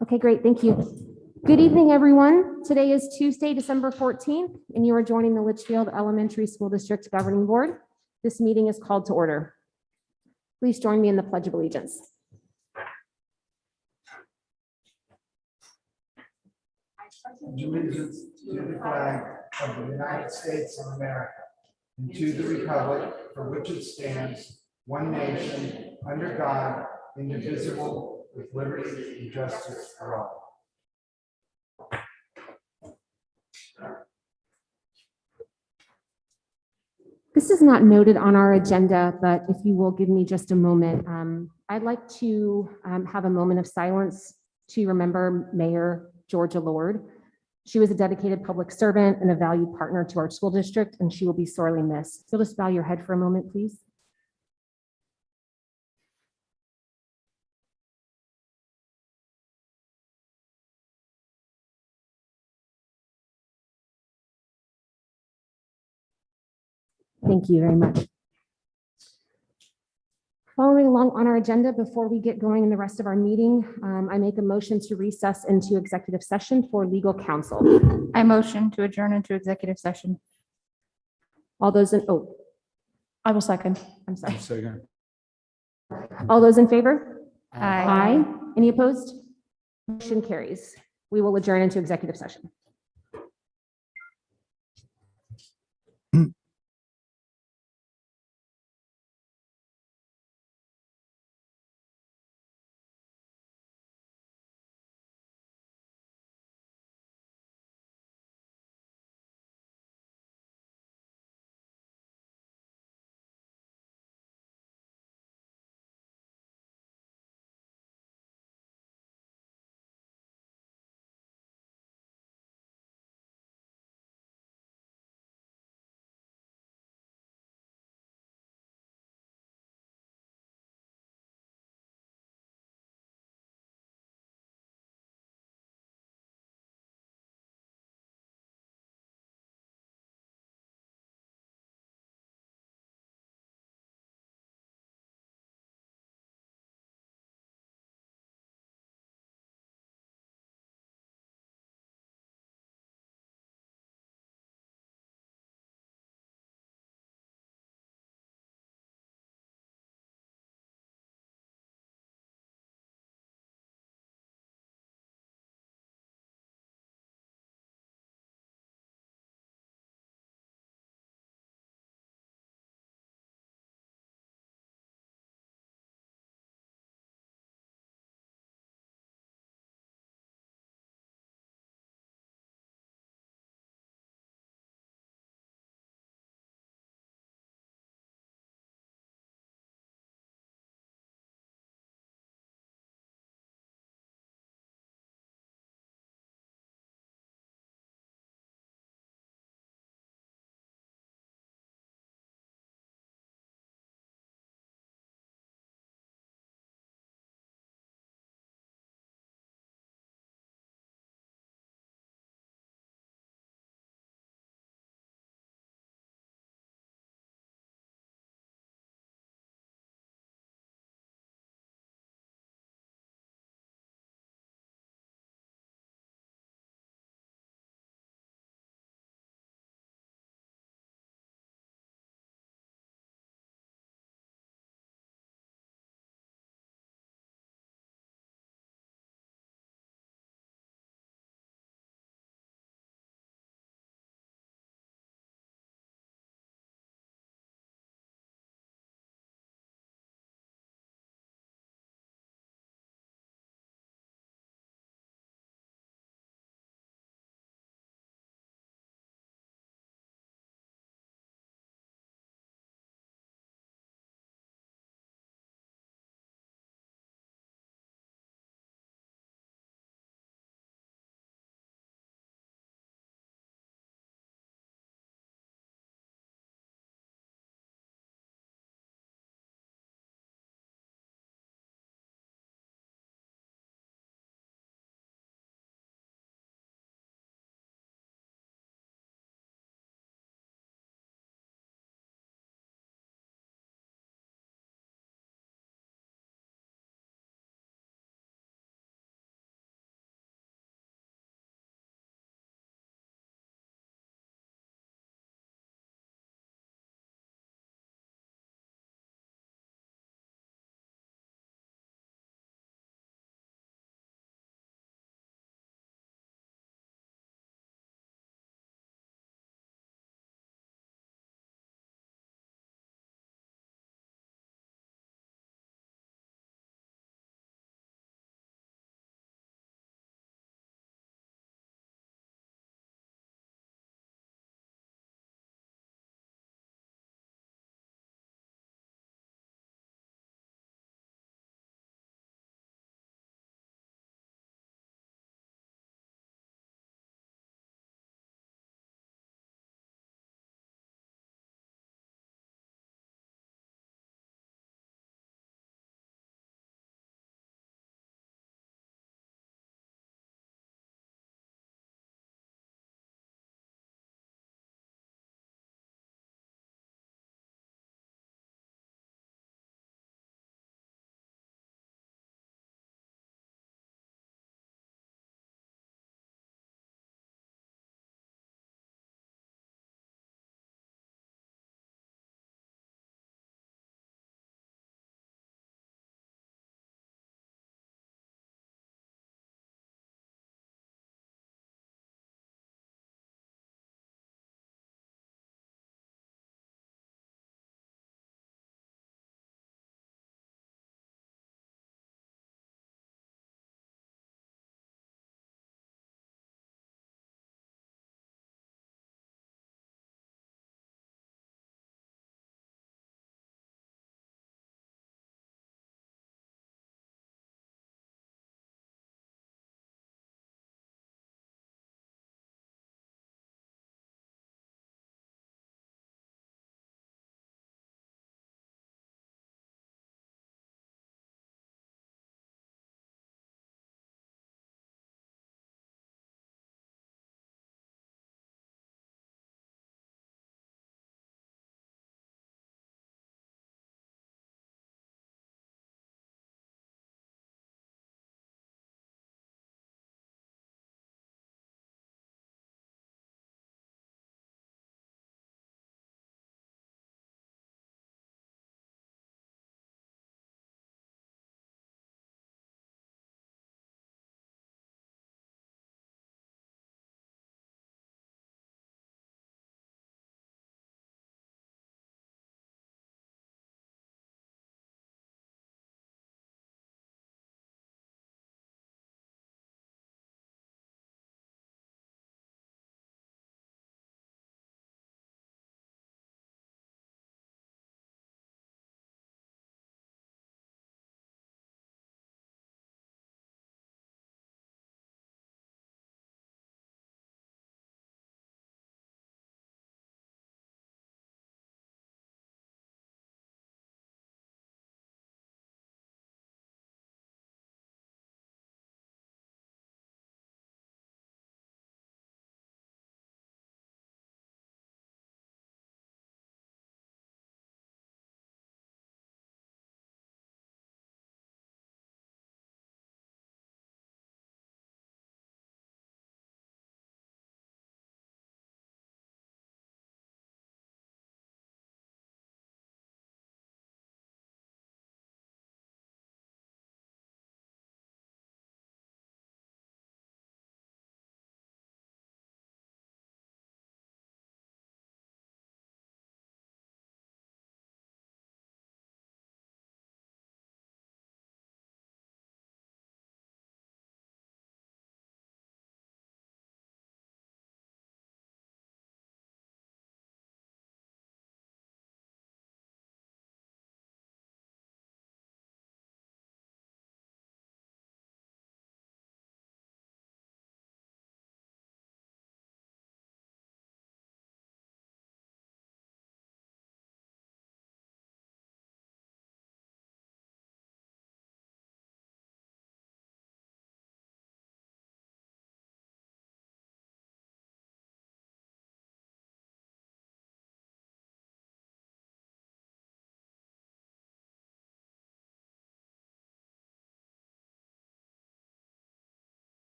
Okay, great. Thank you. Good evening, everyone. Today is Tuesday, December 14th, and you are joining the Litchfield Elementary School District Governing Board. This meeting is called to order. Please join me in the Pledge of Allegiance. Allegiance to the flag of the United States of America and to the republic for which it stands, one nation, under God, indivisible, with liberty and justice for all. This is not noted on our agenda, but if you will give me just a moment, I'd like to have a moment of silence to remember Mayor Georgia Lord. She was a dedicated public servant and a valued partner to our school district, and she will be sorely missed. So just bow your head for a moment, please. Thank you very much. Following along on our agenda, before we get going in the rest of our meeting, I make a motion to recess into executive session for legal counsel. I motion to adjourn into executive session. All those in, I will second. I'm sorry. Second. All those in favor? Aye. Aye. Any opposed? Motion carries. We will adjourn into executive session.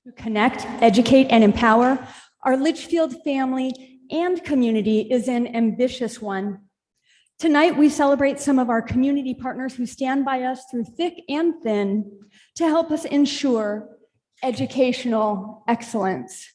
to connect, educate, and empower, our Litchfield family and community is an ambitious one. Tonight, we celebrate some of our community partners who stand by us through thick and thin to help us ensure educational excellence.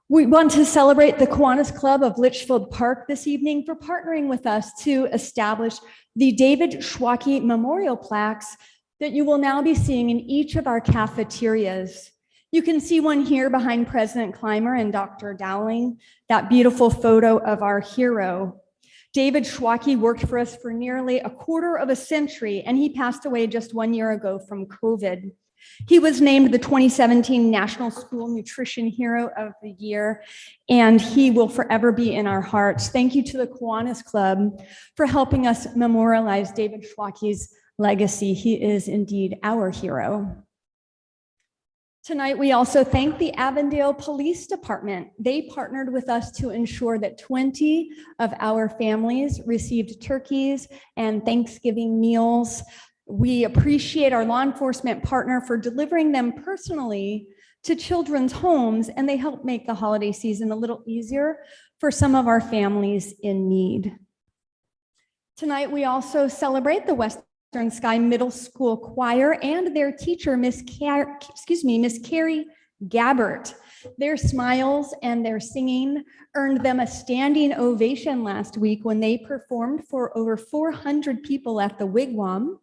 We want to celebrate the Kiwanis Club of Litchfield Park this evening for partnering with us to establish the David Schwacke Memorial Plaques that you will now be seeing in each of our cafeterias. You can see one here behind President Clymer and Dr. Dowling, that beautiful photo of our hero. David Schwacke worked for us for nearly a quarter of a century, and he passed away just 1 year ago from COVID. He was named the 2017 National School Nutrition Hero of the Year, and he will forever be in our hearts. Thank you to the Kiwanis Club for helping us memorialize David Schwacke's legacy. He is indeed our hero. Tonight, we also thank the Avondale Police Department. They partnered with us to ensure that 20 of our families received turkeys and Thanksgiving meals. We appreciate our law enforcement partner for delivering them personally to children's homes, and they help make the holiday season a little easier for some of our families in need. Tonight, we also celebrate the Western Sky Middle School Choir and their teacher, Miss Carrie Gabbert. Their smiles and their singing earned them a standing ovation last week when they performed for over 400 people at the Wigwam.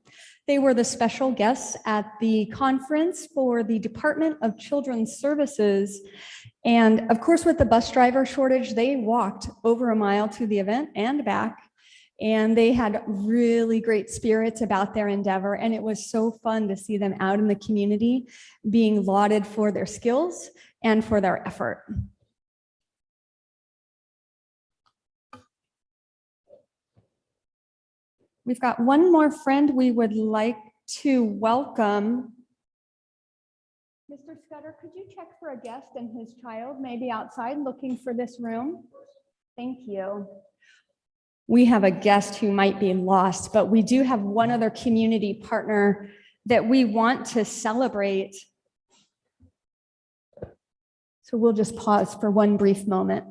They were the special guests at the conference for the Department of Children's Services. And of course, with the bus driver shortage, they walked over a mile to the event and back. And they had really great spirits about their endeavor. And it was so fun to see them out in the community being lauded for their skills and for their effort. We've got one more friend we would like to welcome. Mr. Scudder, could you check for a guest and his child, maybe outside looking for this room? Thank you. We have a guest who might be lost, but we do have one other community partner that we want to celebrate. So we'll just pause for one brief moment.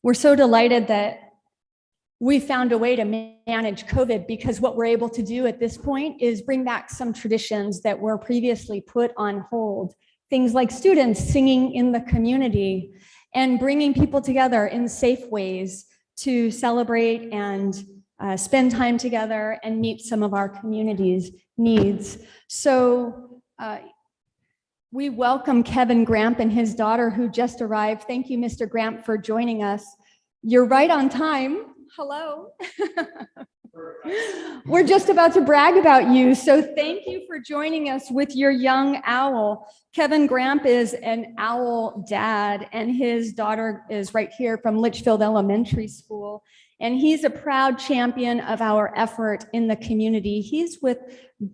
We're so delighted that we found a way to manage COVID, because what we're able to do at this point is bring back some traditions that were previously put on hold. Things like students singing in the community and bringing people together in safe ways to celebrate and spend time together and meet some of our community's needs. So we welcome Kevin Gramp and his daughter who just arrived. Thank you, Mr. Gramp, for joining us. You're right on time. Hello. We're just about to brag about you. So thank you for joining us with your young owl. Kevin Gramp is an owl dad, and his daughter is right here from Litchfield Elementary School. And he's a proud champion of our effort in the community. He's with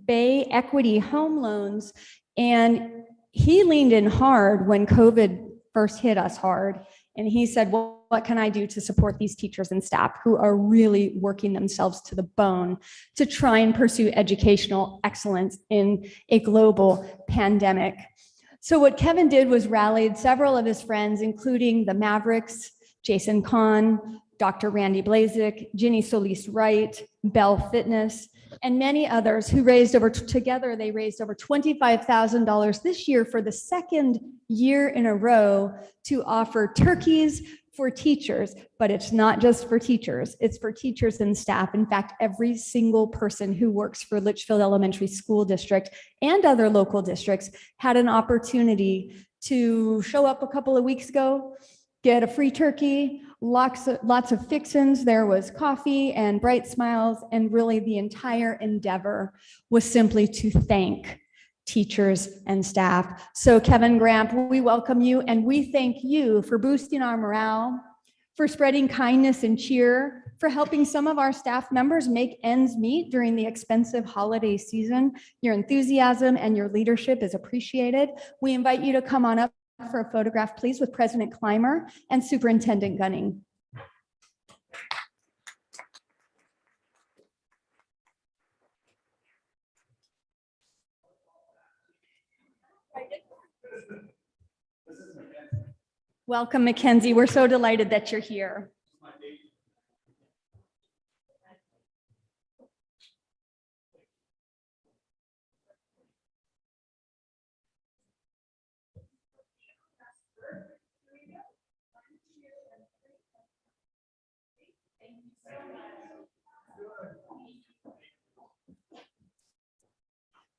Bay Equity Home Loans, and he leaned in hard when COVID first hit us hard. And he said, well, what can I do to support these teachers and staff who are really working themselves to the bone to try and pursue educational excellence in a global pandemic? So what Kevin did was rallied several of his friends, including the Mavericks, Jason Kahn, Dr. Randy Blazik, Ginny Solis Wright, Bell Fitness, and many others who raised together they raised over $25,000 this year for the second year in a row to offer turkeys for teachers. But it's not just for teachers, it's for teachers and staff. In fact, every single person who works for Litchfield Elementary School District and other local districts had an opportunity to show up a couple of weeks ago, get a free turkey, lots of fixins. There was coffee and bright smiles, and really the entire endeavor was simply to thank teachers and staff. So Kevin Gramp, we welcome you, and we thank you for boosting our morale, for spreading kindness and cheer, for helping some of our staff members make ends meet during the expensive holiday season. Your enthusiasm and your leadership is appreciated. We invite you to come on up for a photograph, please, with President Clymer and Superintendent Gunning. Welcome, Mackenzie. We're so delighted that you're here.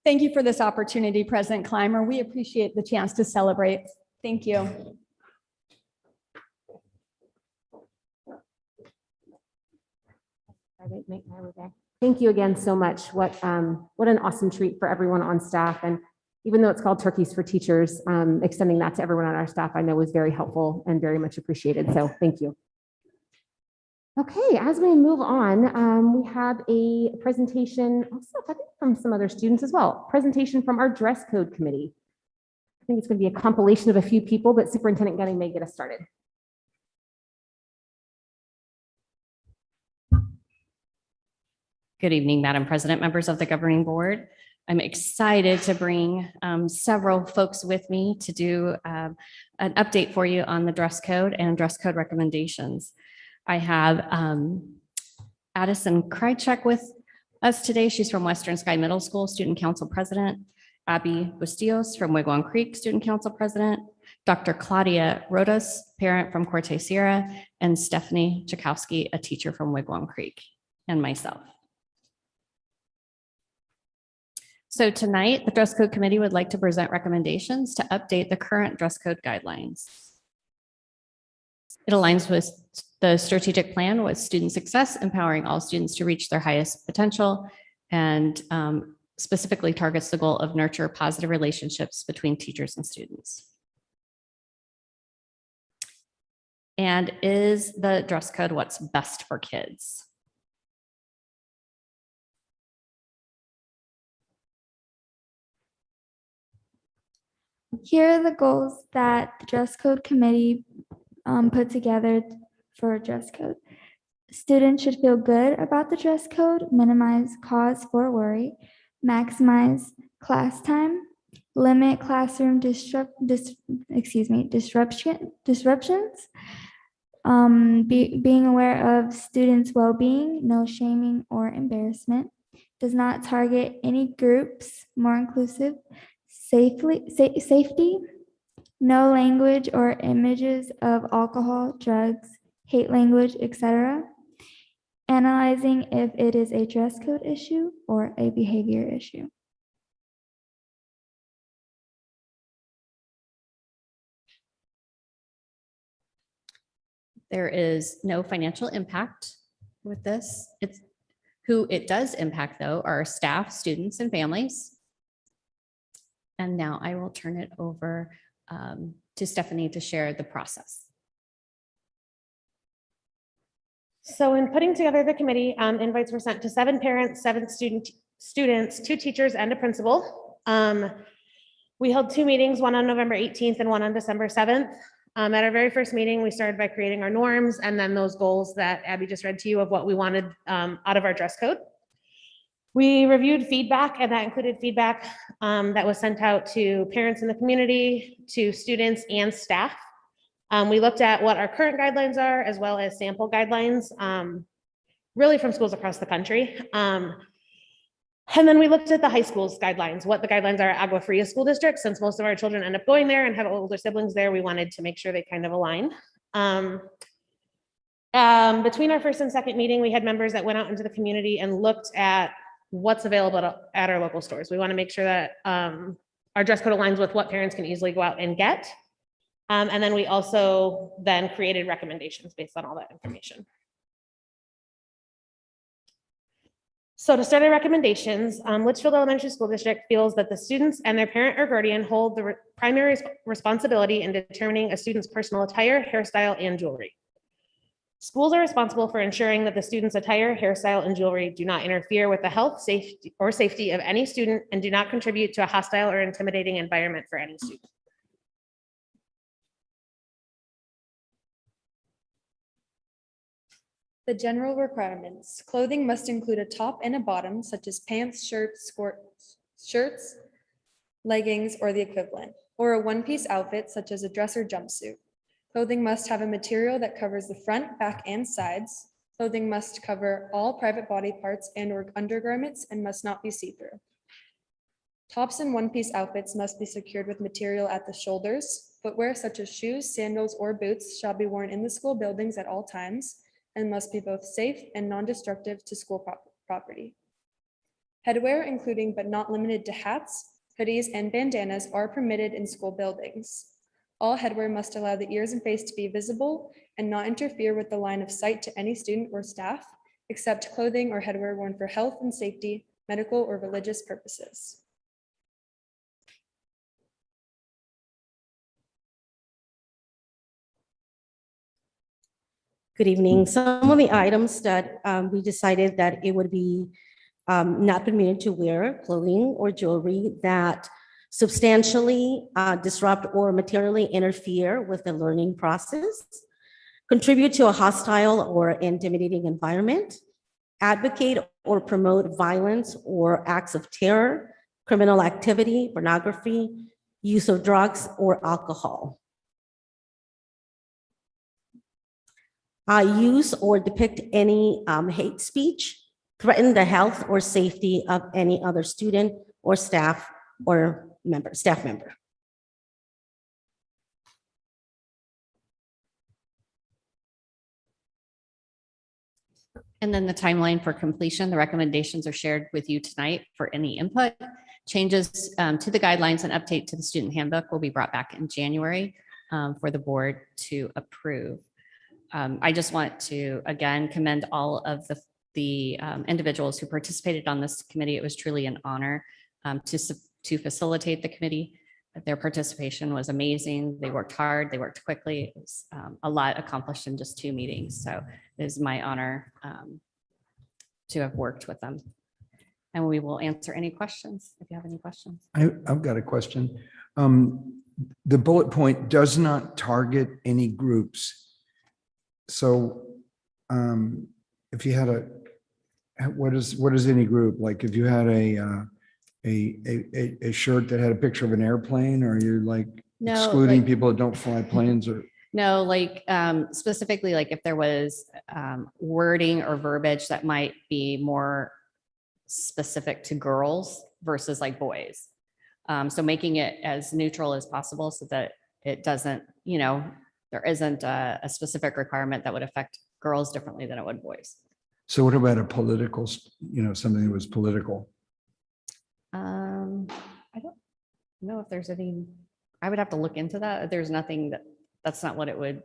Thank you for this opportunity, President Clymer. We appreciate the chance to celebrate. Thank you. Thank you again so much. What an awesome treat for everyone on staff. And even though it's called Turkeys for Teachers, extending that to everyone on our staff I know was very helpful and very much appreciated. So thank you. Okay, as we move on, we have a presentation also I think from some other students as well. Presentation from our dress code committee. I think it's going to be a compilation of a few people, but Superintendent Gunning may get us started. Good evening, Madam President, members of the governing board. I'm excited to bring several folks with me to do an update for you on the dress code and dress code recommendations. I have Addison Krychek with us today. She's from Western Sky Middle School, Student Council President. Abby Bustillos from Wigwam Creek, Student Council President. Dr. Claudia Rodas, parent from Corte Sierra, and Stephanie Chakowski, a teacher from Wigwam Creek, and myself. So tonight, the dress code committee would like to present recommendations to update the current dress code guidelines. It aligns with the strategic plan with student success, empowering all students to reach their highest potential, and specifically targets the goal of nurture positive relationships between teachers and students. And is the dress code what's best for kids? Here are the goals that the dress code committee put together for a dress code. Students should feel good about the dress code, minimize cause for worry, maximize class time, limit classroom disruptions, being aware of students' well-being, no shaming or embarrassment, does not target any groups, more inclusive, safety, no language or images of alcohol, drugs, hate language, etc. Analyzing if it is a dress code issue or a behavior issue. There is no financial impact with this. Who it does impact, though, are staff, students, and families. And now I will turn it over to Stephanie to share the process. So in putting together the committee, invites were sent to 7 parents, 7 students, 2 teachers, and a principal. We held 2 meetings, one on November 18th and one on December 7th. At our very first meeting, we started by creating our norms and then those goals that Abby just read to you of what we wanted out of our dress code. We reviewed feedback, and that included feedback that was sent out to parents in the community, to students and staff. We looked at what our current guidelines are, as well as sample guidelines, really from schools across the country. And then we looked at the high school's guidelines, what the guidelines are at Agua Fria School District. Since most of our children end up going there and have older siblings there, we wanted to make sure they kind of align. Between our first and second meeting, we had members that went out into the community and looked at what's available at our local stores. We want to make sure that our dress code aligns with what parents can easily go out and get. And then we also then created recommendations based on all that information. So to start our recommendations, Litchfield Elementary School District feels that the students and their parent or guardian hold the primary responsibility in determining a student's personal attire, hairstyle, and jewelry. Schools are responsible for ensuring that the student's attire, hairstyle, and jewelry do not interfere with the health, safety of any student and do not contribute to a hostile or intimidating environment for any student. The general requirements: clothing must include a top and a bottom, such as pants, shirts, leggings, or the equivalent, or a one-piece outfit, such as a dress or jumpsuit. Clothing must have a material that covers the front, back, and sides. Clothing must cover all private body parts and/or undergarments and must not be see-through. Tops and one-piece outfits must be secured with material at the shoulders. Footwear such as shoes, sandals, or boots shall be worn in the school buildings at all times and must be both safe and non-destructive to school property. Headwear, including but not limited to hats, hoodies, and bandanas, are permitted in school buildings. All headwear must allow the ears and face to be visible and not interfere with the line of sight to any student or staff, except clothing or headwear worn for health and safety, medical, or religious purposes. Good evening. Some of the items that we decided that it would be not permitted to wear clothing or jewelry that substantially disrupt or materially interfere with the learning process, contribute to a hostile or intimidating environment, advocate or promote violence or acts of terror, criminal activity, pornography, use of drugs or alcohol. Use or depict any hate speech, threaten the health or safety of any other student or staff member. And then the timeline for completion, the recommendations are shared with you tonight for any input. Changes to the guidelines and update to the student handbook will be brought back in January for the board to approve. I just want to, again, commend all of the individuals who participated on this committee. It was truly an honor to facilitate the committee. Their participation was amazing. They worked hard. They worked quickly. It was a lot accomplished in just 2 meetings. So it is my honor to have worked with them. And we will answer any questions if you have any questions. I've got a question. The bullet point does not target any groups. So if you had what is any group? Like if you had a shirt that had a picture of an airplane, or you're like excluding people that don't fly planes, or? No, like specifically, like if there was wording or verbiage that might be more specific to girls versus like boys. So making it as neutral as possible so that it doesn't, there isn't a specific requirement that would affect girls differently than it would boys. So what about a political, something that was political? I don't know if there's any, I would have to look into that. There's nothing that's not what it would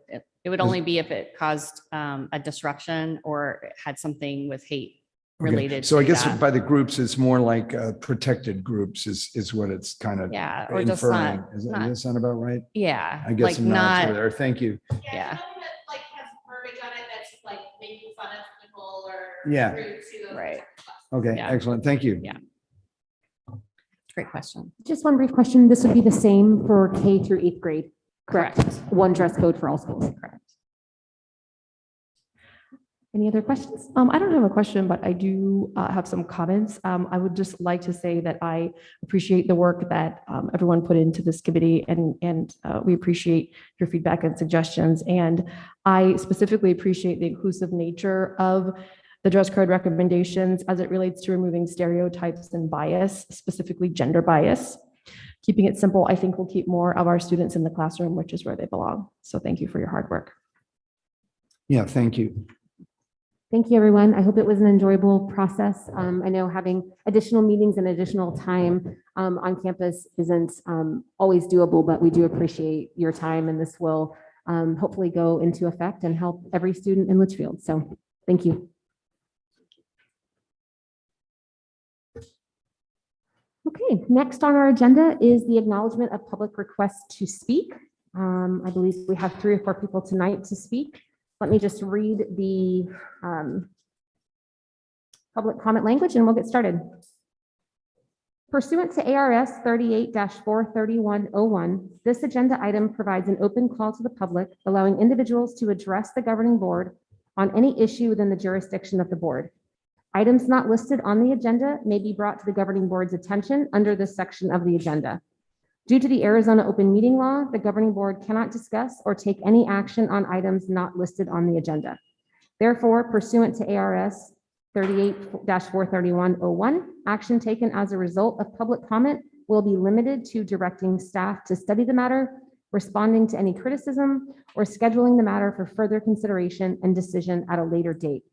only be if it caused a disruption or it had something with hate Okay. related. So I to guess that. by the groups, it's more like protected groups is what it's kind of Yeah, or just inferring. not, Does that sound about right? yeah. I guess like some nods not, were there. Thank you. Yeah. Something that like has verbiage on it that's like making fun of people or Yeah. rude to those Right. types of classes. Okay, Yeah. excellent. Thank you. Yeah. Great question. Just one brief question. This would be the same for K through 8th grade, correct? Correct. One dress code for all schools. Correct. Any other questions? I don't have a question, but I do have some comments. I would just like to say that I appreciate the work that everyone put into this committee, and we appreciate your feedback and suggestions. And I specifically appreciate the inclusive nature of the dress code recommendations as it relates to removing stereotypes and bias, specifically gender bias. Keeping it simple, I think, will keep more of our students in the classroom, which is where they belong. So thank you for your hard work. Yeah, thank you. Thank you, everyone. I hope it was an enjoyable process. I know having additional meetings and additional time on campus isn't always doable, but we do appreciate your time, and this will hopefully go into effect and help every student in Litchfield. So thank you. Okay, next on our agenda is the acknowledgement of public requests to speak. I believe we have 3 or 4 people tonight to speak. Let me just read the public comment language and we'll get started. Pursuant to ARS 38-43101, this agenda item provides an open call to the public, allowing individuals to address the governing board on any issue within the jurisdiction of the board. Items not listed on the agenda may be brought to the governing board's attention under this section of the agenda. Due to the Arizona open meeting law, the governing board cannot discuss or take any action on items not listed on the agenda. Therefore, pursuant to ARS 38-43101, action taken as a result of public comment will be limited to directing staff to study the matter, responding to any criticism, or scheduling the matter for further consideration and decision at a later date.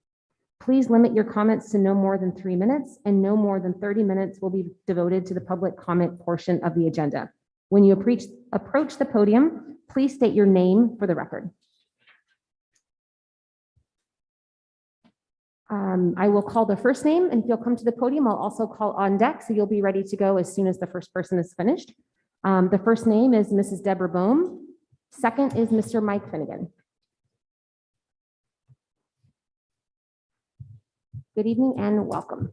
Please limit your comments to no more than 3 minutes, and no more than 30 minutes will be devoted to the public comment portion of the agenda. When you approach the podium, please state your name for the record. I will call the first name, and if you'll come to the podium, I'll also call on deck, so you'll be ready to go as soon as the first person is finished. The first name is Mrs. Deborah Bohm. Second is Mr. Mike Finnegan. Good evening and welcome.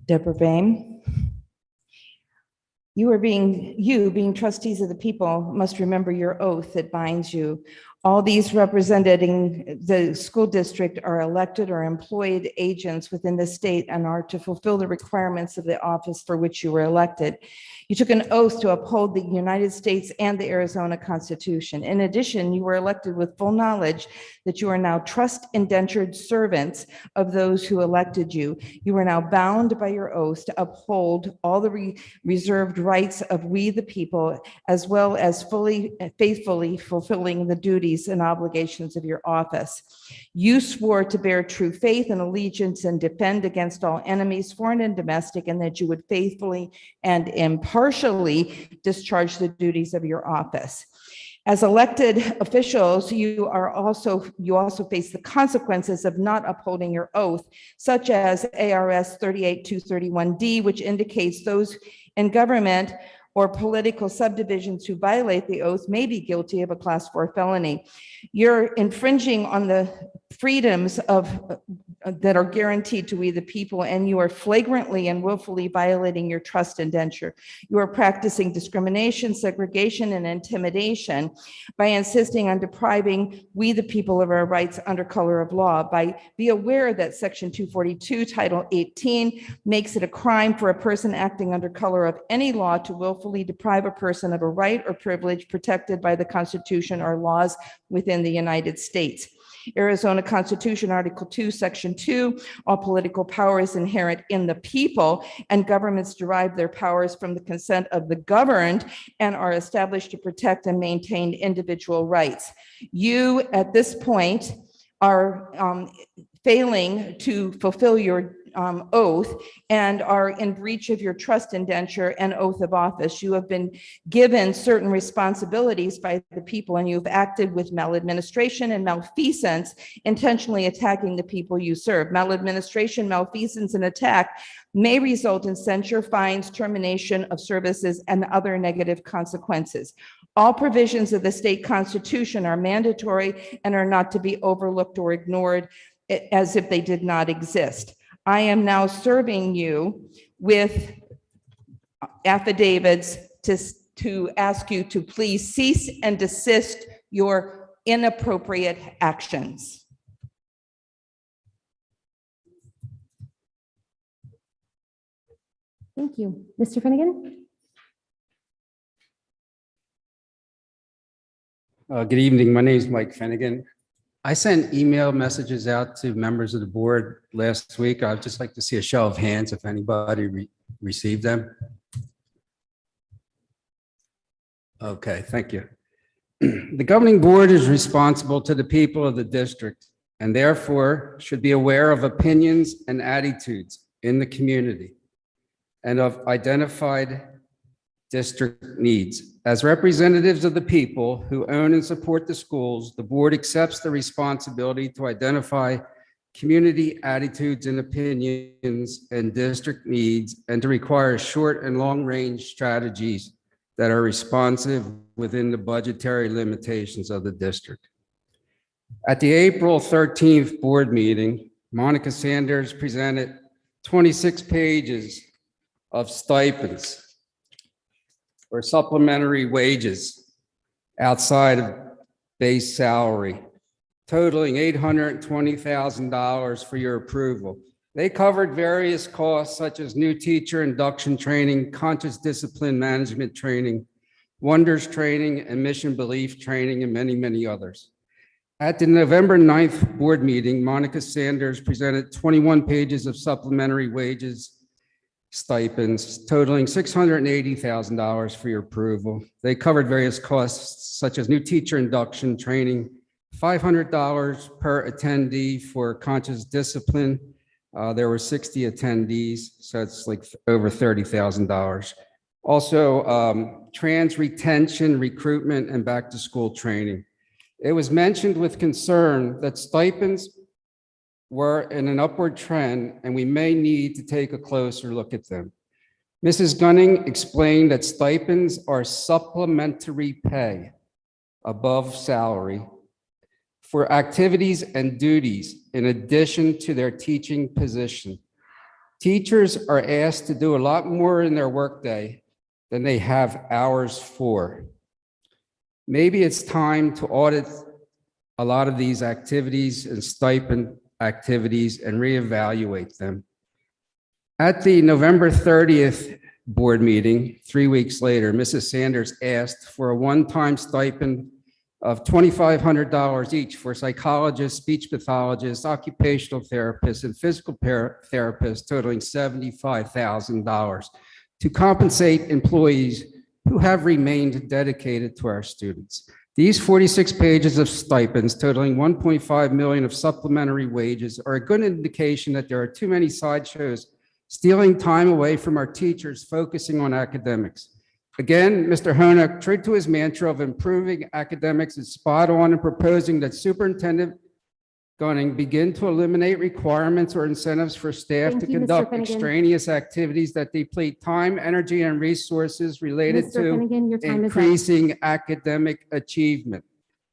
Deborah Boehm. You being trustees of the people must remember your oath that binds you. All these representing the school district are elected or employed agents within the state and are to fulfill the requirements of the office for which you were elected. You took an oath to uphold the United States and the Arizona Constitution. In addition, you were elected with full knowledge that you are now trust indentured servants of those who elected you. You are now bound by your oath to uphold all the reserved rights of we the people, as well as faithfully fulfilling the duties and obligations of your office. You swore to bear true faith and allegiance and defend against all enemies, foreign and domestic, and that you would faithfully and impartially discharge the duties of your office. As elected officials, you also face the consequences of not upholding your oath, such as ARS 38-231D, which indicates those in government or political subdivisions who violate the oath may be guilty of a Class 4 felony. You're infringing on the freedoms that are guaranteed to we the people, and you are flagrantly and willfully violating your trust indenture. You are practicing discrimination, segregation, and intimidation by insisting on depriving we the people of our rights under color of law. Be aware that Section 242, Title 18 makes it a crime for a person acting under color of any law to willfully deprive a person of a right or privilege protected by the Constitution or laws within the United States. Arizona Constitution, Article 2, Section 2, all political power is inherent in the people, and governments derive their powers from the consent of the governed and are established to protect and maintain individual rights. You, at this point, are failing to fulfill your oath and are in breach of your trust indenture and oath of office. You have been given certain responsibilities by the people, and you've acted with maladministration and malfeasance, intentionally attacking the people you serve. Maladministration, malfeasance, and attack may result in censure, fines, termination of services, and other negative consequences. All provisions of the state constitution are mandatory and are not to be overlooked or ignored as if they did not exist. I am now serving you with affidavits to ask you to please cease and desist your inappropriate actions. Thank you. Mr. Finnegan? Good evening. My name is Mike Finnegan. I sent email messages out to members of the board last week. I'd just like to see a show of hands if anybody received them. Okay, thank you. The governing board is responsible to the people of the district and therefore should be aware of opinions and attitudes in the community and of identified district needs. As representatives of the people who own and support the schools, the board accepts the responsibility to identify community attitudes and opinions and district needs, and to require short and long-range strategies that are responsive within the budgetary limitations of the district. At the April 13th board meeting, Monica Sanders presented 26 pages of stipends or supplementary wages outside of base salary, totaling $820,000 for your approval. They covered various costs such as new teacher induction training, conscious discipline management training, wonders training, and mission belief training, and many, many others. At the November 9th board meeting, Monica Sanders presented 21 pages of supplementary wages stipends totaling $680,000 for your approval. They covered various costs such as new teacher induction training, $500 per attendee for conscious discipline. There were 60 attendees, so it's like over $30,000. Also, trans retention, recruitment, and back-to-school training. It was mentioned with concern that stipends were in an upward trend, and we may need to take a closer look at them. Mrs. Gunning explained that stipends are supplementary pay above salary for activities and duties in addition to their teaching position. Teachers are asked to do a lot more in their workday than they have hours for. Maybe it's time to audit a lot of these activities and stipend activities and reevaluate them. At the November 30th board meeting, 3 weeks later, Mrs. Sanders asked for a one-time stipend of $2,500 each for psychologists, speech pathologists, occupational therapists, and physical therapists, totaling $75,000 to compensate employees who have remained dedicated to our students. These 46 pages of stipends totaling $1.5 million of supplementary wages are a good indication that there are too many sideshows stealing time away from our teachers focusing on academics. Again, Mr. Honak, true to his mantra of improving academics, is spot on in proposing that Superintendent Gunning begin to eliminate requirements or incentives for staff Thank to you, Mr. conduct Finnegan. extraneous activities that deplete time, energy, and resources related Mr. to Finnegan, your time is up. increasing academic achievement.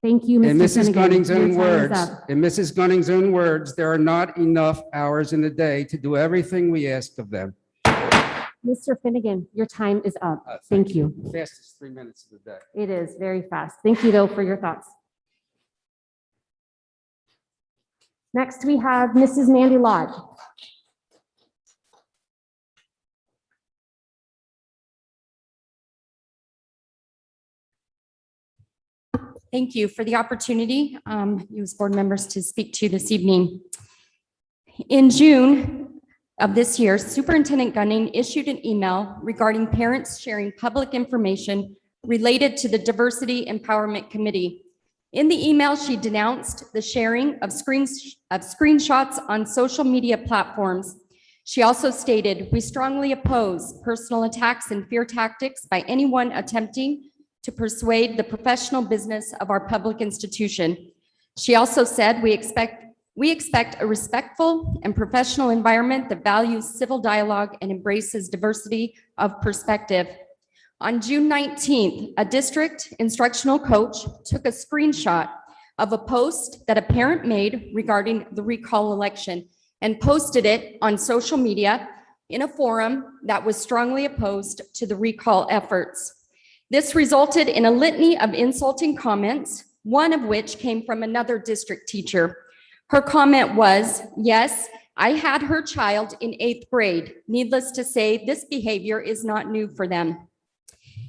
Thank you, In Mr. Mrs. Finnegan. Gunning's Your own time is words, up. in Mrs. Gunning's own words, there are not enough hours in the day to do everything we ask of them. Mr. Finnegan, your time is up. Thank you. Fastest 3 minutes of the day. It is very fast. Thank you, though, for your thoughts. Next, we have Mrs. Mandy Lodge. Thank you for the opportunity, you as board members, to speak to you this evening. In June of this year, Superintendent Gunning issued an email regarding parents sharing public information related to the Diversity Empowerment Committee. In the email, she denounced the sharing of screenshots on social media platforms. She also stated, "We strongly oppose personal attacks and fear tactics by anyone attempting to persuade the professional business of our public institution." She also said, we expect a respectful and professional environment that values civil dialogue and embraces diversity of perspective. On June 19th, a district instructional coach took a screenshot of a post that a parent made regarding the recall election and posted it on social media in a forum that was strongly opposed to the recall efforts. This resulted in a litany of insulting comments, one of which came from another district teacher. Her comment was, "Yes, I had her child in 8th grade. Needless to say, this behavior is not new for them."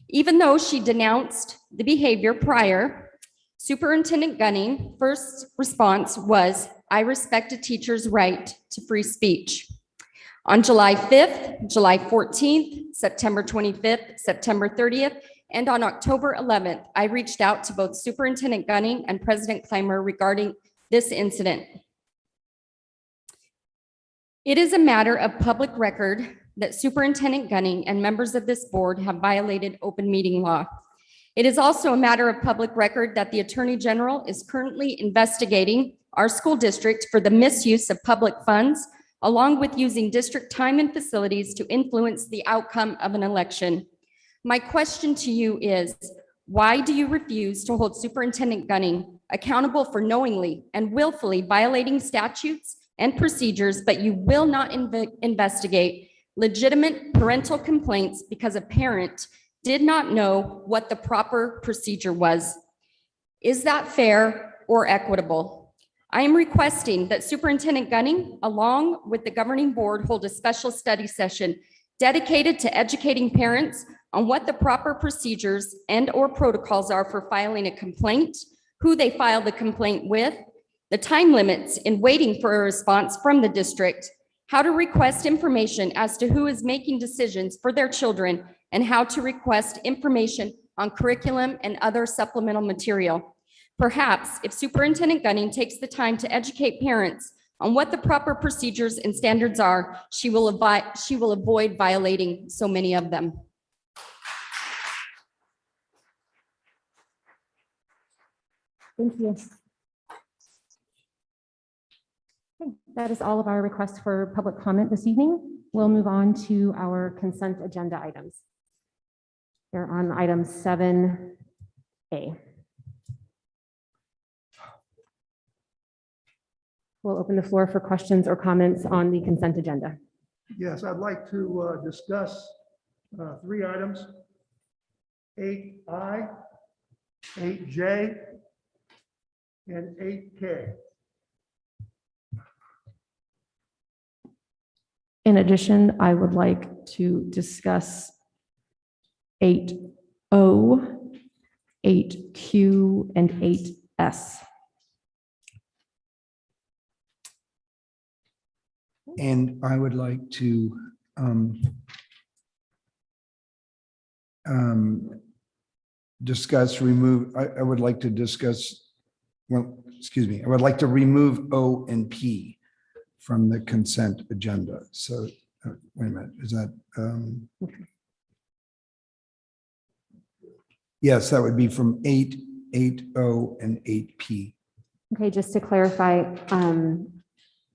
Even though she denounced the behavior prior, Superintendent Gunning first response was, "I respect a teacher's right to free speech." On July 5th, July 14th, September 25th, September 30th, and on October 11th, I reached out to both Superintendent Gunning and President Clymer regarding this incident. It is a matter of public record that Superintendent Gunning and members of this board have violated open meeting law. It is also a matter of public record that the Attorney General is currently investigating our school district for the misuse of public funds, along with using district time and facilities to influence the outcome of an election. My question to you is, why do you refuse to hold Superintendent Gunning accountable for knowingly and willfully violating statutes and procedures, but you will not investigate legitimate parental complaints because a parent did not know what the proper procedure was? Is that fair or equitable? I am requesting that Superintendent Gunning, along with the governing board, hold a special study session dedicated to educating parents on what the proper procedures and/or protocols are for filing a complaint, who they file the complaint with, the time limits in waiting for a response from the district, how to request information as to who is making decisions for their children, and how to request information on curriculum and other supplemental material. Perhaps if Superintendent Gunning takes the time to educate parents on what the proper procedures and standards are, she will avoid violating so many of them. Thank you. Okay, that is all of our requests for public comment this evening. We'll move on to our consent agenda items. They're on item 7A. We'll open the floor for questions or comments on the consent agenda. Yes, I'd like to discuss 3 items, 8I, 8J, and 8K. In addition, I would like to discuss 8O, 8Q, and 8S. And I would like to discuss, remove, I would like to discuss, well, excuse me, I would like to remove O and P from the consent agenda. So, wait a minute, is that? Yes, that would be from 8, 8O, and 8P. Okay, just to clarify,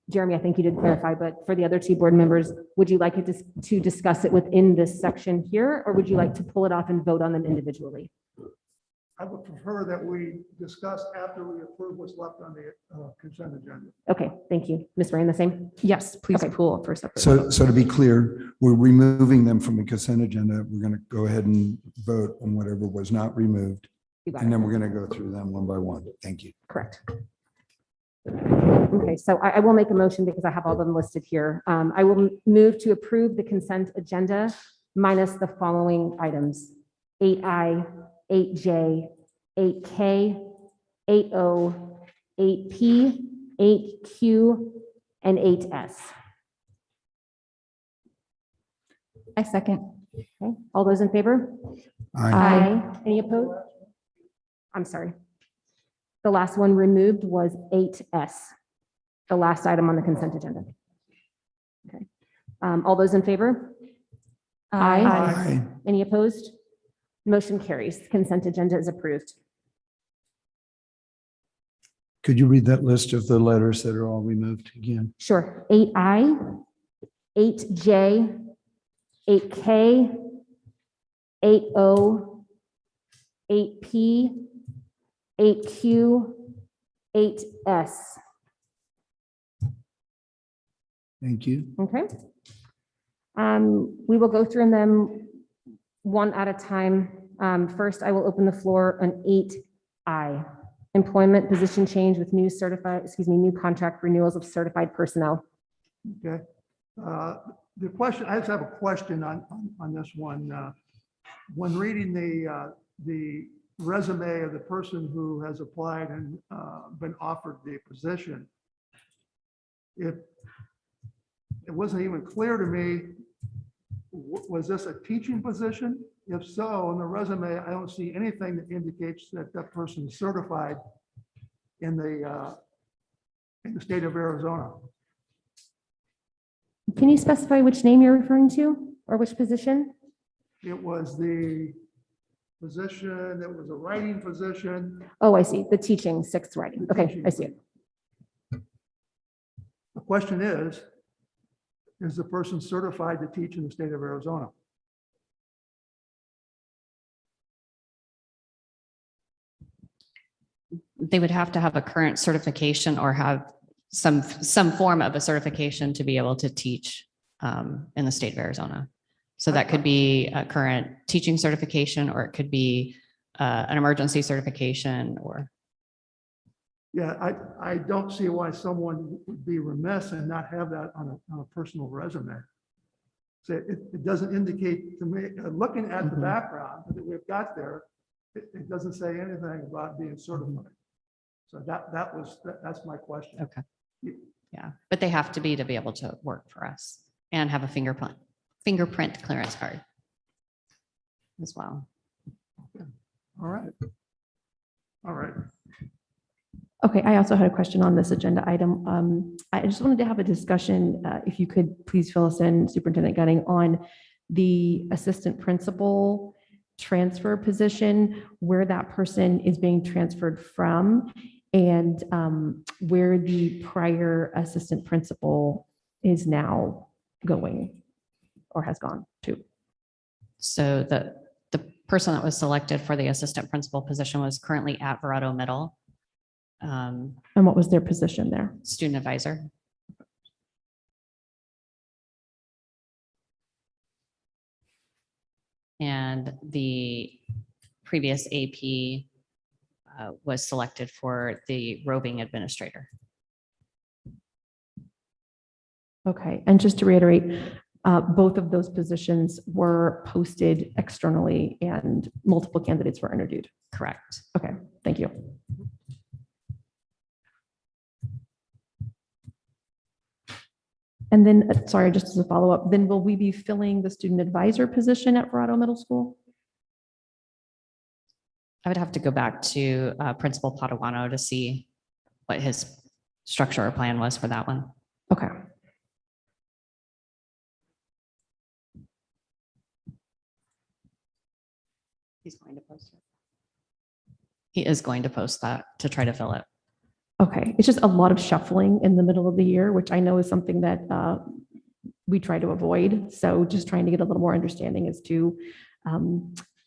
Jeremy, I think you did clarify, but for the other 2 board members, would you like it to discuss it within this section here, or would you like to pull it off and vote on them individually? I would prefer that we discuss after we approve what's left on the consent agenda. Okay, thank you. Ms. Ryan, the same? Yes, please Okay. pull for separate. So to be clear, we're removing them from the consent agenda. We're going to go ahead and vote on whatever was not removed. You got And it. then we're going to go through them one by one. Thank you. Correct. Okay, so I will make a motion because I have all of them listed here. I will move to approve the consent agenda minus the following items: 8I, 8J, 8K, 8O, 8P, 8Q, and 8S. I second. Okay, all those in favor? Aye. Any opposed? I'm sorry. The last one removed was 8S, the last item on the consent agenda. Okay. All those in favor? Aye. Any opposed? Motion carries. Consent agenda is approved. Could you read that list of the letters that are all removed again? Sure. 8I, 8J, 8K, 8O, 8P, 8Q, 8S. Thank you. Okay. We will go through them one at a time. First, I will open the floor on 8I, employment position change with new contract renewals of certified personnel. Okay. The question, I just have a question on this one. When reading the resume of the person who has applied and been offered the position, it wasn't even clear to me, was this a teaching position? If so, in the resume, I don't see anything that indicates that that person is certified in the state of Arizona. Can you specify which name you're referring to or which position? It was the position, it was a writing position. Oh, I see. The teaching, 6th writing. Okay, I see it. The question is the person certified to teach in the state of Arizona? They would have to have a current certification or have some form of a certification to be able to teach in the state of Arizona. So that could be a current teaching certification, or it could be an emergency certification, or. Yeah, I don't see why someone would be remiss and not have that on a personal resume. So it doesn't indicate to me, looking at the background that we've got there, it doesn't say anything about being certified. So that's my question. Okay. Yeah, but they have to be able to work for us and have a fingerprint clearance card as well. All right. All right. Okay, I also had a question on this agenda item. I just wanted to have a discussion, if you could please fill us in, Superintendent Gunning, on the assistant principal transfer position, where that person is being transferred from, and where the prior assistant principal is now going or has gone to. So the person that was selected for the assistant principal position was currently at Verado Middle. And what was their position there? Student advisor. And the previous AP was selected for the roving administrator. Okay, and just to reiterate, both of those positions were posted externally and multiple candidates were interviewed. Correct. Okay, thank you. And then, sorry, just as a follow-up, then will we be filling the student advisor position at Verado Middle School? I would have to go back to Principal Padawano to see what his structure or plan was for that one. Okay. He's going to post it. He is going to post that to try to fill it. Okay, it's just a lot of shuffling in the middle of the year, which I know is something that we try to avoid. So just trying to get a little more understanding as to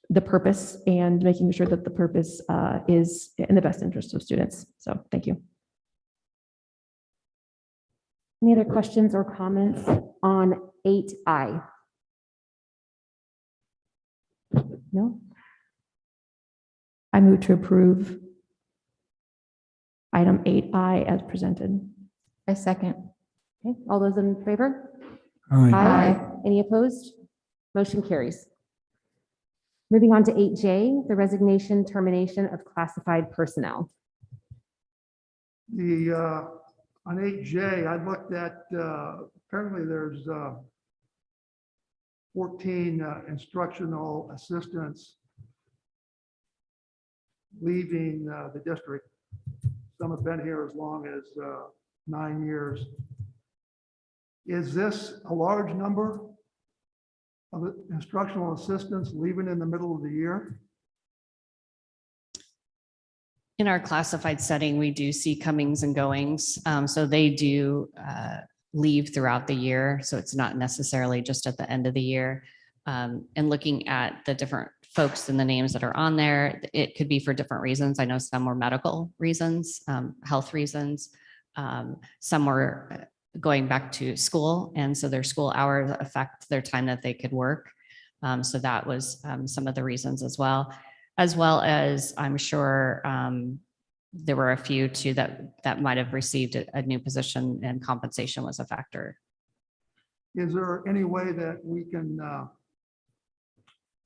the purpose and making sure that the purpose is in the best interest of students. So thank you. Any other questions or comments on 8I? No? I move to approve item 8I as presented. A second. Okay, all those in favor? Aye. Any opposed? Motion carries. Moving on to 8J, the resignation, termination of classified personnel. On 8J, I looked at, apparently there's 14 instructional assistants leaving the district. Some have been here as long as 9 years. Is this a large number of instructional assistants leaving in the middle of the year? In our classified setting, we do see comings and goings. So they do leave throughout the year. So it's not necessarily just at the end of the year. And looking at the different folks and the names that are on there, it could be for different reasons. I know some were medical reasons, health reasons. Some were going back to school. And so their school hours affect their time that they could work. So that was some of the reasons as well as I'm sure there were a few too that might have received a new position and compensation was a factor. Is there any way that we can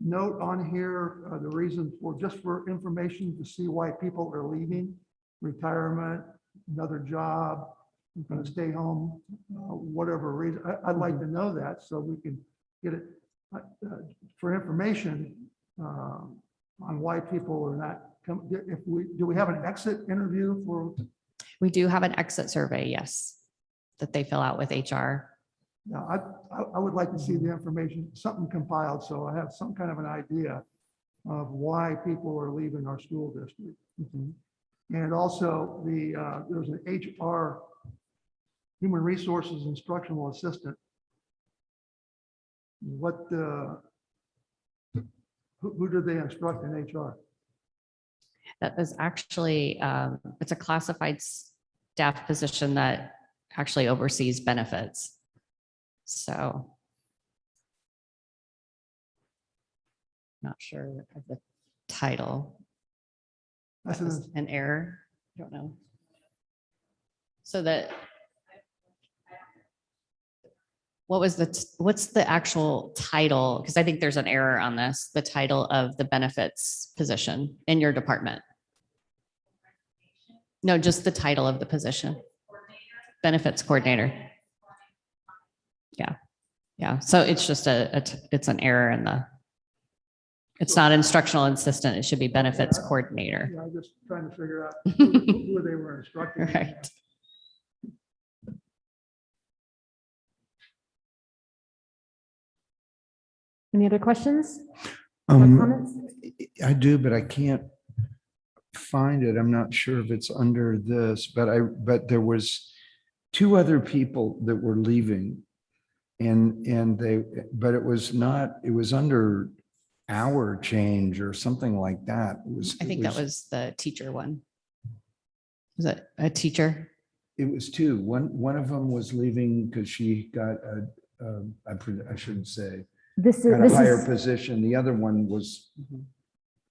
note on here the reason for, just for information to see why people are leaving? Retirement, another job, I'm going to stay home, whatever reason. I'd like to know that so we can get it for information on why people are not come. Do we have an exit interview for? We do have an exit survey, yes, that they fill out with HR. Yeah, I would like to see the information, something compiled, so I have some kind of an idea of why people are leaving our school district. And also there's an HR, Human Resources Instructional Assistant. What, who do they instruct in HR? That is actually, it's a classified staff position that actually oversees benefits. So. Not sure of the title. That's That was an error. I don't know. So that. What's the actual title? Because I think there's an error on this, the title of the benefits position in your department. No, just the title of the position. Benefits coordinator. Yeah. Yeah. So it's just it's an error in the, it's not instructional assistant. It should be benefits coordinator. Yeah, I'm just trying to figure out who they were instructing. Right. Any other questions or comments? I do, but I can't find it. I'm not sure if it's under this, but there was two other people that were leaving. But it was not, it was under hour change or something like that. I think that was the teacher one. Was it a teacher? It was two. One of them was leaving because she got I shouldn't say, got a higher position. The other one was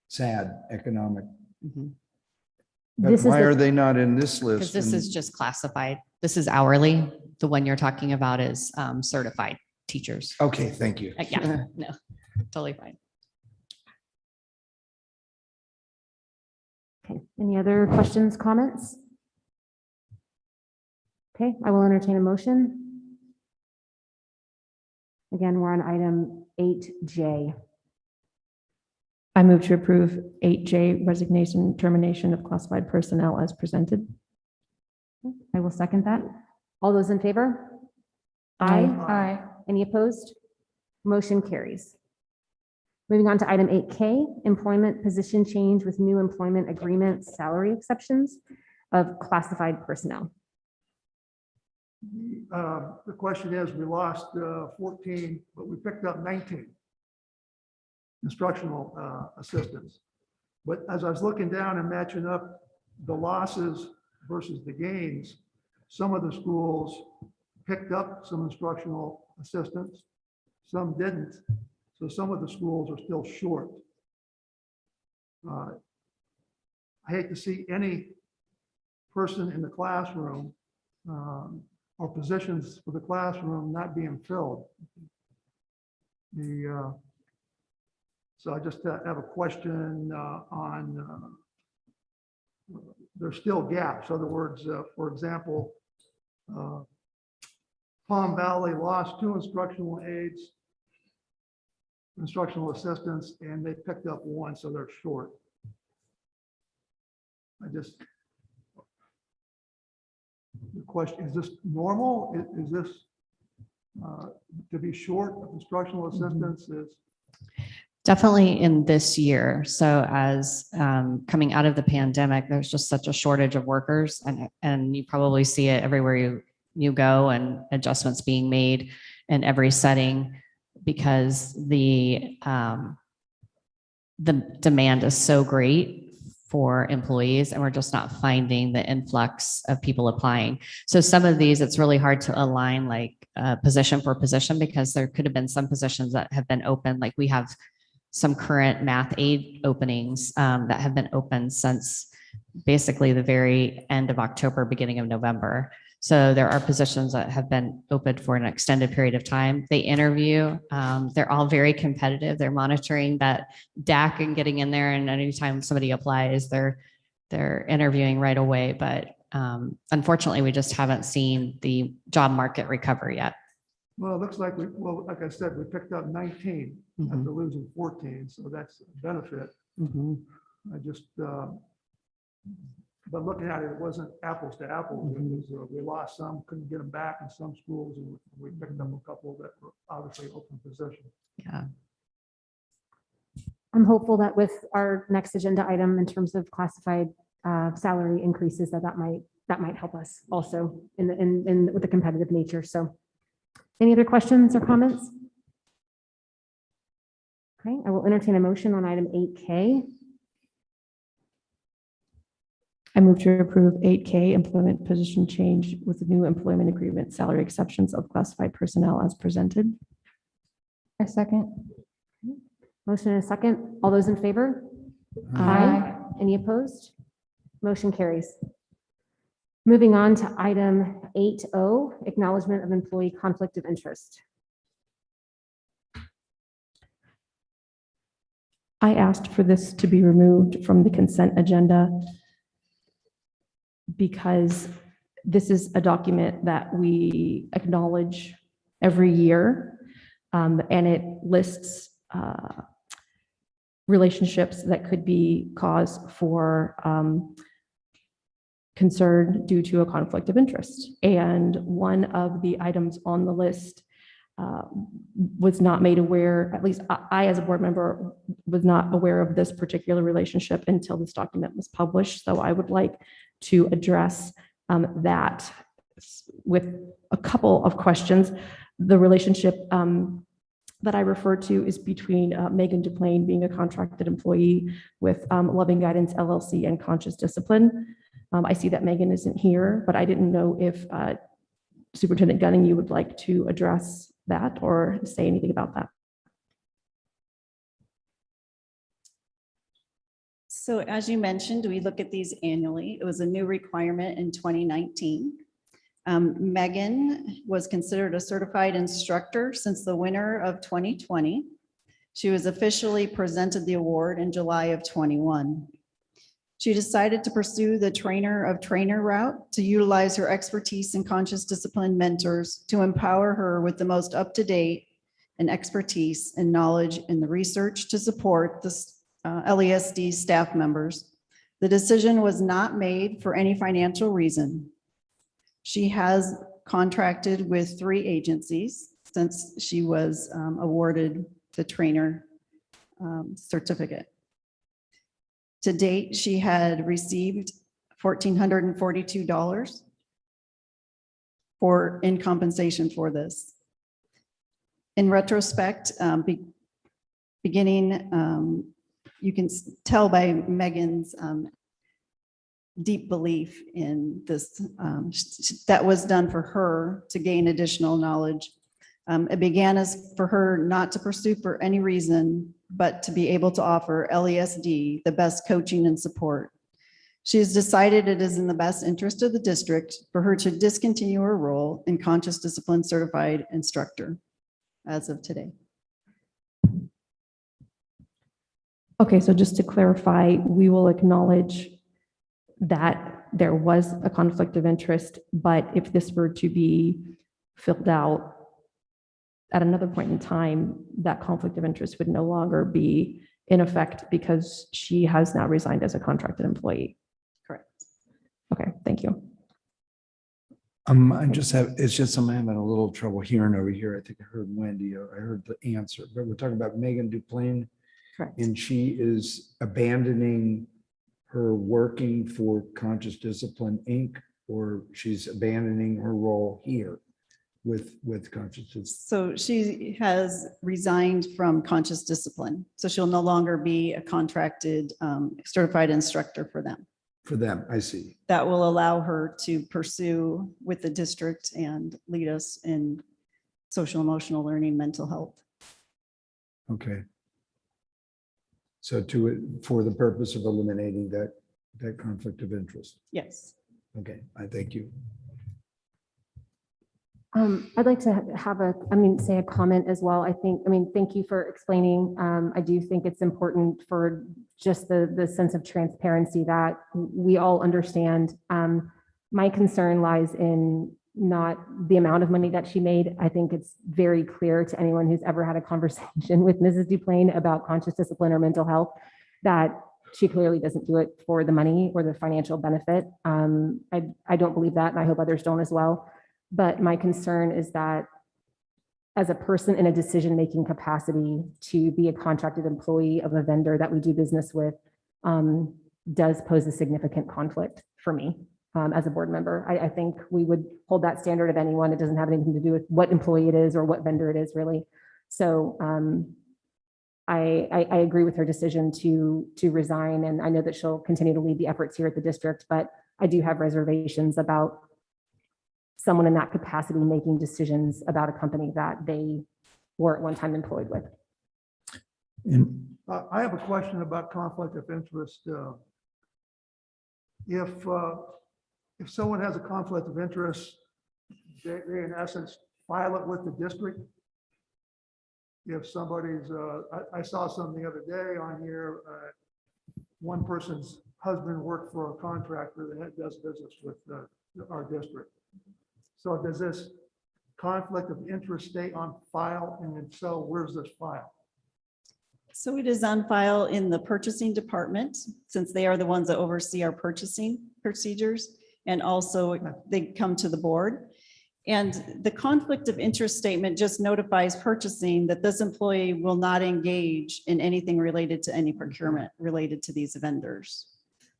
sad economic. But why are they not in this list? Because this is just classified. This is hourly. The one you're talking about is certified teachers. Okay, thank you. Yeah, no, totally fine. Okay, any other questions, comments? Okay, I will entertain a motion. Again, we're on item 8J. I move to approve 8J resignation, termination of classified personnel as presented. I will second that. All those in favor? Aye. Any opposed? Motion carries. Moving on to item 8K, employment position change with new employment agreement salary exceptions of classified personnel. The question is, we lost 14, but we picked up 19 instructional assistants. But as I was looking down and matching up the losses versus the gains, some of the schools picked up some instructional assistants, some didn't. So some of the schools are still short. I hate to see any person in the classroom or positions for the classroom not being filled. So I just have a question on, there's still gaps. In other words, for example, Palm Valley lost 2 instructional aides, instructional assistants, and they picked up 1, so they're short. The question, is this normal? Is this to be short of instructional assistants is? Definitely in this year. So as coming out of the pandemic, there's just such a shortage of workers, and you probably see it everywhere you go, and adjustments being made in every setting because the demand is so great for employees, and we're just not finding the influx of people applying. So some of these, it's really hard to align like position for position, because there could have been some positions that have been open. Like we have some current math aid openings that have been open since basically the very end of October, beginning of November. So there are positions that have been open for an extended period of time. They interview, they're all very competitive. They're monitoring that DAC and getting in there. And anytime somebody applies, they're interviewing right away. But unfortunately, we just haven't seen the job market recover yet. Well, it looks like like I said, we picked up 19 after losing 14, so that's a benefit. I just, but looking at it, it wasn't apples to apples. It was, we lost some, couldn't get them back in some schools, and we picked up a couple that were obviously open positions. Yeah. I'm hopeful that with our next agenda item in terms of classified salary increases, that might help us also in with the competitive nature. So any other questions or comments? Okay, I will entertain a motion on item 8K. I move to approve 8K employment position change with the new employment agreement salary exceptions of classified personnel as presented. A second. Motion and a second. All those in favor? Aye. Any opposed? Motion carries. Moving on to item 8O, acknowledgement of employee conflict of interest. I asked for this to be removed from the consent agenda because this is a document that we acknowledge every year, and it lists relationships that could be cause for concern due to a conflict of interest. And one of the items on the list was not made aware, at least I, as a board member, was not aware of this particular relationship until this document was published. So I would like to address that with a couple of questions. The relationship that I refer to is between Megan Duplain, being a contracted employee with Loving Guidance LLC and Conscious Discipline. I see that Megan isn't here, but I didn't know if Superintendent Gunning, you would like to address that or say anything about that. So as you mentioned, we look at these annually. It was a new requirement in 2019. Megan was considered a certified instructor since the winter of 2020. She was officially presented the award in July of 21. She decided to pursue the trainer of trainer route to utilize her expertise in conscious discipline mentors to empower her with the most up-to-date and expertise and knowledge in the research to support the LESD staff members. The decision was not made for any financial reason. She has contracted with 3 agencies since she was awarded the trainer certificate. To date, she had received $1,442 in compensation for this. In retrospect, beginning, you can tell by Megan's deep belief in this, that was done for her to gain additional knowledge. It began as for her not to pursue for any reason, but to be able to offer LESD the best coaching and support. She has decided it is in the best interest of the district for her to discontinue her role in Conscious Discipline Certified Instructor as of today. Okay, so just to clarify, we will acknowledge that there was a conflict of interest, but if this were to be filled out at another point in time, that conflict of interest would no longer be in effect because she has now resigned as a contracted employee. Correct. Okay, thank you. It's just I'm having a little trouble hearing over here. I think I heard Wendy, or I heard the answer, but we're talking about Megan Duplain. Correct. And she is abandoning her working for Conscious Discipline, Inc., or she's abandoning her role here with Conscious Discipline. So she has resigned from Conscious Discipline. So she'll no longer be a contracted certified instructor for them. For them, I see. That will allow her to pursue with the district and lead us in social emotional learning, mental health. Okay. So for the purpose of eliminating that conflict of interest. Yes. Okay, I thank you. I'd like to say a comment as well. Thank you for explaining. I do think it's important for just the sense of transparency that we all understand. My concern lies in not the amount of money that she made. I think it's very clear to anyone who's ever had a conversation with Mrs. Duplain about conscious discipline or mental health that she clearly doesn't do it for the money or the financial benefit. I don't believe that, and I hope others don't as well. But my concern is that as a person in a decision-making capacity, to be a contracted employee of a vendor that we do business with does pose a significant conflict for me as a board member. I think we would hold that standard of anyone. It doesn't have anything to do with what employee it is or what vendor it is, really. So I agree with her decision to resign, and I know that she'll continue to lead the efforts here at the district, but I do have reservations about someone in that capacity making decisions about a company that they were at one time employed with. I have a question about conflict of interest. If if someone has a conflict of interest, they in essence file it with the district. If somebody's, I saw something the other day on here, one person's husband worked for a contractor that does business with our district. So does this conflict of interest stay on file? And if so, where's this file? So it is on file in the purchasing department, since they are the ones that oversee our purchasing procedures. And also they come to the board. And the conflict of interest statement just notifies purchasing that this employee will not engage in anything related to any procurement related to these vendors.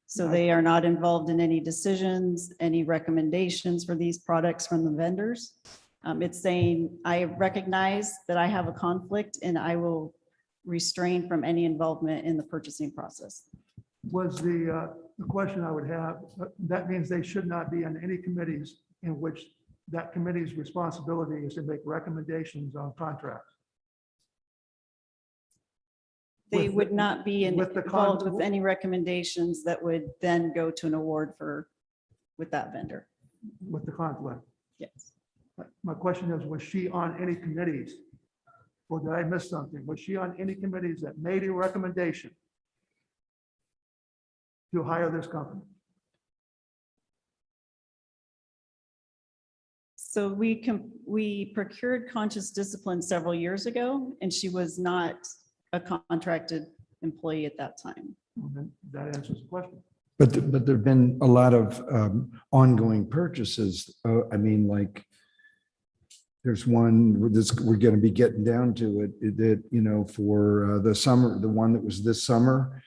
So they are not involved in any decisions, any recommendations for these products from the vendors. It's saying, I recognize that I have a conflict and I will restrain from any involvement in the purchasing process. Was the question I would have, that means they should not be on any committees in which that committee's responsibility is to make recommendations on contracts. They With would the- not be with the involved con- with any recommendations that would then go to an award with that vendor. With the conflict. Yes. My question is, was she on any committees? Or did I miss something? Was she on any committees that made a recommendation to hire this company? So we procured conscious discipline several years ago, and she was not a contracted employee at that time. Well, then that answers the question. But there've been a lot of ongoing purchases. I mean, like, there's one with this, we're going to be getting down to it, that, you know, for the summer, the one that was this summer,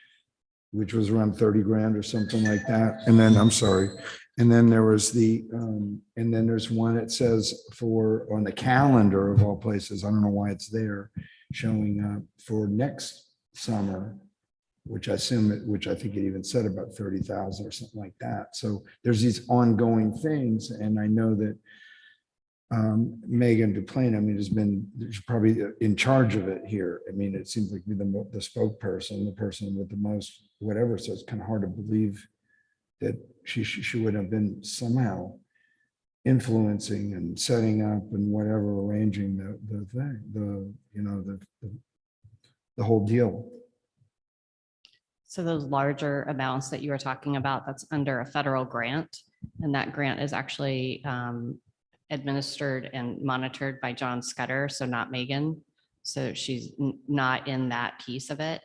which was around 30 grand or something like that. And then, I'm sorry. And then there was and then there's one that says for, on the calendar of all places, I don't know why it's there, showing up for next summer, which I assume, which I think it even said about 30,000 or something like that. So there's these ongoing things. And I know that Megan Duplain, I mean, there's probably in charge of it here. I mean, it seems like the spokesperson, the person with the most, whatever. So it's kind of hard to believe that she would have been somehow influencing and setting up and whatever, arranging the thing, the whole deal. So those larger amounts that you were talking about, that's under a federal grant. And that grant is actually administered and monitored by John Scudder, so not Megan. So she's not in that piece of it.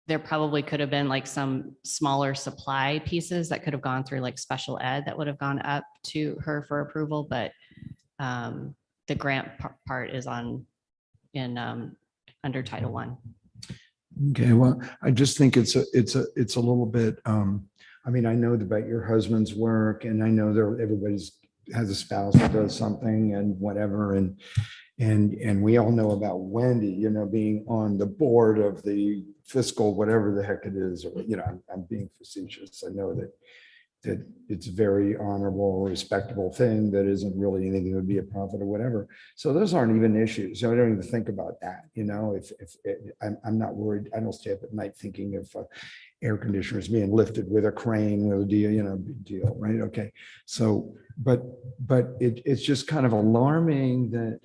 There probably could have been like some smaller supply pieces that could have gone through like special ed that would have gone up to her for approval, but the grant part is under Title I. Okay, well, I just think it's a little bit, I mean, I know about your husband's work, and I know everybody's has a spouse that does something and whatever, and we all know about Wendy, you know, being on the board of the fiscal, whatever the heck it is, or, you know, I'm being facetious. I know that it's a very honorable, respectable thing that isn't really anything that would be a profit or whatever. So those aren't even issues. So I don't even think about that. You know, if I'm not worried, I don't stay up at night thinking of air conditioners being lifted with a crane with a deal, you know, big deal, right? Okay. So, but it's just kind of alarming that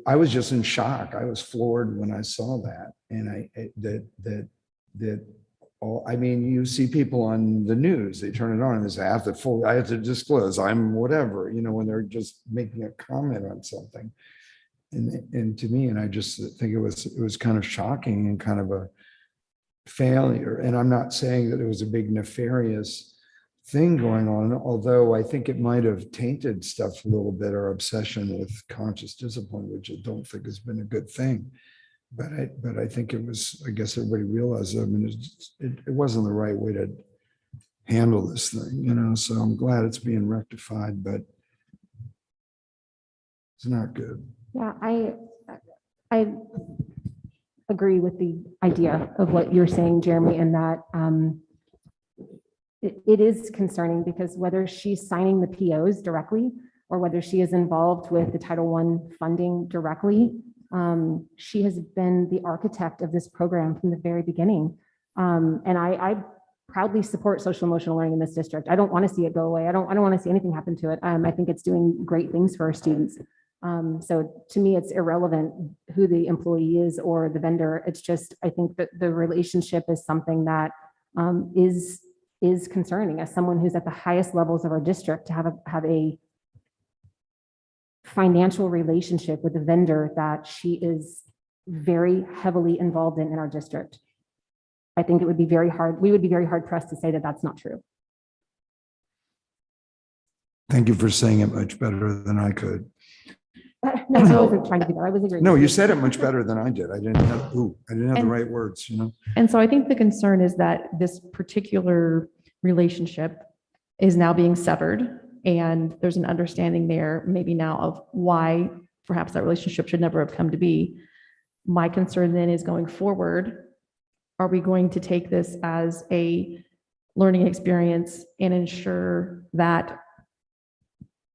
I was just in shock. I was floored when I saw that. And I mean, you see people on the news, they turn it on and they say, I have to disclose, I'm whatever, you know, when they're just making a comment on something. And to me, and I just think it was kind of shocking and kind of a failure. And I'm not saying that it was a big nefarious thing going on, although I think it might have tainted stuff a little bit, our obsession with conscious discipline, which I don't think has been a good thing. But I think it was, I guess everybody realized, I mean, it wasn't the right way to handle this thing, you know, so I'm glad it's being rectified, but it's not good. Yeah, I agree with the idea of what you're saying, Jeremy, and that it is concerning because whether she's signing the POs directly or whether she is involved with the Title I funding directly, she has been the architect of this program from the very beginning. And I proudly support social emotional learning in this district. I don't want to see it go away. I don't want to see anything happen to it. I think it's doing great things for our students. So to me, it's irrelevant who the employee is or the vendor. It's just, I think that the relationship is something that is concerning as someone who's at the highest levels of our district to have a financial relationship with a vendor that she is very heavily involved in our district. I think it would be very hard. We would be very hard pressed to say that that's not true. Thank you for saying it much better than I could. No, I wasn't trying to do that. I was agreeing. No, you said it much better than I did. I didn't have the right words, you know? And so I think the concern is that this particular relationship is now being severed, and there's an understanding there maybe now of why perhaps that relationship should never have come to be. My concern then is going forward, are we going to take this as a learning experience and ensure that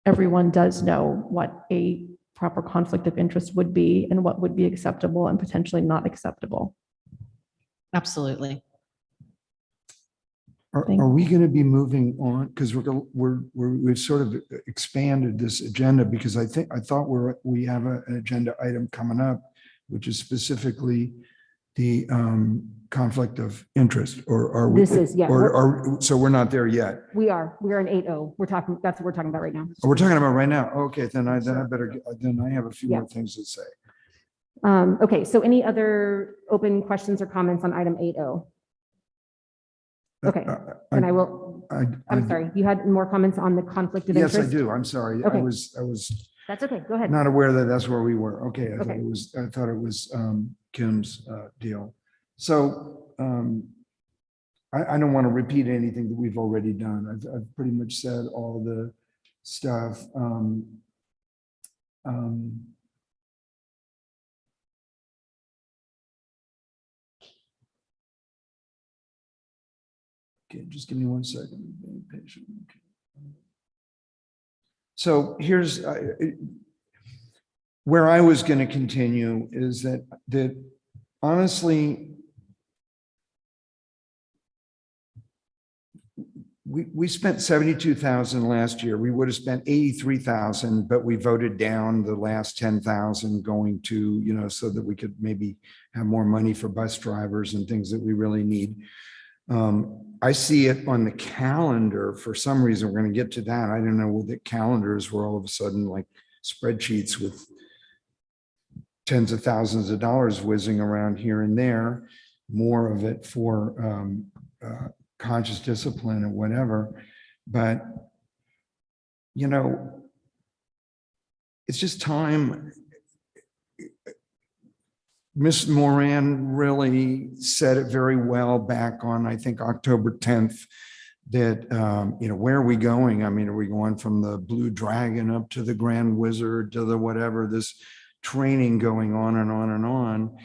everyone does know what a proper conflict of interest would be and what would be acceptable and potentially not acceptable? Absolutely. Are we going to be moving on? Because we've sort of expanded this agenda, because I thought we have an agenda item coming up, which is specifically the conflict of interest, or are we? This is, yeah. So we're not there yet. We are in 8.0. That's what we're talking about right now. We're talking about right now. Okay, then I have a few more things to say. Okay, so any other open questions or comments on item 8.0? Okay, then I will, I'm sorry, you had more comments on the conflict of interest? Yes, I do. I'm sorry. Okay. I was That's okay, go ahead. not aware that that's where we were. Okay, I Okay. thought it was Kim's deal. So I don't want to repeat anything that we've already done. I've pretty much said all the stuff. Okay, just give me 1 second. Being patient. Okay. So here's where I was going to continue is that honestly, we spent 72,000 last year. We would have spent 83,000, but we voted down the last 10,000 going to, so that we could maybe have more money for bus drivers and things that we really need. I see it on the calendar. For some reason, we're going to get to that. I don't know what the calendars were all of a sudden like spreadsheets with tens of thousands of dollars whizzing around here and there, more of it for conscious discipline or whatever. But, it's just time. Ms. Moran really said it very well back on, I think, October 10th, that, where are we going? I mean, are we going from the Blue Dragon up to the Grand Wizard to the whatever, this training going on and on and on.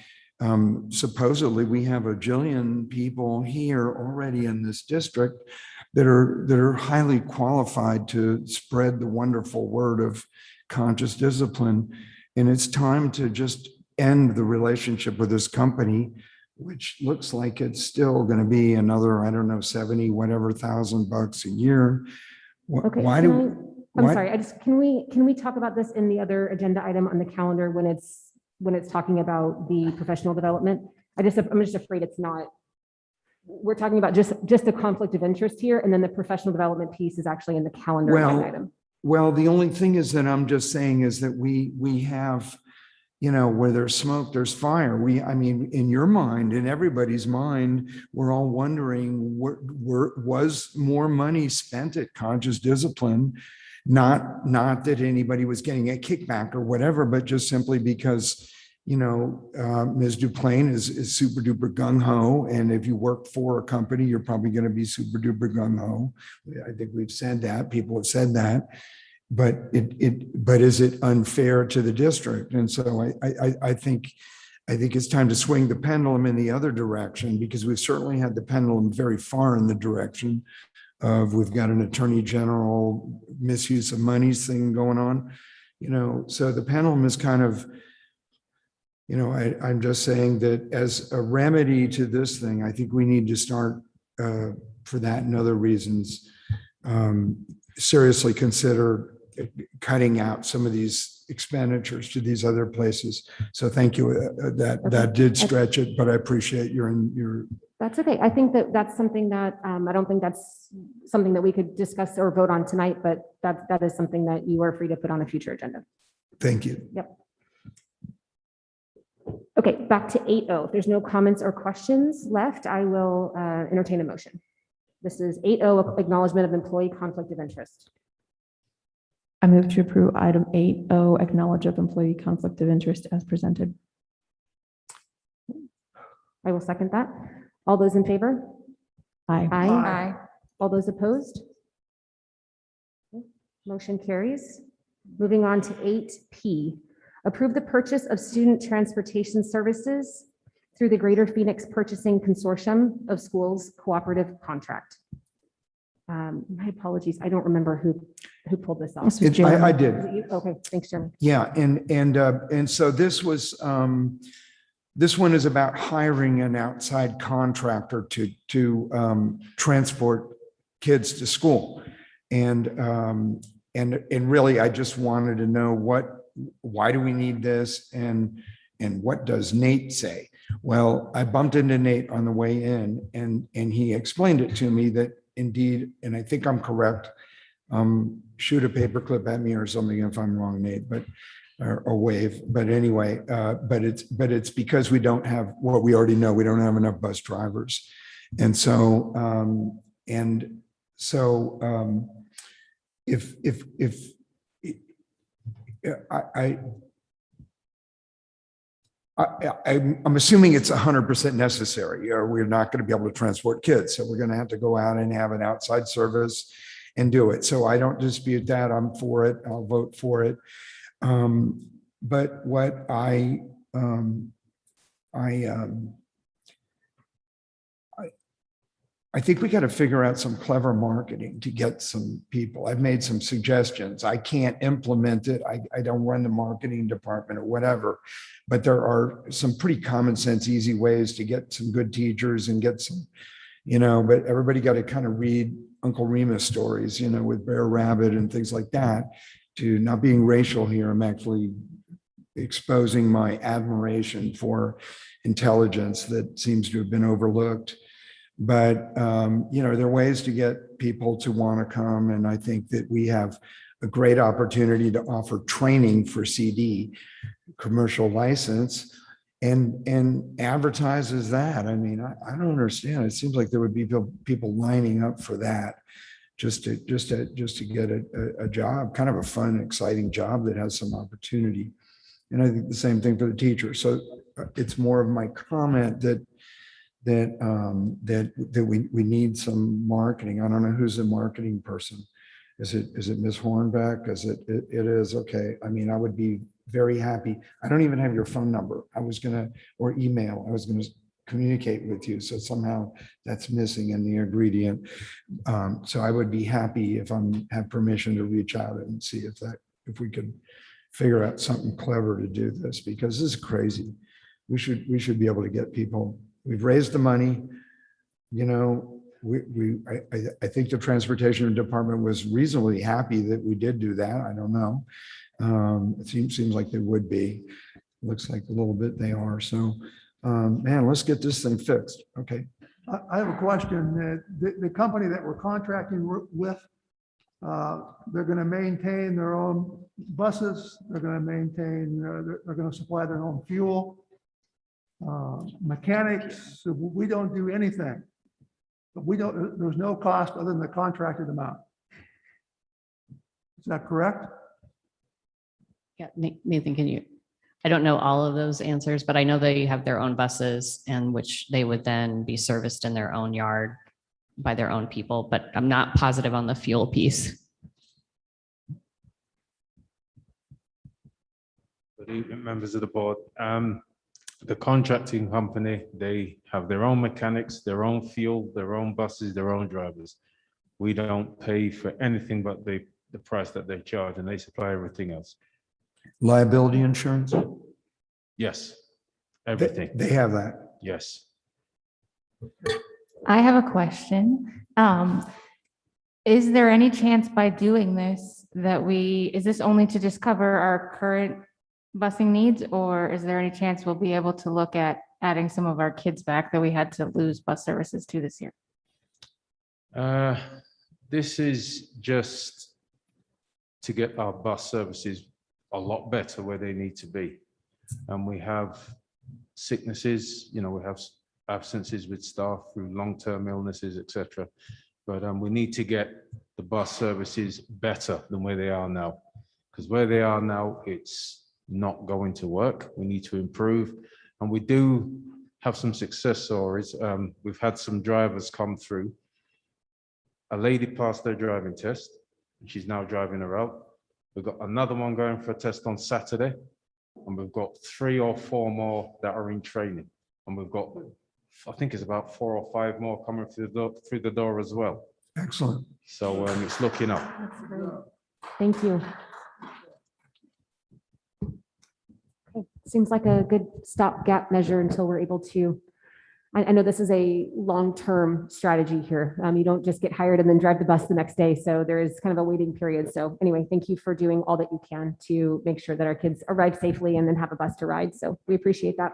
Supposedly, we have a jillion people here already in this district that are highly qualified to spread the wonderful word of conscious discipline. And it's time to just end the relationship with this company, which looks like it's still going to be another, I don't know, 70 whatever thousand bucks a year. Okay, Why I'm sorry, can we talk about this in the other agenda item on the calendar when it's talking about the professional development? I'm just afraid it's not. We're talking about just the conflict of interest here, and then the professional development piece is actually in the calendar agenda item. Well, the only thing is that I'm just saying is that we have, where there's smoke, there's fire. I mean, in your mind, in everybody's mind, we're all wondering, was more money spent at conscious discipline? Not that anybody was getting a kickback or whatever, but just simply because, Ms. Duplain is super duper gung ho. And if you work for a company, you're probably going to be super duper gung ho. I think we've said that. People have said that. But is it unfair to the district? And so I think it's time to swing the pendulum in the other direction, because we've certainly had the pendulum very far in the direction of, we've got an attorney general misuse of monies thing going on, so the pendulum is kind of I'm just saying that as a remedy to this thing, I think we need to start for that and other reasons, seriously consider cutting out some of these expenditures to these other places. So thank you. That did stretch it, but I appreciate your. That's okay. I think that that's something that, I don't think that's something that we could discuss or vote on tonight, but that is something that you are free to put on a future agenda. Thank you. Yep. Okay, back to 8.0. If there's no comments or questions left, I will entertain a motion. This is 8.0, acknowledgement of employee conflict of interest. I move to approve item 8.0, acknowledge of employee conflict of interest as presented. I will second that. All those in favor? Aye. Aye. All those opposed? Motion carries. Moving on to 8P, approve the purchase of student transportation services through the Greater Phoenix Purchasing Consortium of Schools Cooperative Contract. My apologies, I don't remember who pulled this off. I did. Was it you? Okay, thanks, Jeremy. Yeah, and so this was, this one is about hiring an outside contractor to transport kids to school. And really, I just wanted to know why do we need this and what does Nate say? Well, I bumped into Nate on the way in and he explained it to me that indeed, and I think I'm correct, shoot a paperclip at me or something if I'm wrong, Nate, but or wave. But anyway, but it's because we don't have what we already know. We don't have enough bus drivers. And so I'm assuming it's 100% necessary, or we're not going to be able to transport kids. So we're going to have to go out and have an outside service and do it. So I don't dispute that. I'm for it. I'll vote for it. But what I think we got to figure out some clever marketing to get some people. I've made some suggestions. I can't implement it. I don't run the marketing department or whatever, but there are some pretty common sense, easy ways to get some good teachers and get some, but everybody got to kind of read Uncle Remus stories, with Bear Rabbit and things like that. To not being racial here, I'm actually exposing my admiration for intelligence that seems to have been overlooked. But, there are ways to get people to want to come. And I think that we have a great opportunity to offer training for CD, commercial license, and advertises that. I mean, I don't understand. It seems like there would be people lining up for that just to get a job, kind of a fun, exciting job that has some opportunity. And I think the same thing for the teacher. So it's more of my comment that we need some marketing. I don't know who's the marketing person. Is it Ms. Hornbeck? It is, okay. I mean, I would be very happy. I don't even have your phone number. Or email. I was gonna communicate with you. So somehow that's missing in the ingredient. So I would be happy if have permission to reach out and see if we could figure out something clever to do this, because this is crazy. We should be able to get people. We've raised the money, I think the transportation department was reasonably happy that we did do that. I don't know. It seems like they would be. Looks like a little bit they are. So, man, let's get this thing fixed. Okay. I have a question. The company that we're contracting with, they're going to maintain their own buses. They're going to they're going to supply their own fuel. Mechanics, we don't do anything. But there's no cost other than the contracted amount. Is that correct? Yeah, Nathan, I don't know all of those answers, but I know they have their own buses and which they would then be serviced in their own yard by their own people, but I'm not positive on the fuel piece. Good evening, members of the board. The contracting company, they have their own mechanics, their own fuel, their own buses, their own drivers. We don't pay for anything but the price that they charge, and they supply everything else. Liability insurance? Yes. everything. They have that. Yes. I have a question. Is there any chance by doing this that is this only to just cover our current busing needs? Or is there any chance we'll be able to look at adding some of our kids back that we had to lose bus services to this year? This is just to get our bus services a lot better where they need to be. And we have sicknesses, we have absences with staff through long-term illnesses, etc. But we need to get the bus services better than where they are now. Because where they are now, it's not going to work. We need to improve. And we do have some success stories. We've had some drivers come through. A lady passed their driving test, and she's now driving her out. We've got another one going for a test on Saturday, and we've got 3 or 4 more that are in training. And we've got, I think it's about 4 or 5 more coming through the door as well. Excellent. So it's looking up. That's great. Thank you. Okay, seems like a good stopgap measure until we're able to. I know this is a long-term strategy here. You don't just get hired and then drive the bus the next day. So there is kind of a waiting period. So anyway, thank you for doing all that you can to make sure that our kids arrive safely and then have a bus to ride. So we appreciate that.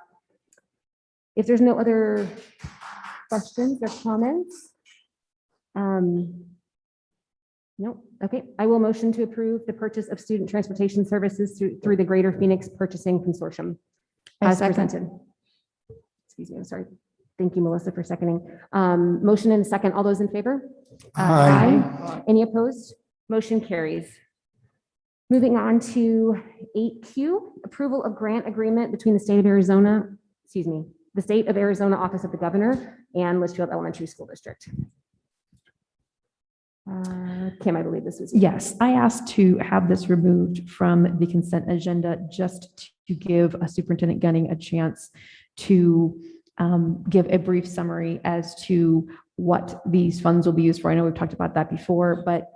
If there's no other questions or comments, no, okay. I will motion to approve the purchase of student transportation services through the Greater Phoenix Purchasing Consortium as presented. Excuse me, I'm sorry. Thank you, Melissa, for seconding. Motion and a second. All those in favor? Aye. Any opposed? Motion carries. Moving on to 8Q, approval of grant agreement between the state of Arizona, the State of Arizona Office of the Governor and Litchfield Elementary School District. Kim, I believe this was you. Yes, I asked to have this removed from the consent agenda just to give Superintendent Gunning a chance to give a brief summary as to what these funds will be used for. I know we've talked about that before, but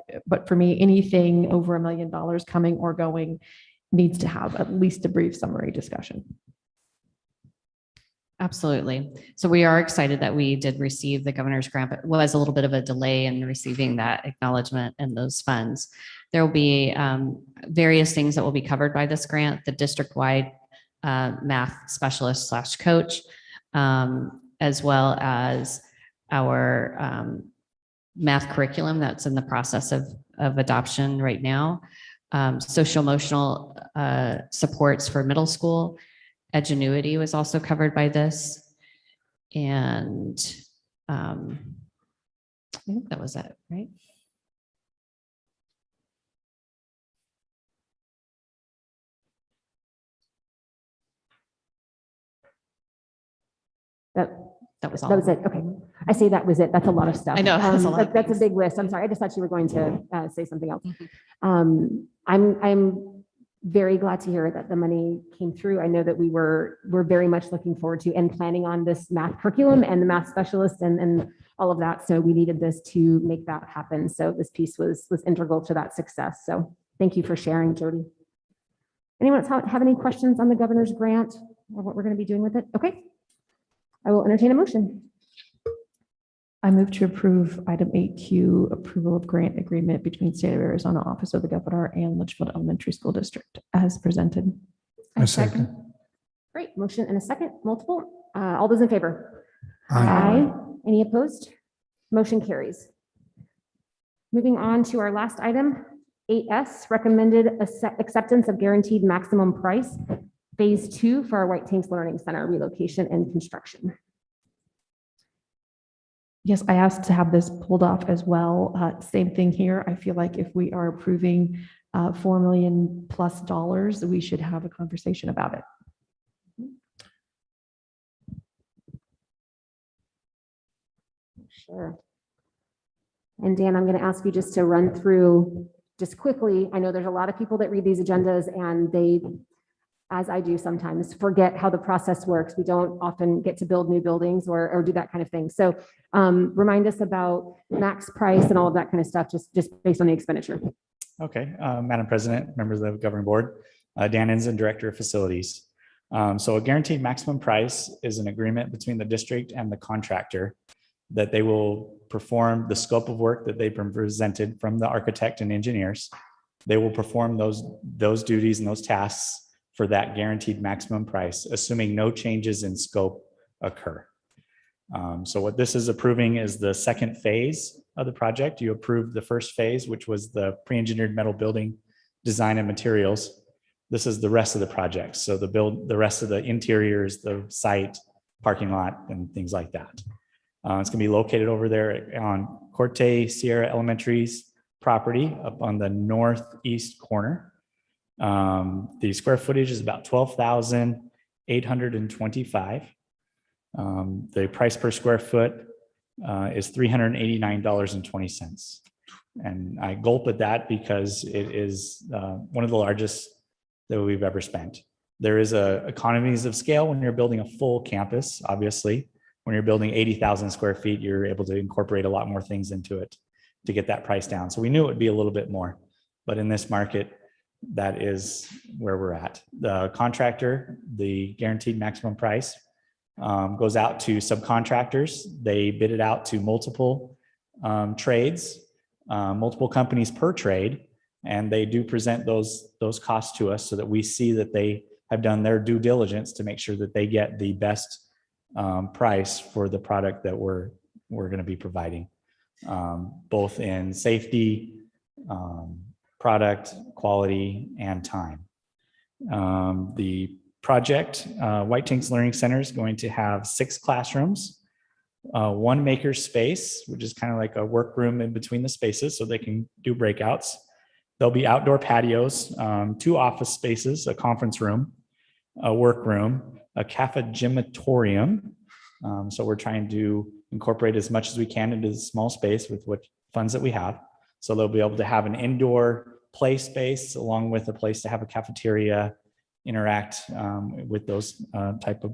for me, anything over $1 million coming or going needs to have at least a brief summary discussion. Absolutely. So we are excited that we did receive the governor's grant, but it was a little bit of a delay in receiving that acknowledgement and those funds. There will be various things that will be covered by this grant, the district-wide math specialist / coach, as well as our math curriculum that's in the process of adoption right now, social emotional supports for middle school. Edgenuity was also covered by this. And I think that was it, right? That was all. That was it. Okay. I say that was it. That's a lot of stuff. I know, that's a lot of That's a things. big list. I'm sorry. I just thought you were going to say something else. I'm very glad to hear that the money came through. I know that we're very much looking forward to and planning on this math curriculum and the math specialist and all of that. So we needed this to make that happen. So this piece was integral to that success. So thank you for sharing, Jody. Anyone else have any questions on the governor's grant or what we're going to be doing with it? Okay. I will entertain a motion. I move to approve item 8Q, approval of grant agreement between State of Arizona Office of the Governor and Litchfield Elementary School District as presented. I second. Great. Motion and a second. Multiple. All those in favor? Aye. Any opposed? Motion carries. Moving on to our last item, 8S, recommended acceptance of guaranteed maximum price, phase 2 for our White Tanks Learning Center relocation and construction. Yes, I asked to have this pulled off as well. Same thing here. I feel like if we are approving $4 million plus, we should have a conversation about it. Sure. And Dan, I'm going to ask you just to run through just quickly. I know there's a lot of people that read these agendas and they, as I do sometimes, forget how the process works. We don't often get to build new buildings or do that kind of thing. So remind us about max price and all of that kind of stuff, just based on the expenditure. Okay, Madam President, members of the governing board, Dan Ensign, Director of Facilities. So a guaranteed maximum price is an agreement between the district and the contractor that they will perform the scope of work that they've been presented from the architect and engineers. They will perform those duties and those tasks for that guaranteed maximum price, assuming no changes in scope occur. So what this is approving is the second phase of the project. You approved the first phase, which was the pre-engineered metal building design and materials. This is the rest of the project. So the rest of the interiors, the site, parking lot, and things like that. It's gonna be located over there on Corte Sierra Elementary's property up on the northeast corner. The square footage is about 12,825. The price per square foot is $389.20. And I gulp at that because it is one of the largest that we've ever spent. There is economies of scale when you're building a full campus, obviously. When you're building 80,000 square feet, you're able to incorporate a lot more things into it to get that price down. So we knew it would be a little bit more, but in this market, that is where we're at. The contractor, the guaranteed maximum price, goes out to subcontractors. They bid it out to multiple trades, multiple companies per trade, and they do present those costs to us so that we see that they have done their due diligence to make sure that they get the best price for the product that we're going to be providing, both in safety, product quality, and time. The project, White Tanks Learning Center, is going to have 6 classrooms, 1 maker space, which is kind of like a workroom in between the spaces so they can do breakouts. There'll be outdoor patios, 2 office spaces, a conference room, a workroom, a cafegimatorium. So we're trying to incorporate as much as we can into the small space with what funds that we have. So they'll be able to have an indoor play space along with a place to have a cafeteria, interact with those type of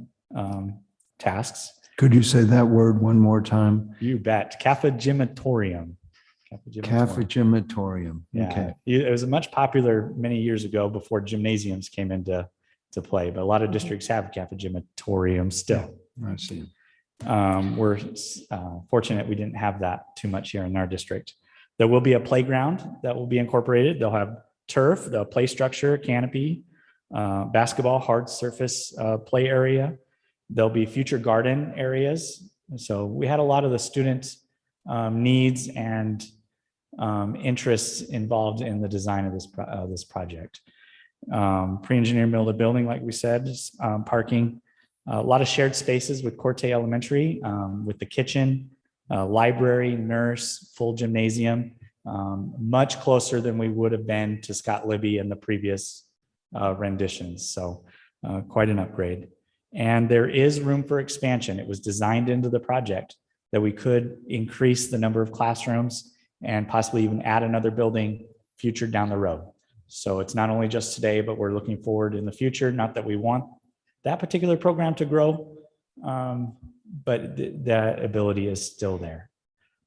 tasks. Could you say that word one more time? You bet. Cafegimatorium. Cafegimatorium. Okay. Yeah, it was much popular many years ago before gymnasiums came into play, but a lot of districts have cafegimatorium still. I see. We're fortunate we didn't have that too much here in our district. There will be a playground that will be incorporated. They'll have turf, the play structure, canopy, basketball, hard surface play area. There'll be future garden areas. So we had a lot of the student needs and interests involved in the design of this project. Pre-engineered middle of the building, like we said, parking, a lot of shared spaces with Corte Elementary, with the kitchen, library, nurse, full gymnasium, much closer than we would have been to Scott Libby in the previous renditions. So quite an upgrade. And there is room for expansion. It was designed into the project that we could increase the number of classrooms and possibly even add another building future down the road. So it's not only just today, but we're looking forward in the future. Not that we want that particular program to grow, but that ability is still there.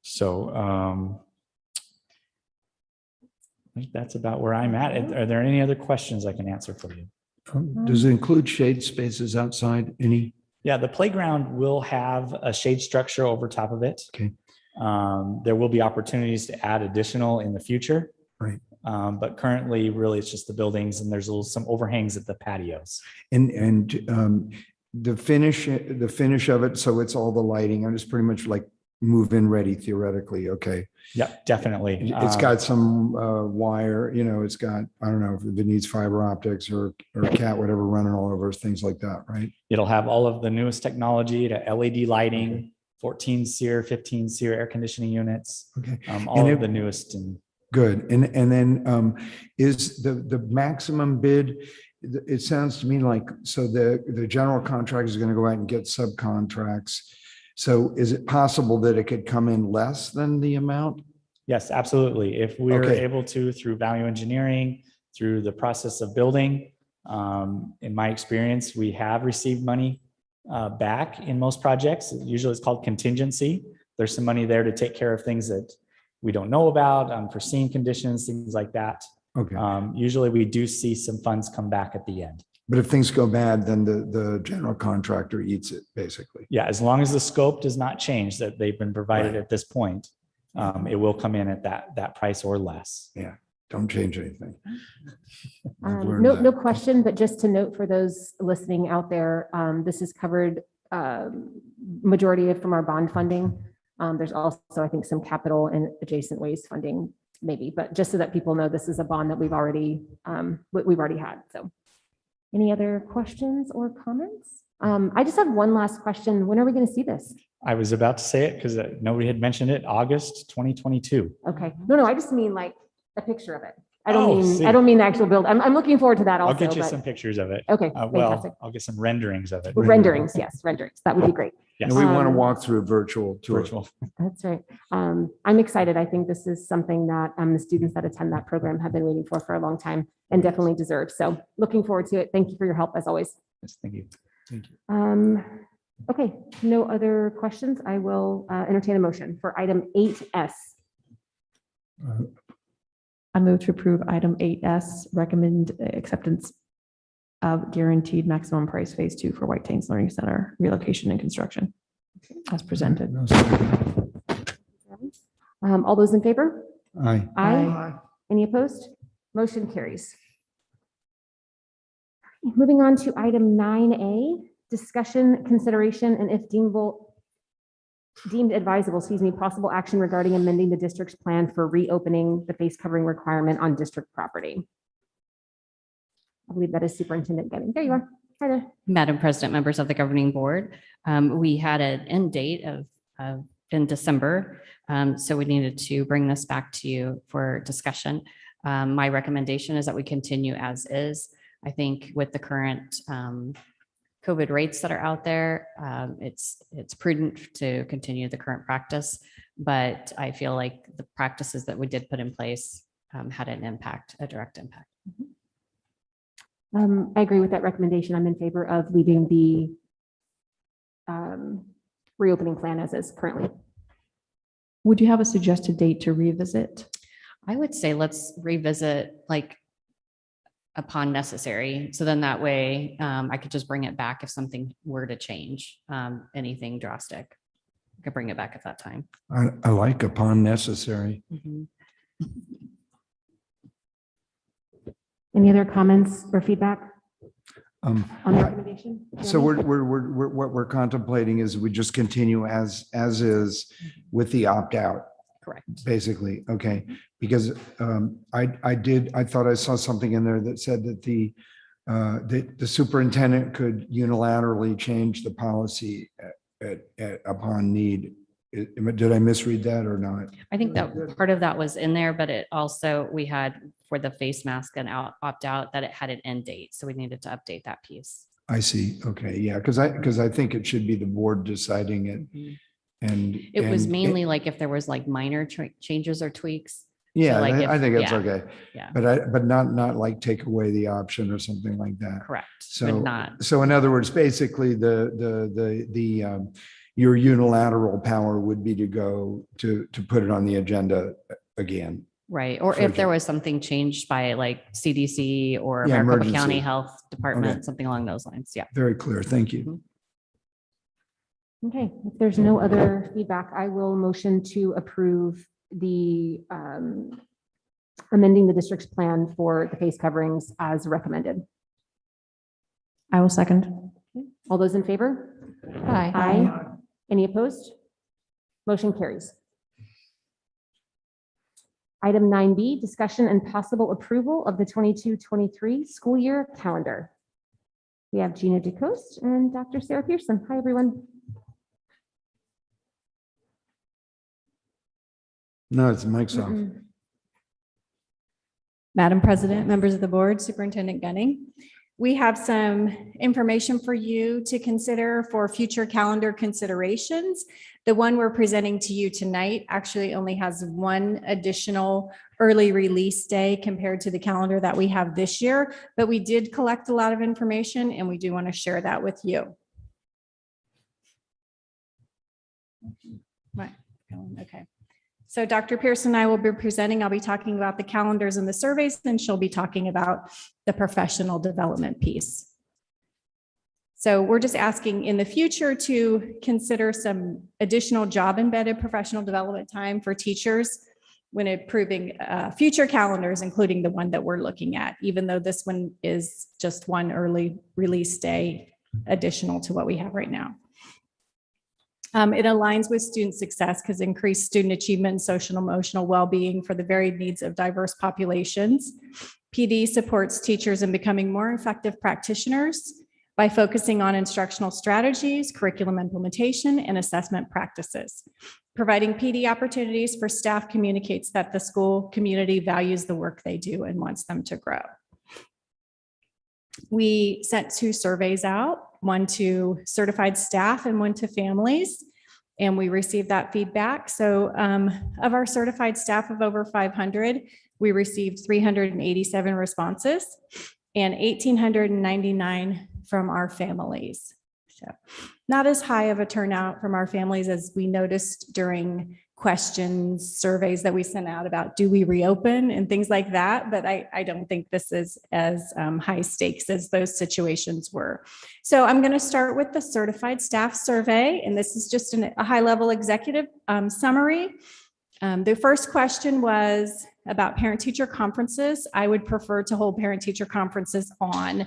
So I think that's about where I'm at. Are there any other questions I can answer for you? Does it include shade spaces outside any? Yeah, the playground will have a shade structure over top of it. Okay. There will be opportunities to add additional in the future. Right. But currently, really, it's just the buildings, and there's some overhangs at the patios. And the finish of it, so it's all the lighting, and it's pretty much like move-in ready theoretically. Okay. Yeah, definitely. It's got some wire, it's got, I don't know if it needs fiber optics or cat, whatever, running all over, things like that, right? It'll have all of the newest technology to LED lighting, okay. 14 SEER, 15 SEER air conditioning units. Okay. All of the newest. Good. And then is the maximum bid, it sounds to me like, so the general contractor is going to go out and get subcontracts. So is it possible that it could come in less than the amount? Yes, absolutely. If we're able to, through value engineering, through the process of building, in my experience, we have received money back in most projects. Usually it's called contingency. There's some money there to take care of things that we don't know about, unforeseen conditions, things like that. Okay. Usually we do see some funds come back at the end. But if things go bad, then the general contractor eats it, basically. Yeah, as long as the scope does not change that they've been provided Right. at this point, it will come in at that price or less. Yeah, don't change anything. I've learned No, that. no question, but just to note for those listening out there, this is covered majority of from our bond funding. There's also, I think, some capital and adjacent ways funding maybe, but just so that people know, this is a bond that we've already had. So any other questions or comments? I just have one last question. When are we going to see this? I was about to say it because nobody had mentioned it, August 2022. Okay. No, I just mean like a picture of it. I Oh, see. don't mean the actual build. I'm looking forward to that also. I'll get you but- some pictures of it. Okay, Well, fantastic. I'll get some renderings of it. Renderings, yes, renderings. That would be great. Yes. And we want to Um, walk through a virtual tour. Virtual. That's right. I'm excited. I think this is something that the students that attend that program have been waiting for a long time and definitely deserve. So looking forward to it. Thank you for your help as always. Yes, thank you. Thank you. Okay, no other questions. I will entertain a motion for item 8S. I move to approve item 8S, recommend acceptance of guaranteed maximum price phase 2 for White Plains Learning Center relocation and construction as presented. All those in favor? Aye. Aye. Any opposed? Motion carries. Moving on to item 9A, discussion, consideration, and if deemed advisable, possible action regarding amending the district's plan for reopening the face covering requirement on district property. I believe that is Superintendent Getting. There you are. Hi there. Madam President, members of the governing board, we had an end date of in December, so we needed to bring this back to you for discussion. My recommendation is that we continue as is. I think with the current COVID rates that are out there, it's prudent to continue the current practice, but I feel like the practices that we did put in place had an impact, a direct impact. I agree with that recommendation. I'm in favor of leaving the reopening plan as is currently. Would you have a suggested date to revisit? I would say let's revisit like upon necessary. So then that way I could just bring it back if something were to change, anything drastic. I could bring it back at that time. I like upon necessary. Any other comments or feedback Um, on the recommendation? So Jeremy? what we're contemplating is we just continue as is with the opt-out, Correct. basically. Okay, because I thought I saw something in there that said that the superintendent could unilaterally change the policy upon need. Did I misread that or not? I think that part of that was in there, but it also, we had for the face mask and opt out that it had an end date. So we needed to update that piece. I see. Okay, yeah, because I think it should be the board deciding it. And It was and- mainly like if there was like minor changes or tweaks. Yeah, like I if- think it's yeah, okay. Yeah, But not like take away the option or something like that. correct. So, Would not. so in other words, basically your unilateral power would be to go to put it on the agenda again. Right. Or if there was something changed by like CDC or Yeah, Maricopa emergency. County Health Department, Okay. something along those lines. Yeah. Very clear. Thank you. Okay, if there's no other feedback, I will motion to approve the amending the district's plan for the face coverings as recommended. I will second. All those in favor? Aye. Aye. Any opposed? Motion carries. Item 9B, discussion and possible approval of the 22-23 school year calendar. We have Gina DeCoste and Dr. Sarah Pearson. Hi, everyone. No, it's mic's off. Madam President, members of the board, Superintendent Gunning. We have some information for you to consider for future calendar considerations. The one we're presenting to you tonight actually only has one additional early release day compared to the calendar that we have this year, but we did collect a lot of information and we do want to share that with you. Right. Okay. So Dr. Pearson and I will be presenting. I'll be talking about the calendars and the surveys, and she'll be talking about the professional development piece. So we're just asking in the future to consider some additional job embedded professional development time for teachers when approving future calendars, including the one that we're looking at, even though this one is just one early release day additional to what we have right now. It aligns with student success because increased student achievement and social and emotional well-being for the varied needs of diverse populations. PD supports teachers in becoming more effective practitioners by focusing on instructional strategies, curriculum implementation, and assessment practices. Providing PD opportunities for staff communicates that the school community values the work they do and wants them to grow. We sent 2 surveys out, one to certified staff and one to families, and we received that feedback. So of our certified staff of over 500, we received 387 responses and 1,899 from our families. So not as high of a turnout from our families as we noticed during questions, surveys that we sent out about do we reopen and things like that. But I don't think this is as high stakes as those situations were. So I'm going to start with the certified staff survey, and this is just a high level executive summary. The first question was about parent-teacher conferences. I would prefer to hold parent-teacher conferences on.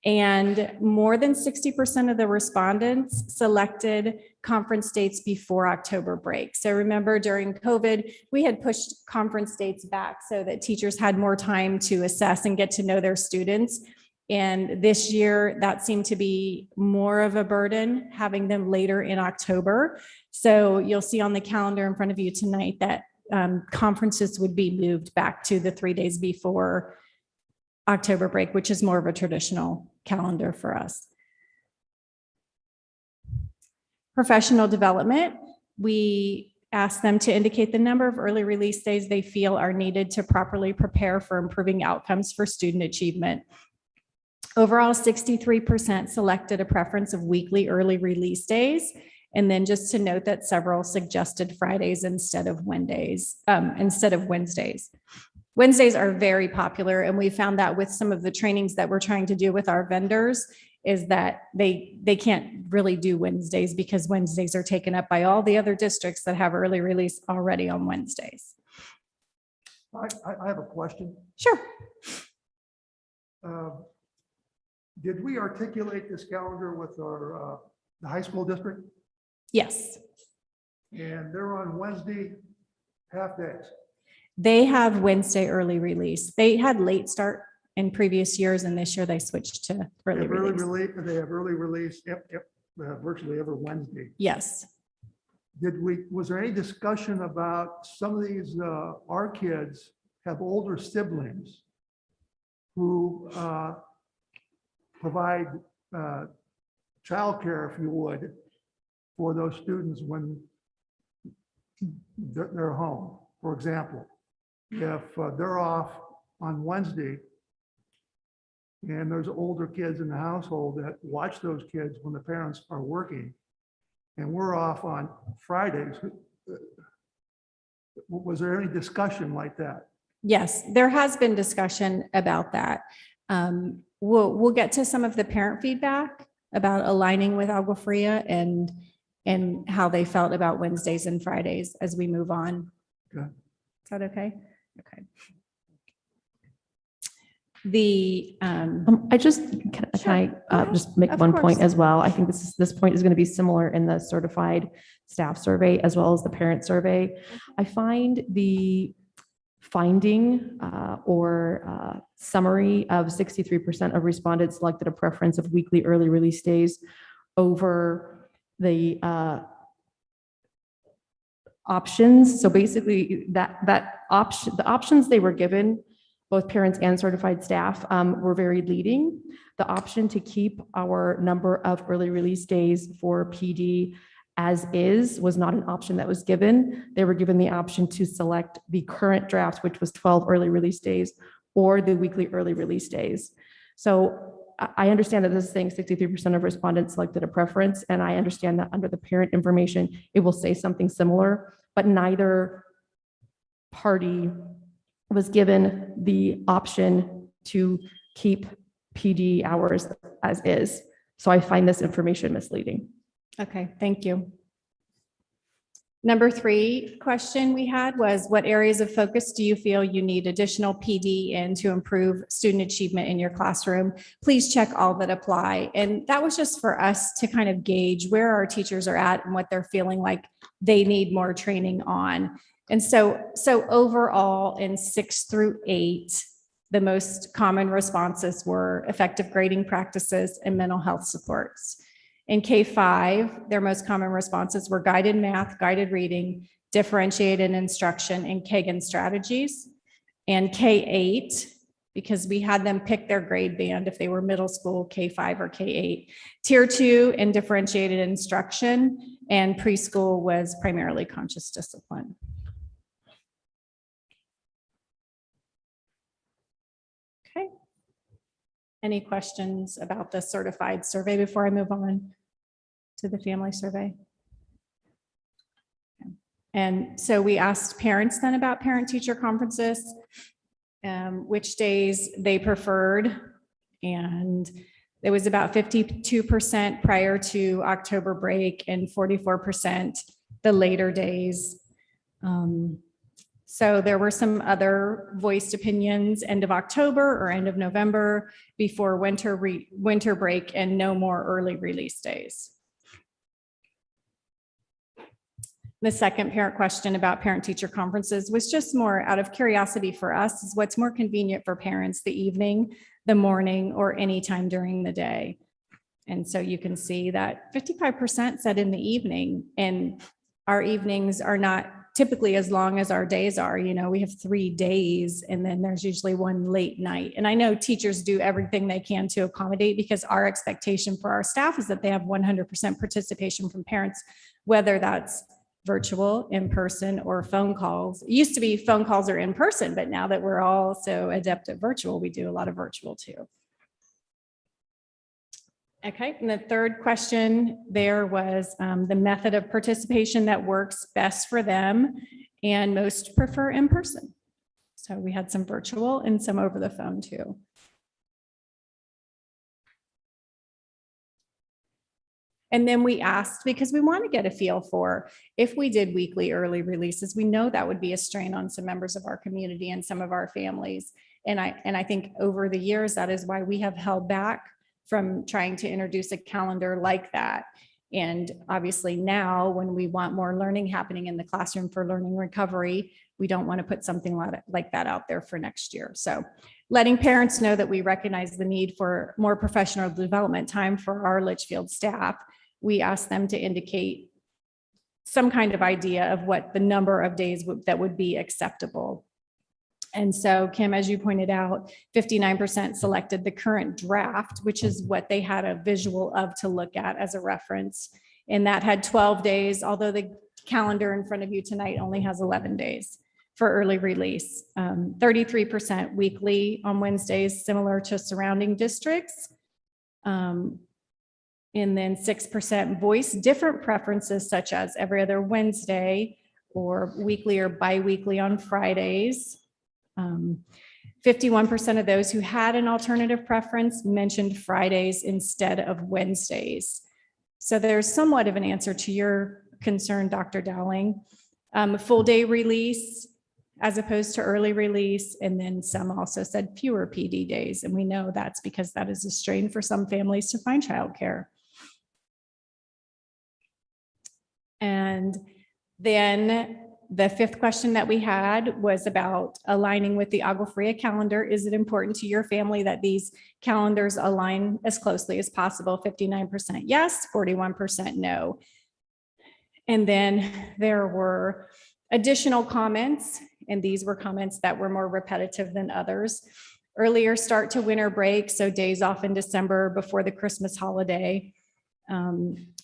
And more than 60% of the respondents selected conference dates before October break. So remember, during COVID, we had pushed conference dates back so that teachers had more time to assess and get to know their students. And this year, that seemed to be more of a burden, having them later in October. So you'll see on the calendar in front of you tonight that conferences would be moved back to the 3 days before October break, which is more of a traditional calendar for us. Professional development, we asked them to indicate the number of early release days they feel are needed to properly prepare for improving outcomes for student achievement. Overall, 63% selected a preference of weekly early release days. And then just to note that several suggested Fridays instead of Wednesdays. Wednesdays are very popular, and we found that with some of the trainings that we're trying to do with our vendors is that they can't really do Wednesdays because Wednesdays are taken up by all the other districts that have early release already on Wednesdays. I have a question. Sure. Did we articulate this calendar with our the high school district? Yes. And they're on Wednesday half days. They have Wednesday early release. They had late start in previous years, and this year they switched to early release. They have early release virtually every Wednesday. Yes. Was there any discussion about some of these, our kids have older siblings who provide childcare, if you would, for those students when they're home? For example, if they're off on Wednesday and there's older kids in the household that watch those kids when the parents are working, and we're off on Fridays, was there any discussion like that? Yes, there has been discussion about that. We'll get to some of the parent feedback about aligning with Agua Fria and how they felt about Wednesdays and Fridays as we move on. Okay. Is that okay? Okay. I just, can I just make one point as well? I think this point is going to be similar in the certified staff survey as well as the parent survey. I find the finding or summary of 63% of respondents selected a preference of weekly early release days over the options. So basically the options they were given, both parents and certified staff, were very leading. The option to keep our number of early release days for PD as is was not an option that was given. They were given the option to select the current draft, which was 12 early release days, or the weekly early release days. So I understand that this is saying 63% of respondents selected a preference, and I understand that under the parent information, it will say something similar, but neither party was given the option to keep PD hours as is. So I find this information misleading. Okay, thank you. Number 3 question we had was, what areas of focus do you feel you need additional PD in to improve student achievement in your classroom? Please check all that apply. And that was just for us to kind of gauge where our teachers are at and what they're feeling like they need more training on. And so overall in 6 through 8, the most common responses were effective grading practices and mental health supports. In K-5, their most common responses were guided math, guided reading, differentiated instruction, and Kagan strategies. And K-8, because we had them pick their grade band if they were middle school, K-5 or K-8. Tier 2 and differentiated instruction, and preschool was primarily conscious discipline. Okay. Any questions about the certified survey before I move on to the family survey? And so we asked parents then about parent-teacher conferences, which days they preferred. And it was about 52% prior to October break and 44% the later days. So there were some other voiced opinions, end of October or end of November, before winter break, and no more early release days. The second parent question about parent-teacher conferences was just more out of curiosity for us, is what's more convenient for parents, the evening, the morning, or any time during the day. And so you can see that 55% said in the evening, and our evenings are not typically as long as our days are. You know, we have 3 days and then there's usually one late night. And I know teachers do everything they can to accommodate, because our expectation for our staff is that they have 100% participation from parents, whether that's virtual, in person, or phone calls. It used to be phone calls are in person, but now that we're all so adept at virtual, we do a lot of virtual too. Okay, and the third question there was the method of participation that works best for them, and most prefer in person. So we had some virtual and some over the phone too. And then we asked, because we want to get a feel for, if we did weekly early releases, we know that would be a strain on some members of our community and some of our families. And I think over the years, that is why we have held back from trying to introduce a calendar like that. And obviously now, when we want more learning happening in the classroom for learning recovery, we don't want to put something like that out there for next year. So letting parents know that we recognize the need for more professional development time for our Litchfield staff, we asked them to indicate some kind of idea of what the number of days that would be acceptable. And so, Kim, as you pointed out, 59% selected the current draft, which is what they had a visual of to look at as a reference. And that had 12 days, although the calendar in front of you tonight only has 11 days for early release. 33% weekly on Wednesdays, similar to surrounding districts. And then 6% voice different preferences, such as every other Wednesday, or weekly or bi-weekly on Fridays. 51% of those who had an alternative preference mentioned Fridays instead of Wednesdays. So there's somewhat of an answer to your concern, Dr. Dowling. Full day release as opposed to early release. And then some also said fewer PD days. And we know that's because that is a strain for some families to find childcare. And then the fifth question that we had was about aligning with the Agua Fria calendar. Is it important to your family that these calendars align as closely as possible? 59% yes, 41% no. And then there were additional comments, and these were comments that were more repetitive than others. Earlier start to winter break, so days off in December before the Christmas holiday.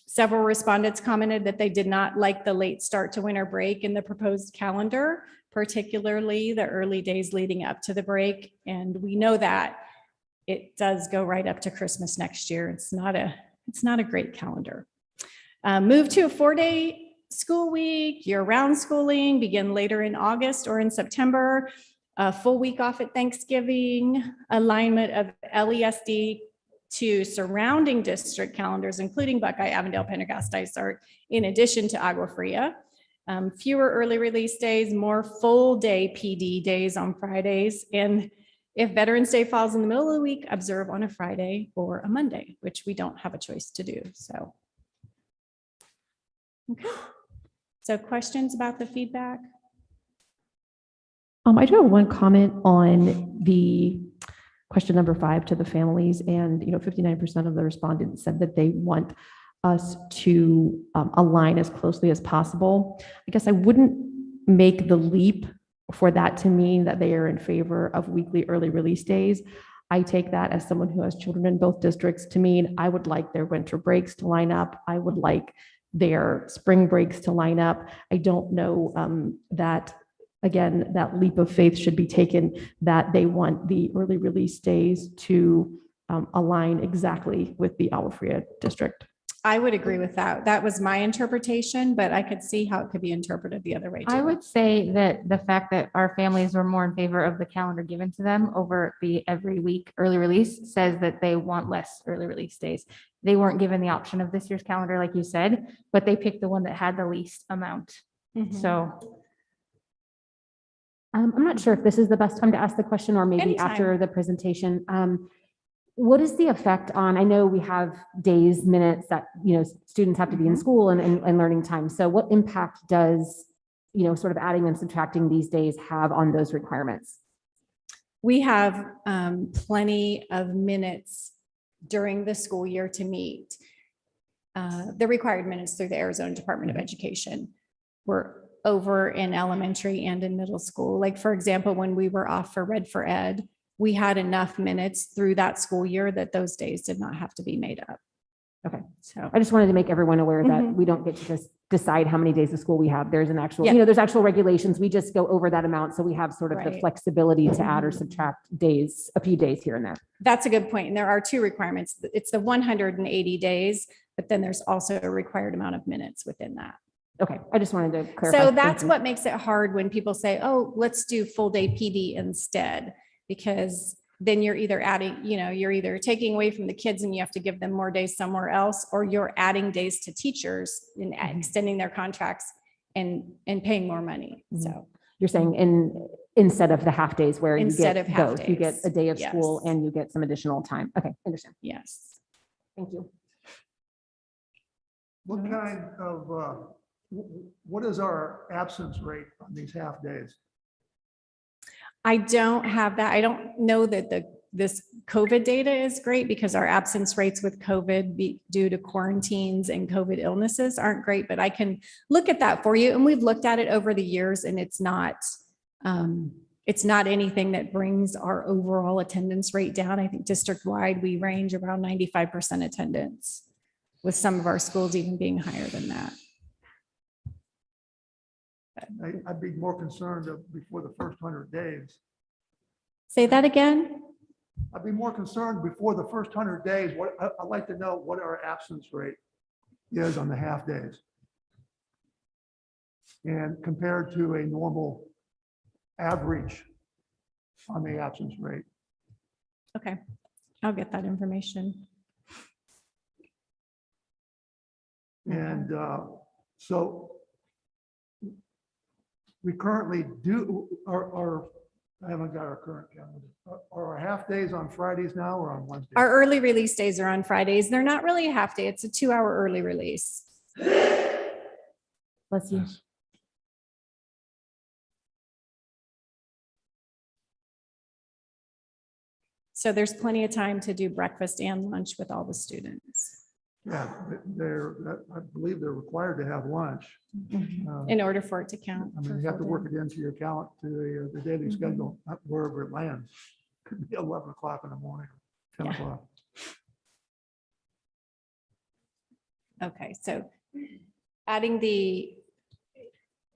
Several respondents commented that they did not like the late start to winter break in the proposed calendar, particularly the early days leading up to the break. And we know that it does go right up to Christmas next year. It's not a great calendar. Move to a 4-day school week, year-round schooling, begin later in August or in September, a full week off at Thanksgiving, alignment of LESD to surrounding district calendars, including Buckeye, Avondale, Pendergast, Dysart, in addition to Agua Fria. Fewer early release days, more full day PD days on Fridays. And if Veterans Day falls in the middle of the week, observe on a Friday or a Monday, which we don't have a choice to do. So, okay. So questions about the feedback? I do have one comment on the question number 5 to the families, and 59% of the respondents said that they want us to align as closely as possible. I guess I wouldn't make the leap for that to mean that they are in favor of weekly early release days. I take that as someone who has children in both districts to mean I would like their winter breaks to line up. I would like their spring breaks to line up. I don't know that, again, that leap of faith should be taken that they want the early release days to align exactly with the Agua Fria district. I would agree with that. That was my interpretation, but I could see how it could be interpreted the other way too. I would say that the fact that our families were more in favor of the calendar given to them over the every week early release says that they want less early release days. They weren't given the option of this year's calendar, like you said, but they picked the one that had the least amount. So I'm not sure if this is the best time to ask the question or maybe Anytime. after the presentation. What is the effect on, I know we have days, minutes that, students have to be in school and learning time. So what impact does, sort of adding and subtracting these days have on those requirements? We have plenty of minutes during the school year to meet the required minutes through the Arizona Department of Education. We're over in elementary and in middle school. Like, for example, when we were off for Red for Ed, we had enough minutes through that school year that those days did not have to be made up. Okay. So I just wanted to make everyone aware that we don't get to just decide how many days of school we have. There's an actual, there's actual regulations. We just go over that amount. So we have sort of the Right. flexibility to add or subtract days, a few days here and there. that's a good point. And there are two requirements. It's the 180 days, but then there's also a required amount of minutes within that. Okay. I just wanted to clarify. So Thank that's you. what makes it hard when people say, oh, let's do full day PD instead, because then you're either adding, you're either taking away from the kids and you have to give them more days somewhere else, or you're adding days to teachers and extending their contracts and paying more money. So You're saying instead of the half days where you Instead get of half both, you get days. a day of school Yes. and you get some additional time. Okay. Understand. yes. Thank you. What kind of, what is our absence rate on these half days? I don't have that. I don't know that this COVID data is great because our absence rates with COVID due to quarantines and COVID illnesses aren't great, but I can look at that for you. And we've looked at it over the years, and it's not anything that brings our overall attendance rate down. I think district-wide, we range around 95% attendance, with some of our schools even being higher than that. I'd be more concerned before the first 100 days. Say that again? I'd be more concerned before the first 100 days. I'd like to know what our absence rate is on the half days. And compared to a normal average on the absence rate. Okay, I'll get that information. And so we currently do, I haven't got our current calendar. Are our half days on Fridays now or on Wednesdays? Our early release days are on Fridays. They're not really a half day. It's a 2-hour early release. Bless you. So there's plenty of time to do breakfast and lunch with all the students Yeah, I believe they're required to have lunch. in order for it to count. I mean, for you have to full work day. it into your calendar, to the daily schedule, not wherever it lands. Could be 11 o'clock in the morning, 10 o'clock. Okay, so adding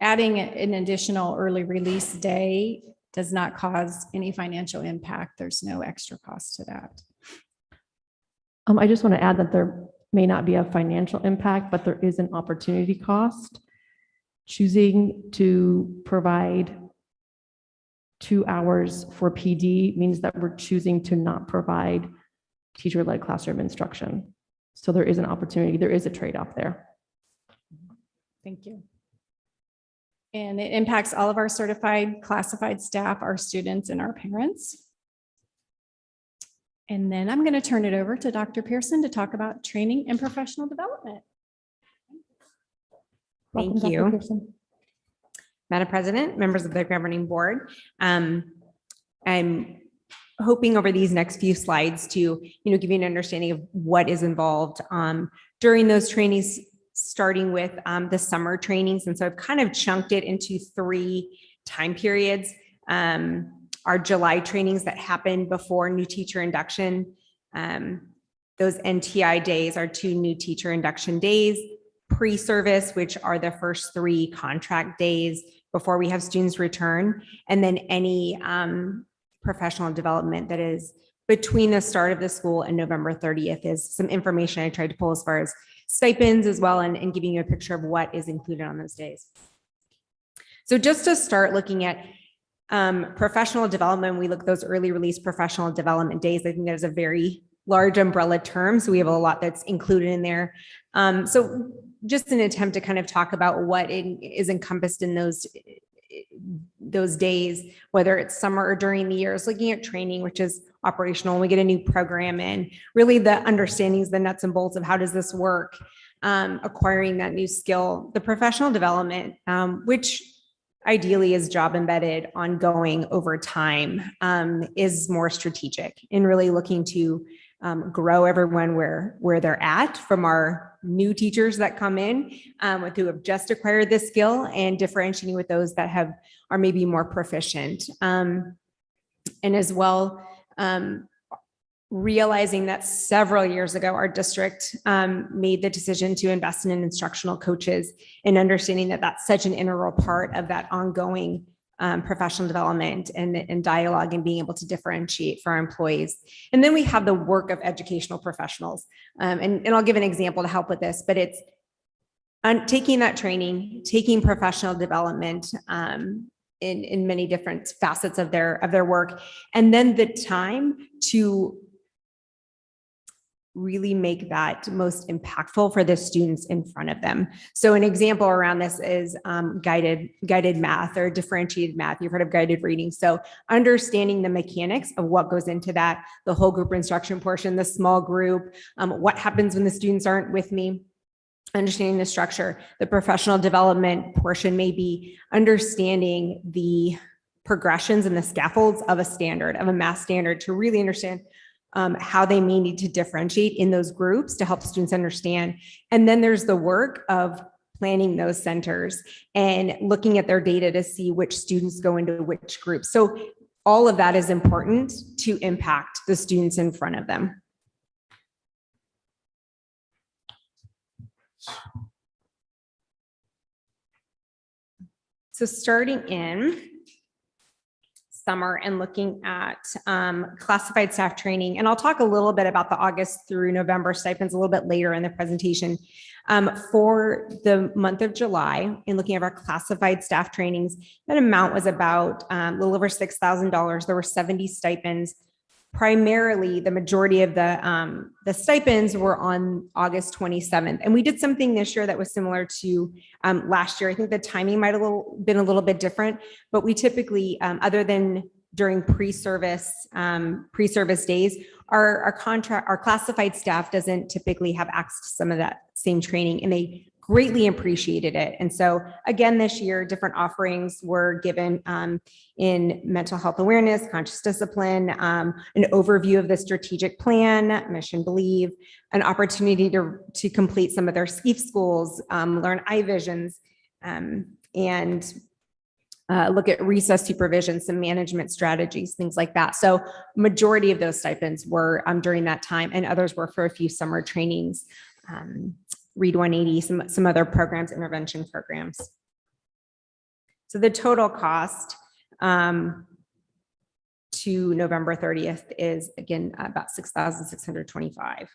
an additional early release day does not cause any financial impact. There's no extra cost to that. I just want to add that there may not be a financial impact, but there is an opportunity cost. Choosing to provide 2 hours for PD means that we're choosing to not provide teacher-led classroom instruction. So there is an opportunity, there is a trade-off there. Thank you. And it impacts all of our certified classified staff, our students, and our parents. And then I'm going to turn it over to Dr. Pearson to talk about training and professional development. Welcome, Thank Dr. you. Pearson. Madam President, members of the governing board. I'm hoping over these next few slides to, give you an understanding of what is involved during those trainings, starting with the summer trainings. And so I've kind of chunked it into 3 time periods. Our July trainings that happen before new teacher induction. Those NTI days are 2 new teacher induction days, pre-service, which are the first 3 contract days before we have students return, and then any professional development that is between the start of the school and November 30th is some information I tried to pull as far as stipends as well, and giving you a picture of what is included on those days. So just to start looking at professional development, we look at those early release professional development days. I think there's a very large umbrella term, so we have a lot that's included in there. So just an attempt to kind of talk about what is encompassed in those days, whether it's summer or during the years, looking at training, which is operational. We get a new program in, really the understandings, the nuts and bolts of how does this work, acquiring that new skill, the professional development, which ideally is job embedded, ongoing over time, is more strategic and really looking to grow everyone where they're at, from our new teachers that come in who have just acquired this skill, and differentiating with those that are maybe more proficient. And as well, realizing that several years ago, our district made the decision to invest in instructional coaches, and understanding that that's such an integral part of that ongoing professional development and dialogue, and being able to differentiate for our employees. And then we have the work of educational professionals. And I'll give an example to help with this, but it's taking that training, taking professional development in many different facets of their work, and then the time to really make that most impactful for the students in front of them. So an example around this is guided math or differentiated math. You've heard of guided reading. So understanding the mechanics of what goes into that, the whole group instruction portion, the small group, what happens when the students aren't with me, understanding the structure. The professional development portion may be understanding the progressions and the scaffolds of a standard, of a math standard, to really understand how they may need to differentiate in those groups to help students understand. And then there's the work of planning those centers and looking at their data to see which students go into which groups. So all of that is important to impact the students in front of them. So starting in summer and looking at classified staff training, and I'll talk a little bit about the August through November stipends a little bit later in the presentation. For the month of July, in looking at our classified staff trainings, that amount was about a little over $6,000. There were 70 stipends. Primarily, the majority of the stipends were on August 27th. And we did something this year that was similar to last year. I think the timing might have been a little bit different, but we typically, other than during pre-service days, our classified staff doesn't typically have access to some of that same training, and they greatly appreciated it. And so again, this year, different offerings were given in mental health awareness, conscious discipline, an overview of the strategic plan, mission, believe, an opportunity to complete some of their SCIF schools, learn iVisions, and look at recess supervision, some management strategies, things like that. So majority of those stipends were during that time, and others were for a few summer trainings, Read 180, some other programs, intervention programs. So the total cost to November 30th is, again, about $6,625.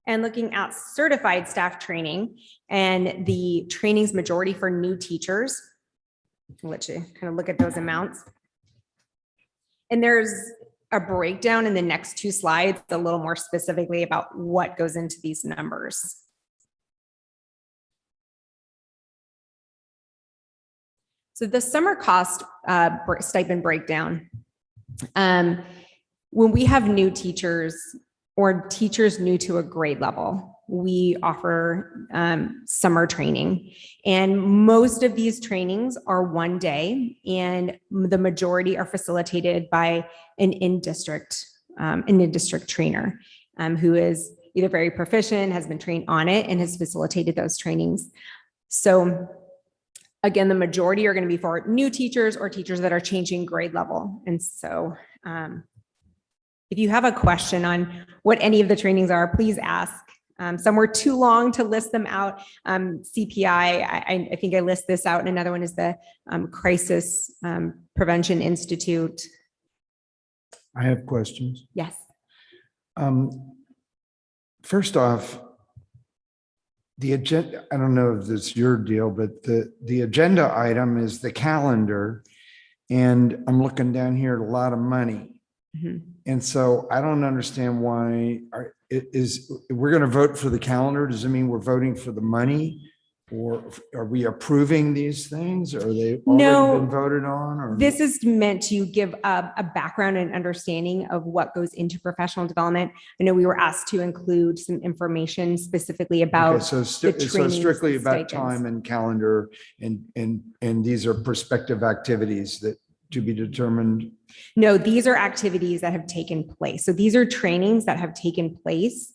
And looking at certified staff training and the trainings majority for new teachers, I'll let you kind of look at those amounts. And there's a breakdown in the next two slides, a little more specifically about what goes into these numbers. So the summer cost stipend breakdown. When we have new teachers or teachers new to a grade level, we offer summer training. And most of these trainings are one day, and the majority are facilitated by an in-district trainer who is either very proficient, has been trained on it, and has facilitated those trainings. So again, the majority are going to be for new teachers or teachers that are changing grade level. And so if you have a question on what any of the trainings are, please ask. Some were too long to list them out. CPI, I think I list this out. And another one is the Crisis Prevention Institute. I have questions. Yes. First off, the agenda, I don't know if this is your deal, but the agenda item is the calendar. And I'm looking down here at a lot of money. Mm-hmm. And so I don't understand why we're going to vote for the calendar. Does it mean we're voting for the money? Or are we approving these things? Are they already been voted on? Or This is meant to give a background and understanding of what goes into professional development. I know we were asked to include some information specifically about so strictly about time and calendar, and these are prospective activities that to be determined. No, these are activities that have taken place. So these are trainings that have taken place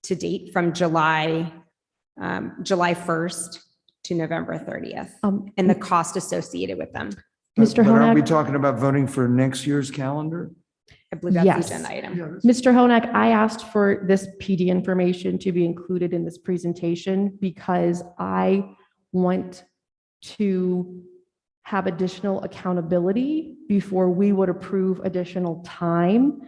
to date from July 1st to November 30th, and the cost associated with them. Mr. But aren't we Honak, talking about voting for next year's calendar? I believe that's yes. the agenda item. Mr. Honak, I asked for this PD information to be included in this presentation because I want to have additional accountability before we would approve additional time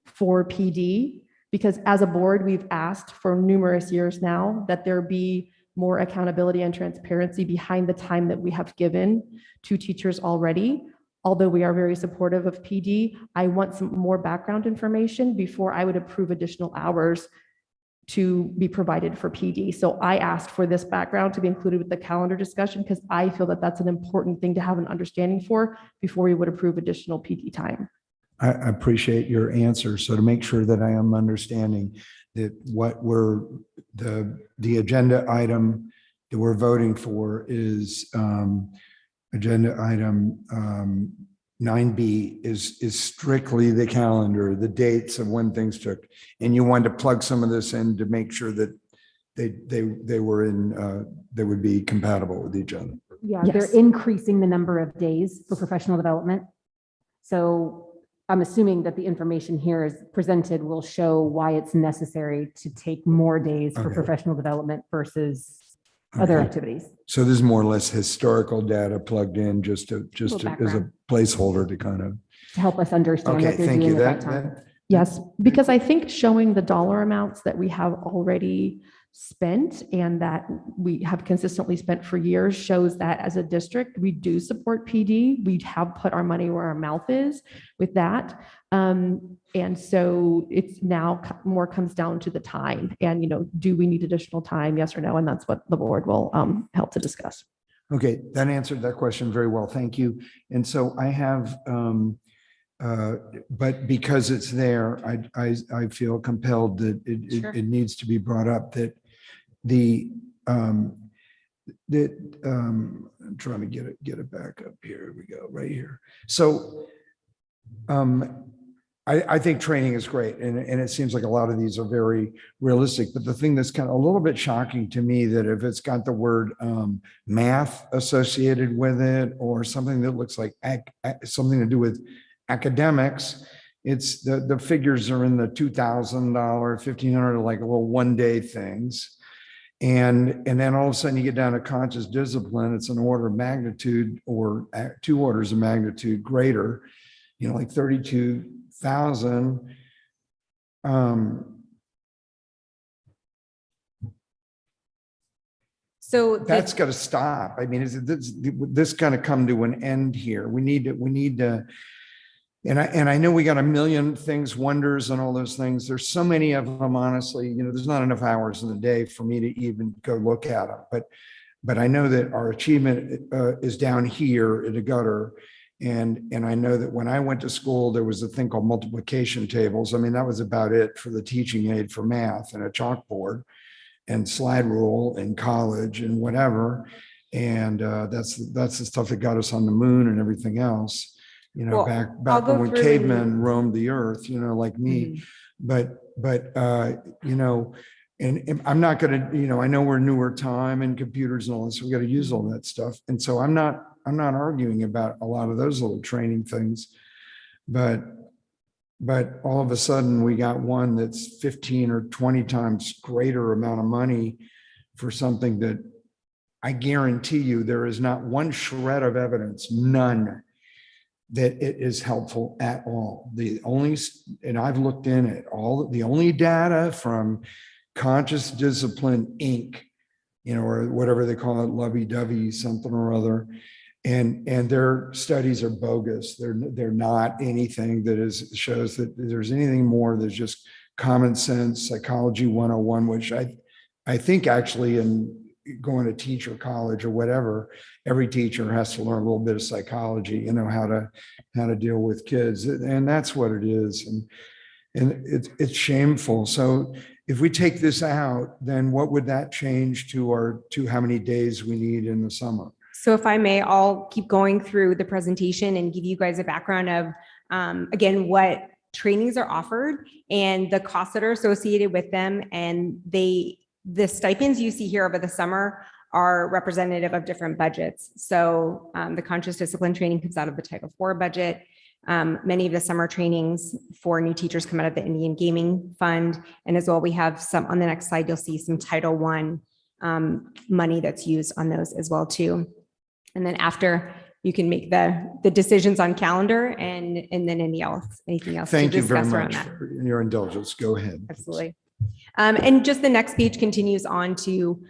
for PD. Because as a board, we've asked for numerous years now that there be more accountability and transparency behind the time that we have given to teachers already. Although we are very supportive of PD, I want some more background information before I would approve additional hours to be provided for PD. So I asked for this background to be included with the calendar discussion because I feel that that's an important thing to have an understanding for before we would approve additional PD time. I appreciate your answer. So to make sure that I am understanding that what we're, the agenda item that we're voting for is agenda item 9B is strictly the calendar, the dates of when things took. And you wanted to plug some of this in to make sure that they were in, they would be compatible with each other. Yeah, Yes. they're increasing the number of days for professional development. So I'm assuming that the information here is presented will show why it's necessary to take more days for Okay. professional development versus other Okay. activities. So this is more or less historical data plugged in just to as a background. placeholder to kind of. To help us understand Okay, what they're thank doing you. at that time. Yes, because I think showing the dollar amounts that we have already spent and that we have consistently spent for years shows that as a district, we do support PD. We have put our money where our mouth is with that. And so it's now more comes down to the time and, do we need additional time? Yes or no? And that's what the board will help to discuss. Okay, that answered that question very well. Thank you. And so I have, but because it's there, I feel compelled that it needs to be brought up that I'm trying to get it back up here. Here we go, right here. So I think training is great, and it seems like a lot of these are very realistic. But the thing that's kind of a little bit shocking to me that if it's got the word math associated with it or something that looks like something to do with academics, it's the figures are in the $2,000, $1,500, like little one-day things. And then all of a sudden you get down to conscious discipline, it's an order of magnitude or 2 orders of magnitude greater, like 32,000. So that's got to stop. I mean, is this kind of come to an end here? We need to, I mean, I think, I think training is great, and it seems like a lot of these are very realistic, but the thing that's kind of a little bit shocking to me that if it's got the word math associated with it or something that looks like academics, it's the figures are in the $2,000, $1,500, like little one-day things. And then all of a sudden you get down to conscious discipline, it's an order of magnitude or 2 orders of magnitude greater, like 32,000. So And I know we got a million things, wonders and all those things. There's so many of them, honestly, there's not enough hours in the day for me to even go look at them. But I know that our achievement is down here in the gutter. And I know that when I went to school, there was a thing called multiplication tables. I mean, that was about it for the teaching aid for math, and a chalkboard and slide rule in college and whatever. And that's the stuff that got us on the moon and everything else. Well, back I'll go when through cavemen roamed the earth, like me. But and I'm not going to, I know we're newer time and computers and all this, we got to use all that stuff. And so I'm not arguing about a lot of those little training things, but all of a sudden we got one that's 15 or 20 times greater amount of money for something that I guarantee you there is not one shred of evidence, none, that it is helpful at all. And I've looked in at the only data from Conscious Discipline Inc., or whatever they call it, lovey-dovey something or other. And their studies are bogus. They're not anything that shows that there's anything more. There's just common sense, psychology 101, which I think actually in going to teacher college or whatever, every teacher has to learn a little bit of psychology, how to deal with kids. And that's what it is. And it's shameful. So if we take this out, then what would that change to how many days we need in the summer? So if I may, I'll keep going through the presentation and give you guys a background of, again, what trainings are offered and the costs that are associated with them. And the stipends you see here over the summer are representative of different budgets. So the conscious discipline training comes out of the Title IV budget. Many of the summer trainings for new teachers come out of the Indian Gaming Fund. And as well, we have some, on the next slide, you'll see some Title I money that's used on those as well too. And then after, you can make the decisions on calendar and then anything else. Thank you very much for your indulgence. Go ahead. Absolutely. And just the next page continues on to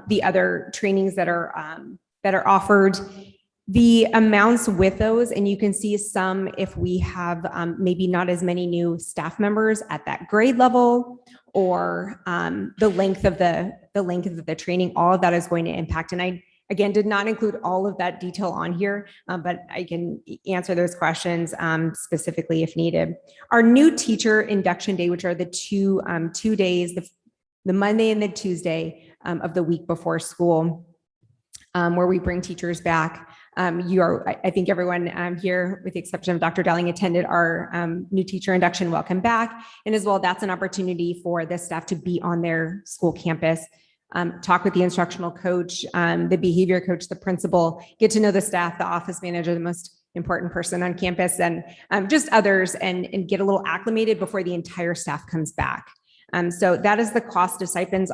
the other trainings that are offered. The amounts with those, and you can see some if we have maybe not as many new staff members at that grade level, or the length of the training. All of that is going to impact. And I again did not include all of that detail on here, but I can answer those questions specifically if needed. Our new teacher induction day, which are the two days, the Monday and the Tuesday of the week before school, where we bring teachers back. I think everyone here, with the exception of Dr. Dowling, attended our new teacher induction. Welcome back. And as well, that's an opportunity for the staff to be on their school campus, talk with the instructional coach, the behavior coach, the principal, get to know the staff, the office manager, the most important person on campus, and just others, and get a little acclimated before the entire staff comes back. So that is the cost of stipends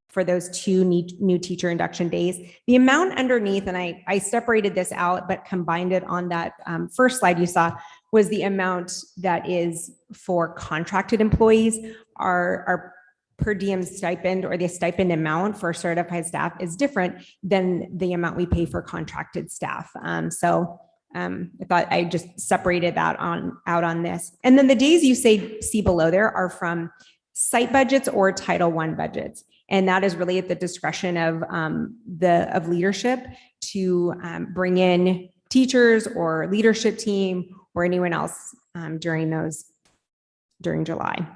for those two new teacher induction days. The amount underneath, and I separated this out, but combined it on that first slide you saw, was the amount that is for contracted employees. Our per diem stipend, or the stipend amount for certified staff, is different than the amount we pay for contracted staff. So I thought I just separated that out on this. And then the days you see below there are from site budgets or Title I budgets. And that is really at the discretion of leadership to bring in teachers or leadership team or anyone else during July.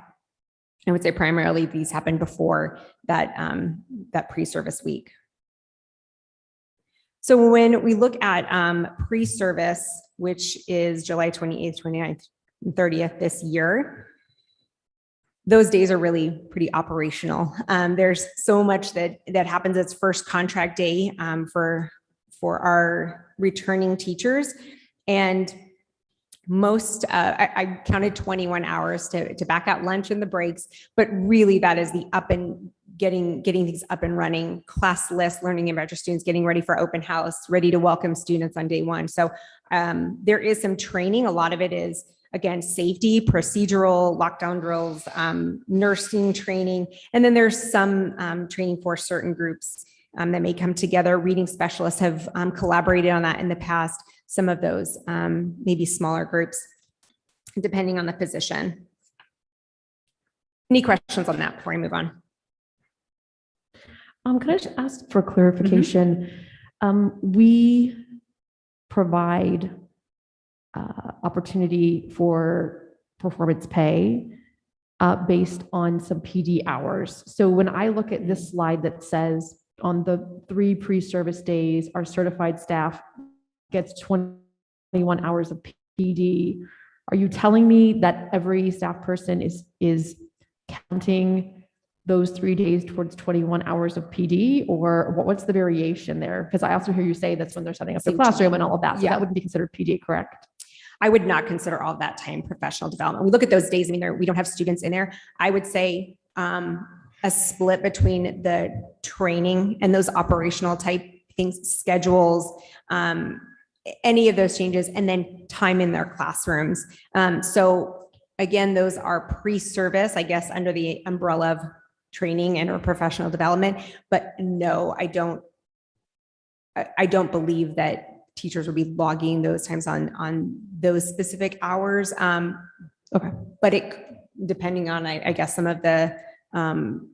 I would say primarily these happen before that pre-service week. So when we look at pre-service, which is July 28th, 29th, and 30th this year, those days are really pretty operational. There's so much that happens. It's first contract day for our returning teachers, and most I counted 21 hours to back out lunch and the breaks, but really that is the getting things up and running, class list, learning about your students, getting ready for open house, ready to welcome students on day one. So there is some training. A lot of it is, again, safety, procedural, lockdown drills, nursing training. And then there's some training for certain groups that may come together. Reading specialists have collaborated on that in the past. some of those maybe smaller groups, depending on the position. Any questions on that before I move on? Can I just ask for clarification? We provide opportunity for performance pay based on some PD hours. So when I look at this slide that says on the 3 pre-service days, our certified staff gets 21 hours of PD. Are you telling me that every staff person is counting those 3 days towards 21 hours of PD, or what's the variation there? Because I also hear you say that's when they're setting up the classroom and all of that. So Yeah. that wouldn't be considered PD, correct? I would not consider all that time professional development. We look at those days, I mean, we don't have students in there. I would say a split between the training and those operational type things, schedules, any of those changes, and then time in their classrooms. So again, those are pre-service, I guess, under the umbrella of training and or professional development. But no, I don't believe that teachers will be logging those times on those specific hours. Okay. But depending on, I guess, some of the, I'm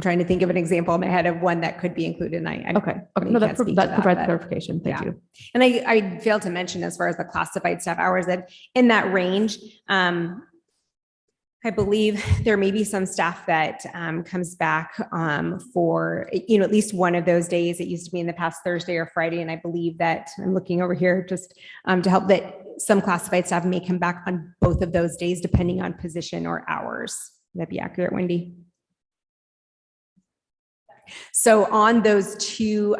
trying to think of an example in my head of one that could be included. And Okay. really No, can't speak to that provides but- clarification. Thank yeah. you. And I failed to mention as far as the classified staff hours that in that range, I believe there may be some staff that comes back for, at least one of those days. It used to be in the past Thursday or Friday. And I believe that I'm looking over here just to help that some classified staff may come back on both of those days, depending on position or hours. Would that be accurate, Wendy? So on those 2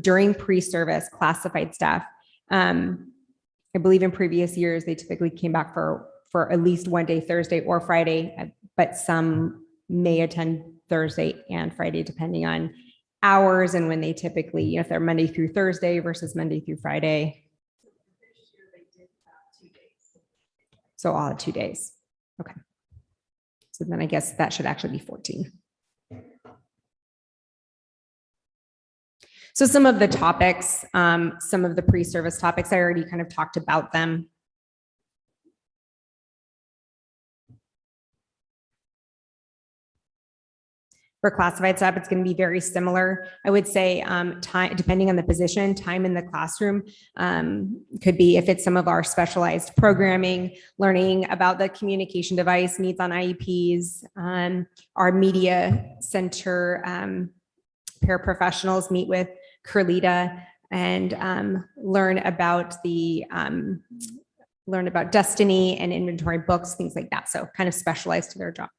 during pre-service classified staff, I believe in previous years, they typically came back for at least one day, Thursday or Friday, but some may attend Thursday and Friday, depending on hours and when they typically, if they're Monday through Thursday versus Monday through Friday. So all 2 days. Okay. So then I guess that should actually be 14. So some of the topics, some of the pre-service topics, I already kind of talked about them. For classified staff, it's going to be very similar. I would say time, depending on the position, time in the classroom could be, if it's some of our specialized programming, learning about the communication device, needs on IEPs, our media center paraprofessionals meet with Curlita and learn about Destiny and inventory books, things like that. So kind of specialized to their job.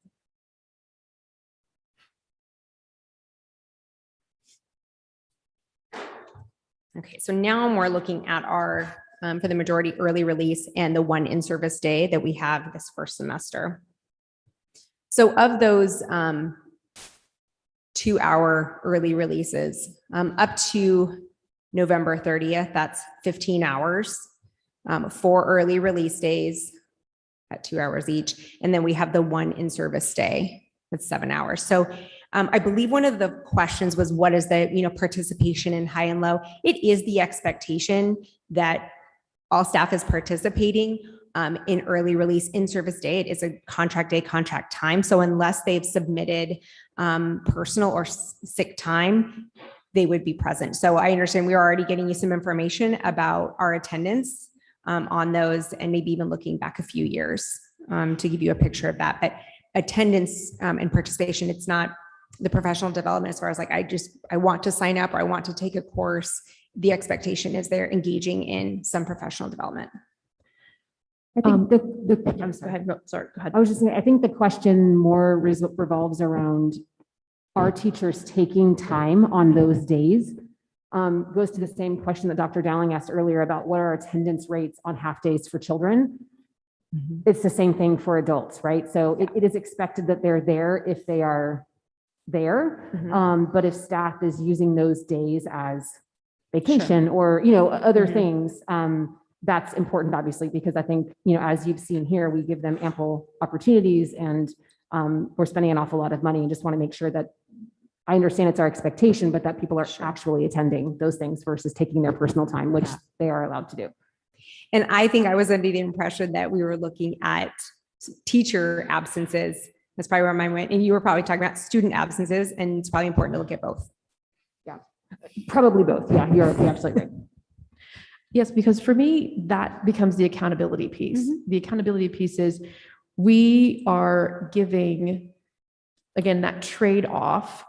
Okay, so now we're looking at our, for the majority, early release and the 1 in-service day that we have this first semester. So of those 2-hour early releases, up to November 30th, that's 15 hours, 4 early release days at 2 hours each. And then we have the 1 in-service day, that's 7 hours. So I believe one of the questions was, what is the participation in high and low? It is the expectation that all staff is participating in early release in-service day. It is a contract day, contract time. So unless they've submitted personal or sick time, they would be present. So I understand we're already getting you some information about our attendance on those, and maybe even looking back a few years to give you a picture of that. But attendance and participation, it's not the professional development as far as like, I want to sign up or I want to take a course. The expectation is they're engaging in some professional development. I think I'm sorry. Go ahead. I was just saying, I think the question more revolves around, are teachers taking time on those days? Goes to the same question that Dr. Dowling asked earlier about what are attendance rates on half days for children. It's the same thing for adults, right? So it is expected that they're there if they are there. But if staff is using those days as vacation or, other things, that's important, obviously, because I think, as you've seen here, we give them ample opportunities and we're spending an awful lot of money and just want to make sure that I understand it's our expectation, but that people are actually attending those things versus taking their personal time, which they are allowed to do. And I think I was under the impression that we were looking at teacher absences. That's probably where mine went. And you were probably talking about student absences, and it's probably important to look at both. Yeah, probably both. Yeah, you're absolutely right. Yes, because for me, that becomes the accountability piece. The accountability piece is we are giving, again, that trade-off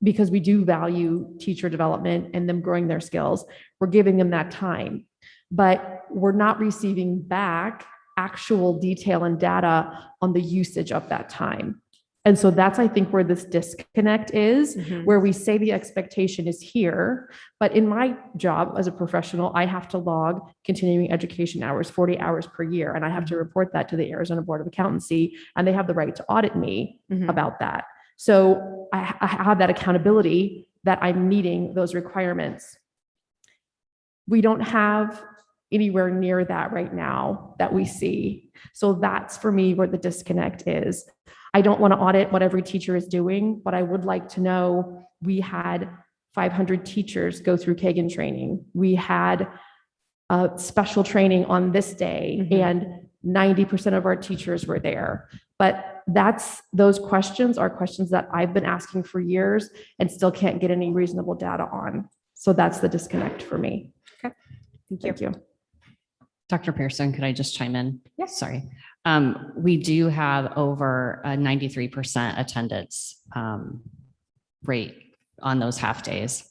because we do value teacher development and them growing their skills. We're giving them that time, but we're not receiving back actual detail and data on the usage of that time. And so that's, I think, where this disconnect is, where we say the expectation is here, but in my job as a professional, I have to log continuing education hours, 40 hours per year, and I have to report that to the Arizona Board of Accountancy, and they have the right to audit me about that. So I have that accountability that I'm meeting those requirements. We don't have anywhere near that right now that we see. So that's for me where the disconnect is. I don't want to audit what every teacher is doing, but I would like to know we had 500 teachers go through Kagan training. We had special training on this day, and 90% of our teachers were there. But those questions are questions that I've been asking for years and still can't get any reasonable data on. So that's the disconnect for me. Okay, Thank you. Dr. Pearson, could I just chime in? Yes. Sorry. We do have over a 93% attendance rate on those half days.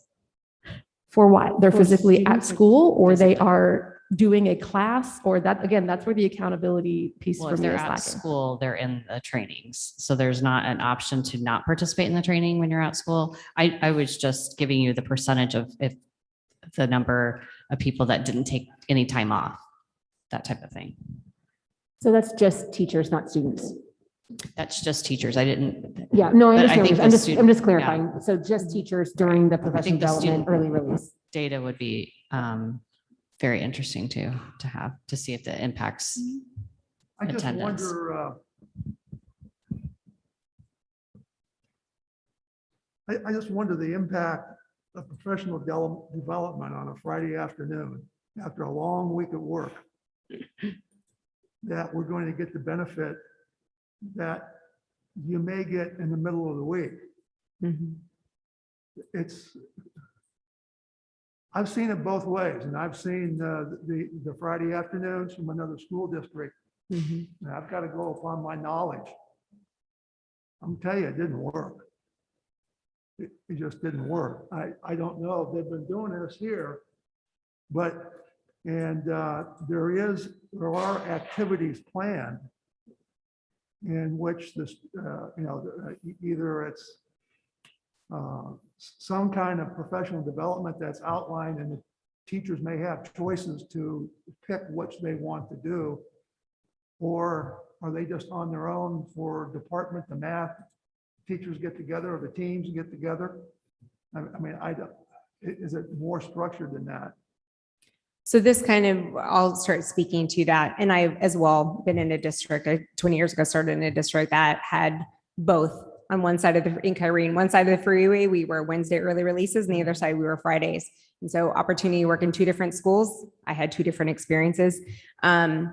For what? They're physically at school, or they are doing a class, or that, again, that's where the accountability piece Well, for if me they're is at lacking. school, they're in the trainings. So there's not an option to not participate in the training when you're at school. I was just giving you the percentage of if the number of people that didn't take any time off, that type of thing. So that's just teachers, not students. That's just teachers. I didn't. Yeah, no, I but understand. think I'm the just, student- I'm just yeah. clarifying. So just teachers during the I professional think the development student early release. data would be very interesting to have, to see if it impacts I just attendance. wonder, I just wonder the impact of professional development on a Friday afternoon after a long week at work, that we're going to get the benefit that you may get in the middle of the week. I've seen it both ways, and I've seen the Friday afternoons from another school district. And I've got to go upon my knowledge. I'm telling you, it didn't work. It just didn't work. I don't know if they've been doing this here, but, and there are activities planned in which this, either it's some kind of professional development that's outlined, and the teachers may have choices to pick which they want to do, or are they just on their own for department, the math teachers get together, or the teams get together? I mean, is it more structured than that? So this kind of, I'll start speaking to that. And I've as well been in a district, 20 years ago, started in a district that had both. On one side of the, in Kyrene, one side of the freeway, we were Wednesday early releases, and the other side, we were Fridays. And so opportunity to work in two different schools, I had two different experiences. And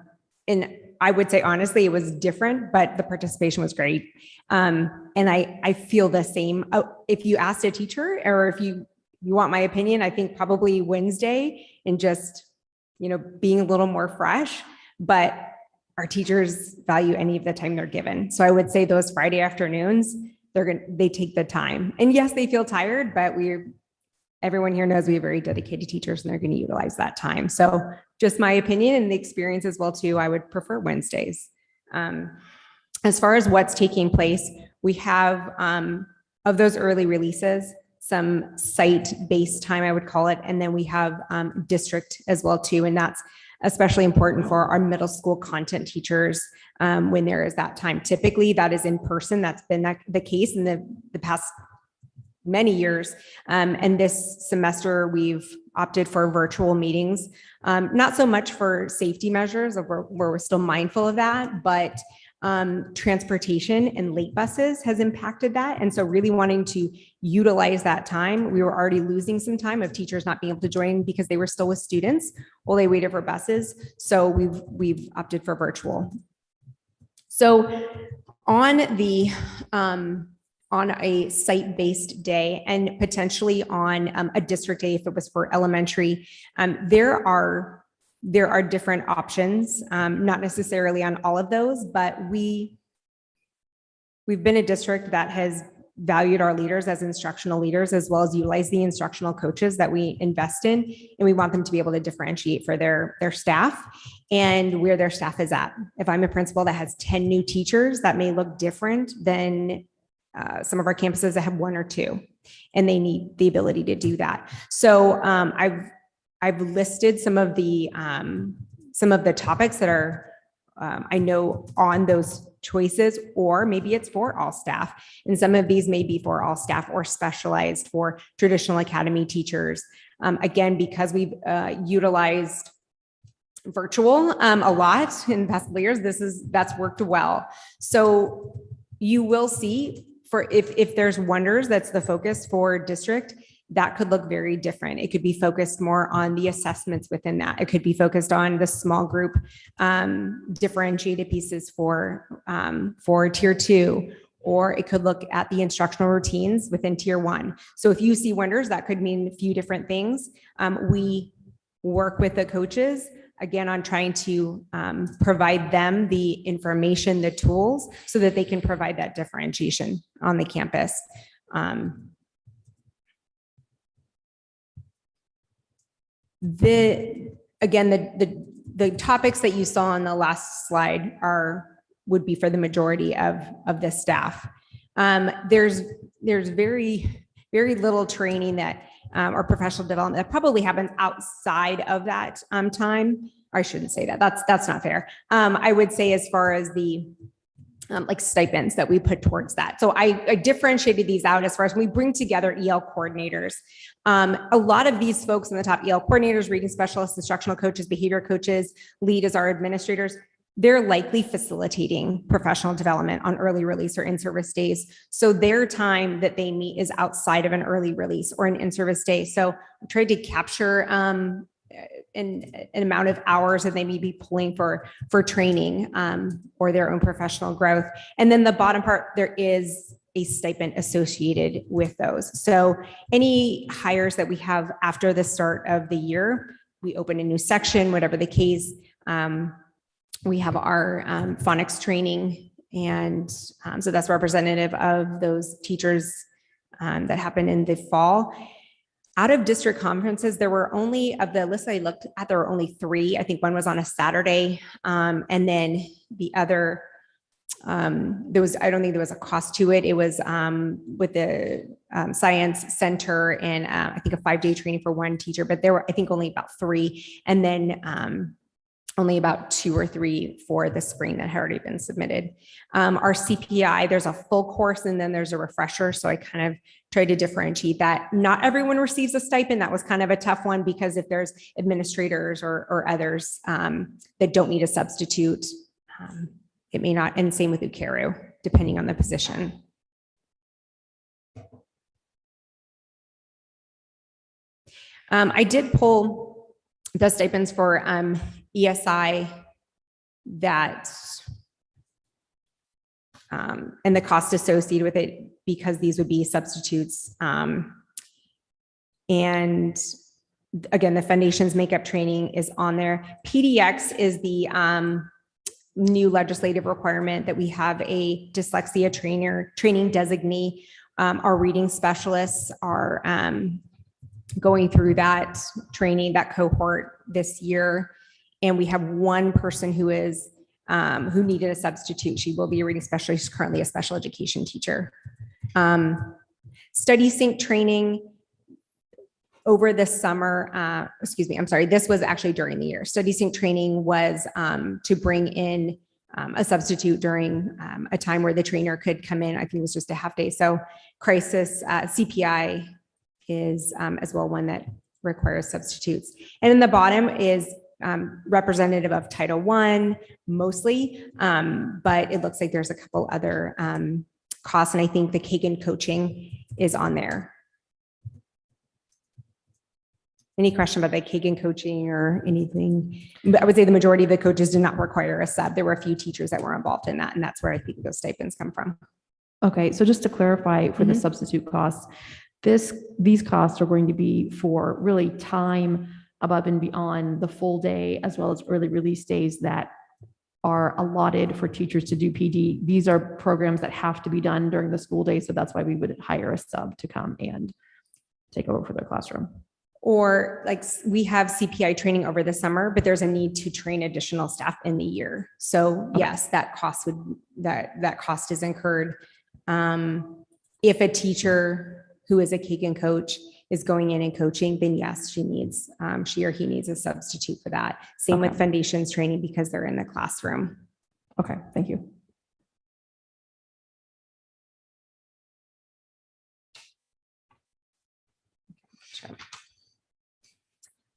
I would say, honestly, it was different, but the participation was great. And I feel the same. If you asked a teacher, or if you want my opinion, I think probably Wednesday, and just, being a little more fresh, but our teachers value any of the time they're given. So I would say those Friday afternoons, they take the time. And yes, they feel tired, but everyone here knows we have very dedicated teachers, and they're going to utilize that time. So just my opinion and the experience as well too, I would prefer Wednesdays. As far as what's taking place, we have of those early releases, some site-based time, I would call it. And then we have district as well too. And that's especially important for our middle school content teachers when there is that time. Typically that is in person. That's been the case in the past many years. And this semester we've opted for virtual meetings, not so much for safety measures, where we're still mindful of that, but transportation and late buses has impacted that. And so really wanting to utilize that time. We were already losing some time of teachers not being able to join because they were still with students while they waited for buses. So we've opted for virtual. So on a site-based day and potentially on a district day, if it was for elementary, there are different options, not necessarily on all of those, but we've been a district that has valued our leaders as instructional leaders, as well as utilize the instructional coaches that we invest in. And we want them to be able to differentiate for their staff and where their staff is at. If I'm a principal that has 10 new teachers, that may look different than some of our campuses that have 1 or 2, and they need the ability to do that. So I've listed some of the topics that are, I know, on those choices, or maybe it's for all staff. And some of these may be for all staff or specialized for traditional academy teachers. Again, because we've utilized virtual a lot in the past couple of years, that's worked well. So you will see, for if there's wonders, that's the focus for district, that could look very different. It could be focused more on the assessments within that. It could be focused on the small group differentiated pieces for tier 2, or it could look at the instructional routines within tier 1. So if you see wonders, that could mean a few different things. We work with the coaches, again, on trying to provide them the information, the tools, so that they can provide that differentiation on the campus. The topics that you saw on the last slide would be for the majority of the staff. There's very little training that or professional development that probably happens outside of that time. I shouldn't say that. That's not fair. I would say as far as the like stipends that we put towards that. So I differentiated these out as far as when we bring together EL coordinators. A lot of these folks in the top, EL coordinators, reading specialists, instructional coaches, behavior coaches, lead as our administrators, they're likely facilitating professional development on early release or in-service days. So their time that they meet is outside of an early release or an in-service day. So I tried to capture an amount of hours that they may be pulling for training or their own professional growth. And then the bottom part, there is a stipend associated with those. So any hires that we have after the start of the year, we open a new section, whatever the case. We have our phonics training, and so that's representative of those teachers that happen in the fall. Out of district conferences, there were only, of the list I looked at, there were only 3. I think one was on a Saturday, and then the other, I don't think there was a cost to it. It was with the Science Center and I think a 5-day training for one teacher, but there were, I think, only about 3. And then only about 2 or 3 for the spring that had already been submitted. Our CPI, there's a full course and then there's a refresher. So I kind of tried to differentiate that. Not everyone receives a stipend. That was kind of a tough one because if there's administrators or others that don't need a substitute, it may not, and same with UCARU, depending on the position. I did pull the stipends for ESI that and the cost associated with it, because these would be substitutes. And again, the foundations makeup training is on there. PDX is the new legislative requirement that we have a dyslexia training designee. Our reading specialists are going through that training, that cohort this year. And we have one person who is who needed a substitute. She will be a reading specialist. She's currently a special education teacher. Study sync training over the summer, this was actually during the year. Study sync training was to bring in a substitute during a time where the trainer could come in. I think it was just a half day. So crisis CPI is as well one that requires substitutes. And then the bottom is representative of Title I mostly, but it looks like there's a couple other costs, and I think the Kagan coaching is on there. Any question about the Kagan coaching or anything? But I would say the majority of the coaches did not require a sub. There were a few teachers that were involved in that, and that's where I think those stipends come from. Okay, so just to clarify for the substitute costs, these costs are going to be for really time above and beyond the full day, as well as early release days that are allotted for teachers to do PD. These are programs that have to be done during the school day, so that's why we would hire a sub to come and take over for their classroom. Or like we have CPI training over the summer, but there's a need to train additional staff in the year. So yes, that cost is incurred. If a teacher who is a Kagan coach is going in and coaching, then yes, she or he needs a substitute for that. Same with foundations training because they're in the classroom. Okay, thank you.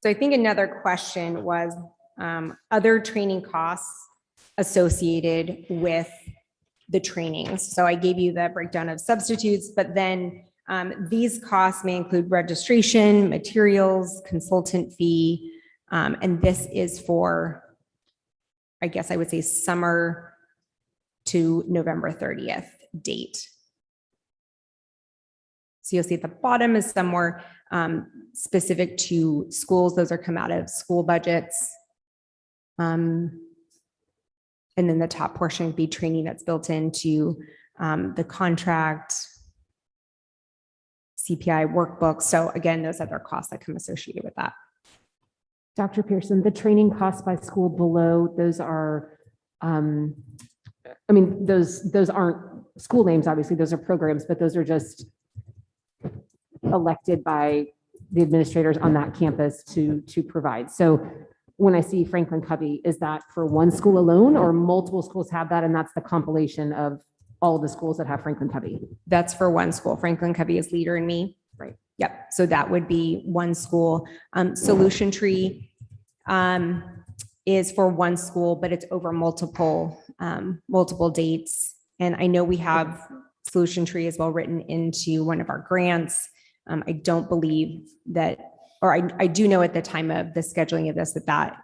So I think another question was other training costs associated with the trainings. So I gave you the breakdown of substitutes, but then these costs may include registration, materials, consultant fee, and this is for, I guess I would say, summer to November 30th date. So you'll see at the bottom is some more specific to schools. Those are come out of school budgets. And then the top portion would be training that's built into the contract, CPI workbooks. So again, those other costs that come associated with that. Dr. Pearson, the training costs by school below, those are, those aren't school names, obviously, those are programs, but those are just elected by the administrators on that campus to provide. So when I see Franklin Covey, is that for one school alone or multiple schools have that? And that's the compilation of all of the schools that have Franklin Covey? That's for one school. Franklin Covey is Leader in Me. Right. Yep. So that would be one school. Solution Tree is for one school, but it's over multiple dates. And I know we have Solution Tree as well written into one of our grants. I don't believe that, or I do know at the time of the scheduling of this that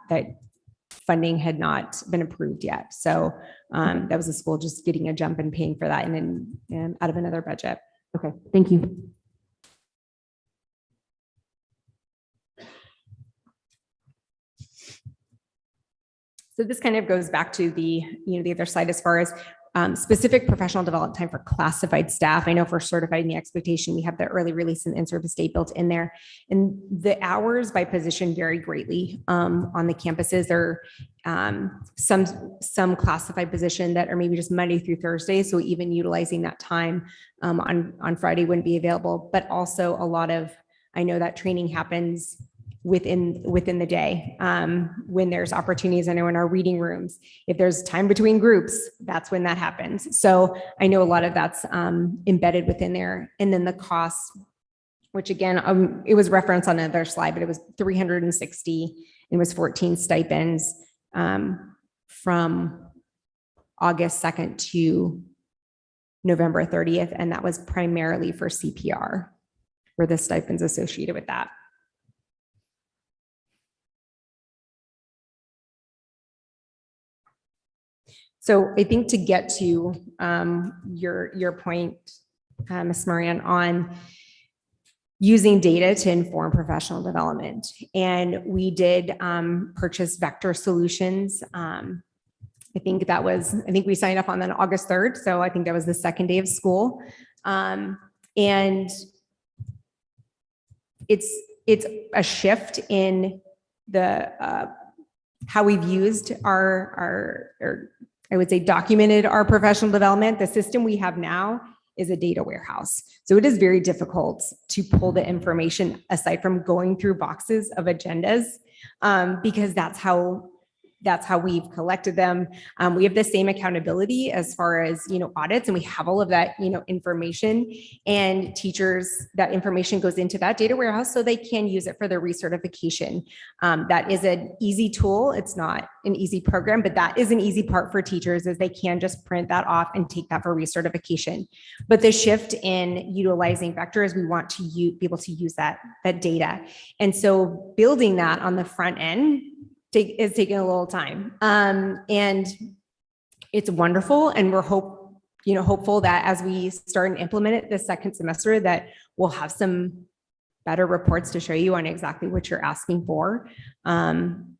funding had not been approved yet. So that was the school just getting a jump and paying for that and then out of another budget. Okay, thank you. So this kind of goes back to the other slide as far as specific professional development time for classified staff. I know for certified in the expectation, we have the early release and in-service date built in there. And the hours by position vary greatly on the campuses. There are some classified position that are maybe just Monday through Thursday. So even utilizing that time on Friday wouldn't be available, but also a lot of, I know that training happens within the day when there's opportunities. I know in our reading rooms, if there's time between groups, that's when that happens. So I know a lot of that's embedded within there. And then the cost, which again, it was referenced on another slide, but it was 360. It was 14 stipends from August 2nd to November 30th. And that was primarily for CPR, were the stipends associated with that. So I think to get to your point, Ms. Moran, on using data to inform professional development. And we did purchase Vector Solutions. I think we signed up on August 3rd. So I think that was the second day of school. And it's a shift in the how we've used our I would say documented our professional development. The system we have now is a data warehouse. So it is very difficult to pull the information aside from going through boxes of agendas because that's how that's how we've collected them. We have the same accountability as far as, audits, and we have all of that, information, and teachers, that information goes into that data warehouse so they can use it for their recertification. That is an easy tool. It's not an easy program, but that is an easy part for teachers, is they can just print that off and take that for recertification. But the shift in utilizing Vector is we want to be able to use that data. And so building that on the front end is taking a little time. And it's wonderful. And we're hopeful that as we start and implement it this second semester, that we'll have some better reports to show you on exactly what you're asking for.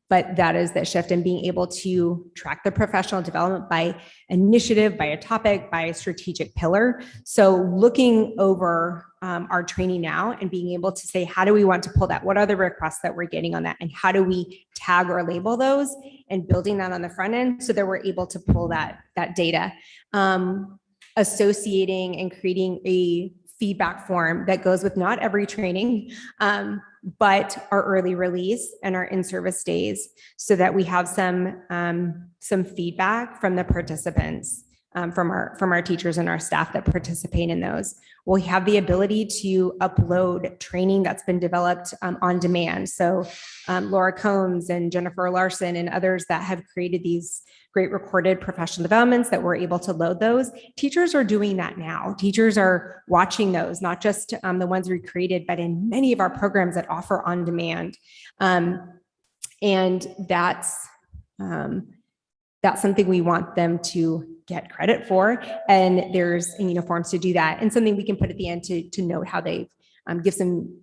But that is the shift in being able to track the professional development by initiative, by a topic, by a strategic pillar. So looking over our training now and being able to say, how do we want to pull that? What are the requests that we're getting on that? And how do we tag or label those, and building that on the front end so that we're able to pull that data, associating and creating a feedback form that goes with not every training, but our early release and our in-service days, so that we have some feedback from the participants, from our teachers and our staff that participate in those. We have the ability to upload training that's been developed on demand. So Laura Combs and Jennifer Larson and others that have created these great recorded professional developments that we're able to load those. Teachers are doing that now. Teachers are watching those, not just the ones we created, but in many of our programs that offer on demand. And that's something we want them to get credit for. And there's forms to do that, and something we can put at the end to note how they give some,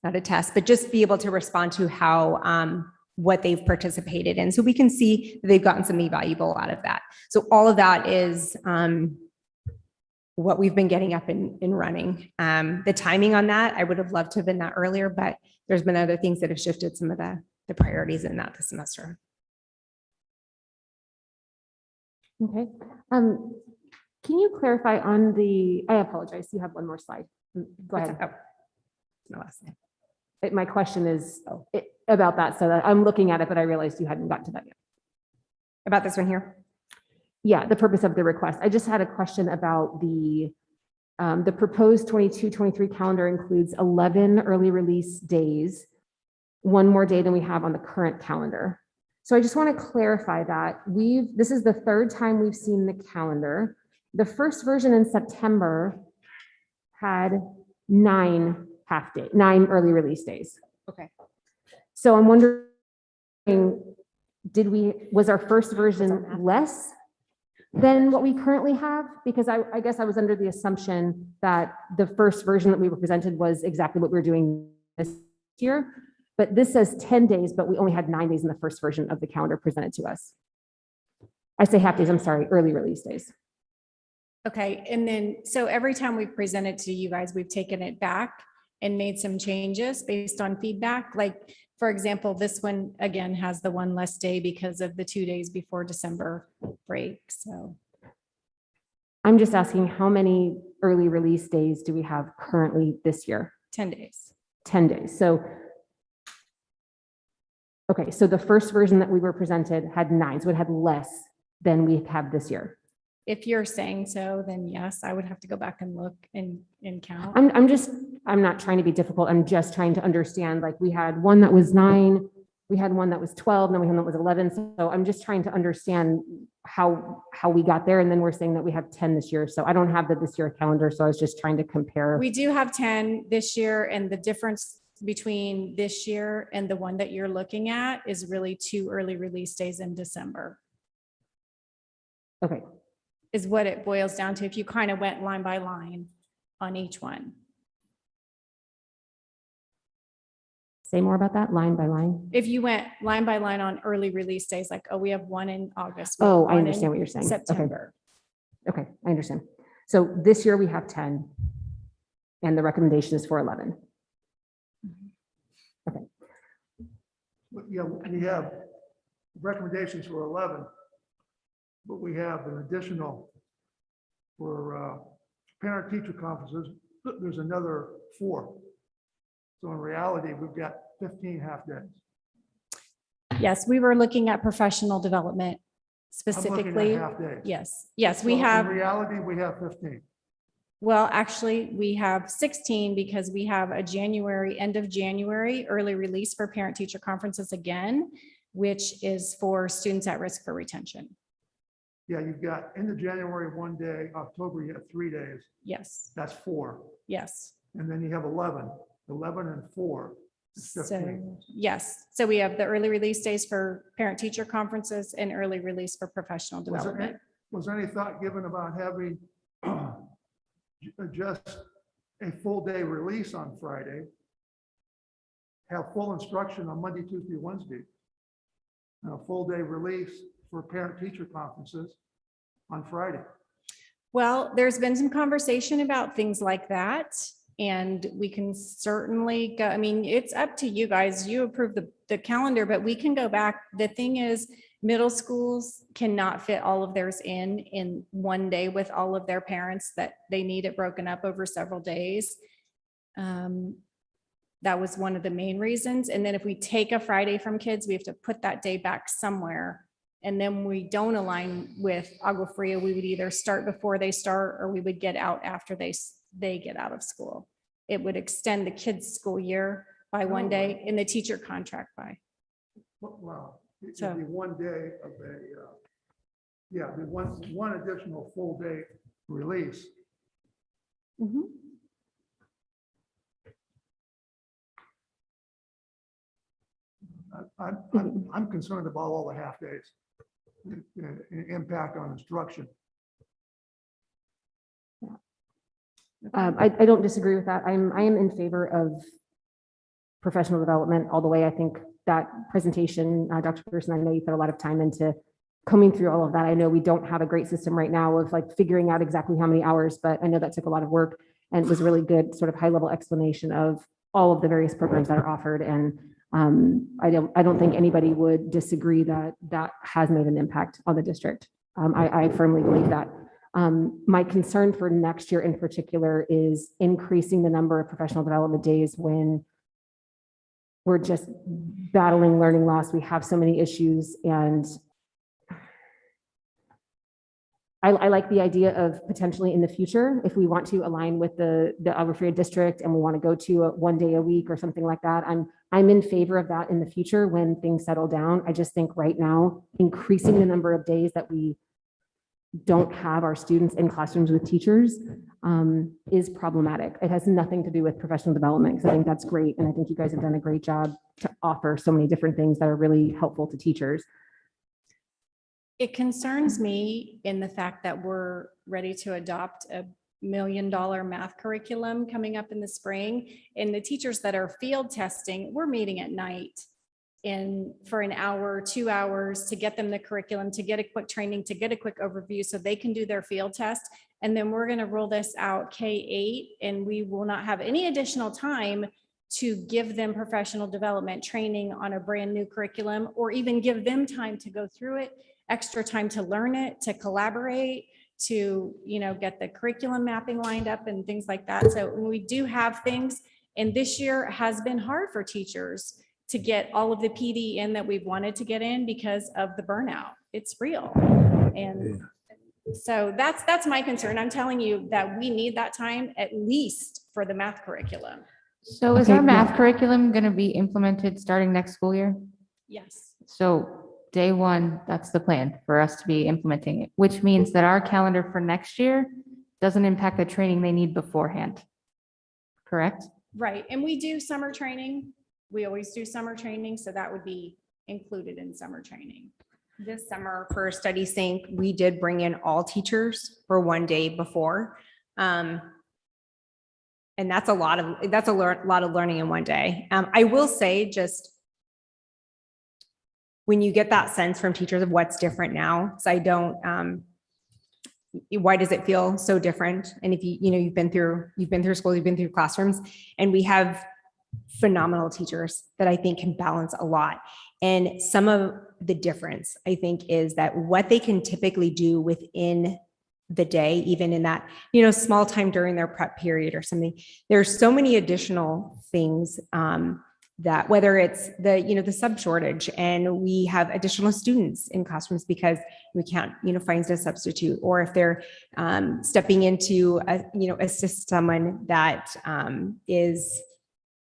not a test, but just be able to respond to how what they've participated in. So we can see that they've gotten something valuable out of that. So all of that is what we've been getting up and running. The timing on that, I would have loved to have been that earlier, but there's been other things that have shifted some of the priorities in that this semester. Okay. Can you clarify on I apologize, you have one more slide. Go ahead. No last name. My question is about that, so that I'm looking at it, but I realized you hadn't gotten to that yet. About this one here? Yeah, the purpose of the request. I just had a question about the proposed 22-23 calendar includes 11 early release days, one more day than we have on the current calendar. So I just want to clarify that this is the third time we've seen the calendar. The first version in September had 9 early release days. Okay. So I'm wondering, was our first version less than what we currently have? Because I guess I was under the assumption that the first version that we were presented was exactly what we were doing this year. But this says 10 days, but we only had 9 days in the first version of the calendar presented to us. I say half days, I'm sorry, early release days. Okay, and then, so every time we've presented to you guys, we've taken it back and made some changes based on feedback. Like, for example, this one, again, has the one less day because of the 2 days before December break, so. I'm just asking, how many early release days do we have currently this year? 10 days. 10 days, so. Okay, so the first version that we were presented had 9, so it had less than we have this year. If you're saying so, then yes, I would have to go back and look and count. I'm not trying to be difficult. I'm just trying to understand, like, we had one that was 9, we had one that was 12, and then we had one that was 11. So I'm just trying to understand how we got there. And then we're saying that we have 10 this year. So I don't have the this year calendar. So I was just trying to compare. We do have 10 this year, and the difference between this year and the one that you're looking at is really 2 early release days in December. Okay. Is what it boils down to if you kind of went line by line on each one. Say more about that, line by line. If you went line by line on early release days, like, oh, we have one in August. we have Oh, I one understand in what you're saying. September. Okay, I understand. So this year we have 10 and the recommendation is for 11. Okay. Yeah, we have recommendations for 11, but we have an additional for parent-teacher conferences. There's another 4. So in reality, we've got 15 half days. Yes, we were looking at professional development I'm looking at specifically. half days. Yes, we So have. In reality, we have 15. Well, actually, we have 16 because we have a end of January, early release for parent-teacher conferences again, which is for students at risk for retention. Yeah, you've got end of January, 1 day, October, you have 3 days. Yes, That's 4. yes. And then you have 11 and 4. is 15. So, yes, so we have the early release days for parent-teacher conferences and early release for professional development. Was there any thought given about having just a full day release on Friday, have full instruction on Monday, Tuesday, Wednesday, and a full day release for parent-teacher conferences on Friday? Well, there's been some conversation about things like that, and we can certainly go, I mean, it's up to you guys. You approve the calendar, but we can go back. The thing is, middle schools cannot fit all of theirs in 1 day with all of their parents, that they need it broken up over several days. That was one of the main reasons. And then if we take a Friday from kids, we have to put that day back somewhere. And then we don't align with Agua Fria. We would either start before they start, or we would get out after they get out of school. It would extend the kids' school year by 1 day and the teacher contract by. Well, it'd So- be 1 day of the one additional full day release. Mhm. I'm concerned about all the half days, the impact on instruction. I don't disagree with that. I am in favor of professional development all the way. I think that presentation, Dr. Pearson, I know you put a lot of time into combing through all of that. I know we don't have a great system right now of like figuring out exactly how many hours, but I know that took a lot of work and was really good sort of high level explanation of all of the various programs that are offered. And I don't think anybody would disagree that that has made an impact on the district. I firmly believe that. My concern for next year in particular is increasing the number of professional development days when we're just battling learning loss. We have so many issues, and I like the idea of potentially in the future, if we want to align with the Agua Fria district and we want to go to 1 day a week or something like that. I'm in favor of that in the future when things settle down. I just think right now, increasing the number of days that we don't have our students in classrooms with teachers is problematic. It has nothing to do with professional development, because I think that's great. And I think you guys have done a great job to offer so many different things that are really helpful to teachers. It concerns me in the fact that we're ready to adopt a $1 million math curriculum coming up in the spring. And the teachers that are field testing, we're meeting at night for an hour, 2 hours to get them the curriculum, to get a quick training, to get a quick overview so they can do their field test. And then we're going to roll this out K-8, and we will not have any additional time to give them professional development training on a brand new curriculum, or even give them time to go through it, extra time to learn it, to collaborate, to, get the curriculum mapping lined up and things like that. So we do have things, and this year has been hard for teachers to get all of the PD in that we've wanted to get in because of the burnout. It's real. And so that's my concern. I'm telling you that we need that time at least for the math curriculum. So is our math curriculum going to be implemented starting next school year? Yes. So day one, that's the plan for us to be implementing it, which means that our calendar for next year doesn't impact the training they need beforehand. Correct? Right. And we do summer training. We always do summer training. So that would be included in summer training. This summer for Study Sync, we did bring in all teachers for 1 day before. And that's a lot of learning in 1 day. I will say, just when you get that sense from teachers of what's different now, so I don't, why does it feel so different? And if you've been through school, you've been through classrooms, and we have phenomenal teachers that I think can balance a lot. And some of the difference, I think, is that what they can typically do within the day, even in that, small time during their prep period or something, there's so many additional things that whether it's the sub shortage and we have additional students in classrooms because we can't, find a substitute, or if they're stepping into, assist someone that is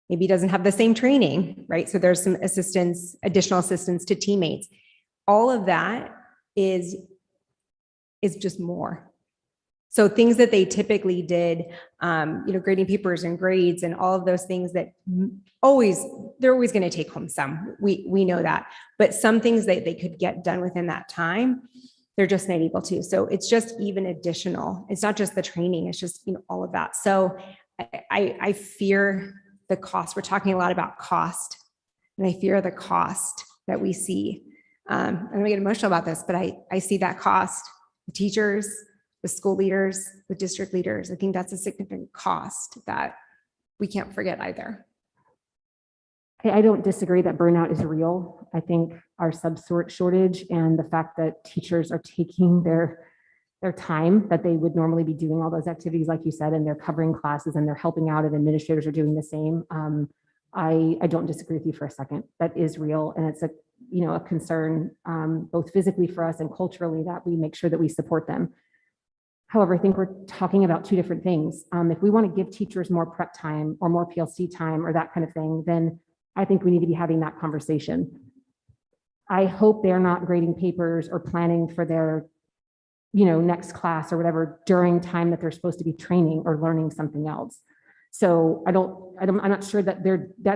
maybe doesn't have the same training, right? So there's some assistance, additional assistance to teammates. All of that is just more. So things that they typically did, grading papers and grades and all of those things that they're always going to take home some. We know that, but some things that they could get done within that time, they're just not able to. So it's just even additional. It's not just the training, it's just, all of that. So I fear the cost. We're talking a lot about cost, and I fear the cost that we see. I'm gonna get emotional about this, but I see that cost, the teachers, the school leaders, the district leaders. I think that's a significant cost that we can't forget either. I don't disagree that burnout is real. I think our shortage and the fact that teachers are taking their time that they would normally be doing all those activities, like you said, and they're covering classes and they're helping out, and administrators are doing the same. I don't disagree with you for a second. That is real, and it's a concern both physically for us and culturally that we make sure that we support them. However, I think we're talking about two different things. If we want to give teachers more prep time or more PLC time or that kind of thing, then I think we need to be having that conversation. I hope they're not grading papers or planning for their, next class or whatever during time that they're supposed to be training or learning something else. So I'm not sure that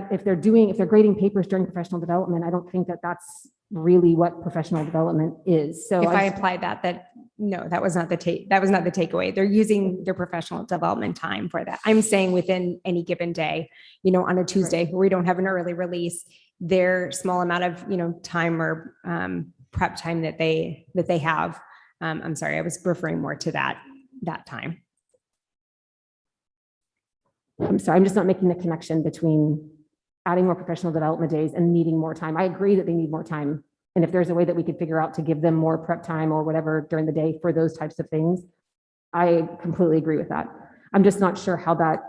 if they're grading papers during professional development, I don't think that that's really what professional development is. So If I applied that no, that was not the takeaway. They're using their professional development time for that. I'm saying within any given day, on a Tuesday where we don't have an early release, their small amount of, time or prep time that they have. I'm sorry, I was referring more to that time. I'm sorry, I'm just not making the connection between adding more professional development days and needing more time. I agree that they need more time. And if there's a way that we could figure out to give them more prep time or whatever during the day for those types of things, I completely agree with that. I'm just not sure how that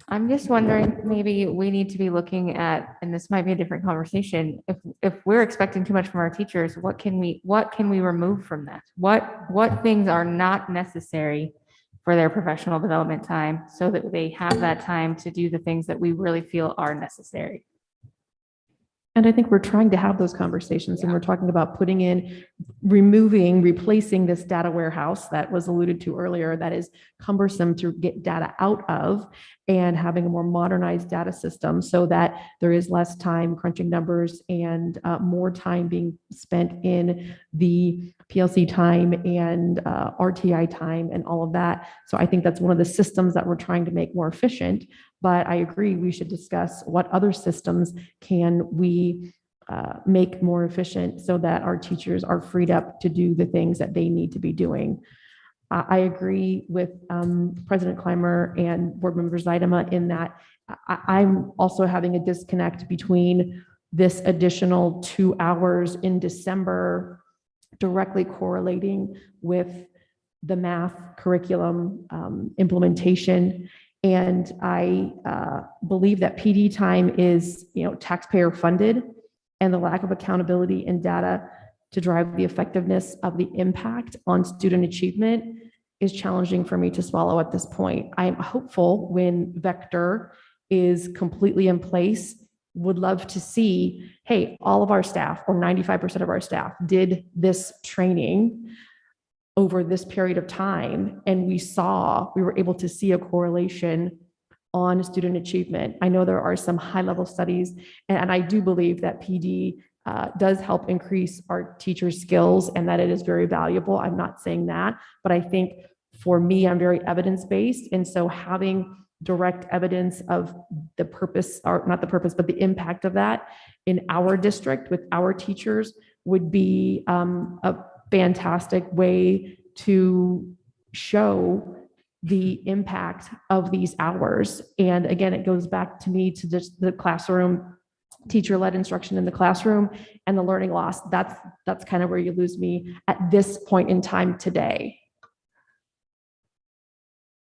I'm just wondering, maybe we need to be looking at, and this might be a different conversation, if we're expecting too much from our teachers, what can we remove from that? What things are not necessary for their professional development time so that they have that time to do the things that we really feel are necessary? And I think we're trying to have those conversations, and we're talking about replacing this data warehouse that was alluded to earlier that is cumbersome to get data out of, and having a more modernized data system so that there is less time crunching numbers and more time being spent in the PLC time and RTI time and all of that. So I think that's one of the systems that we're trying to make more efficient. But I agree, we should discuss what other systems can we make more efficient so that our teachers are freed up to do the things that they need to be doing. I agree with President Clymer and Board Member Zeidema in that I'm also having a disconnect between this additional 2 hours in December directly correlating with the math curriculum implementation. And I believe that PD time is, taxpayer funded, and the lack of accountability and data to drive the effectiveness of the impact on student achievement is challenging for me to swallow at this point. I'm hopeful when Vector is completely in place, would love to see, hey, all of our staff or 95% of our staff did this training over this period of time, and we were able to see a correlation on student achievement. I know there are some high-level studies, and I do believe that PD does help increase our teachers' skills and that it is very valuable. I'm not saying that, but I think for me, I'm very evidence-based, and so having direct evidence of the purpose, or not the purpose, but the impact of that in our district with our teachers would be a fantastic way to show the impact of these hours. And again, it goes back to me to just the classroom, teacher-led instruction in the classroom, and the learning loss. That's kind of where you lose me at this point in time today.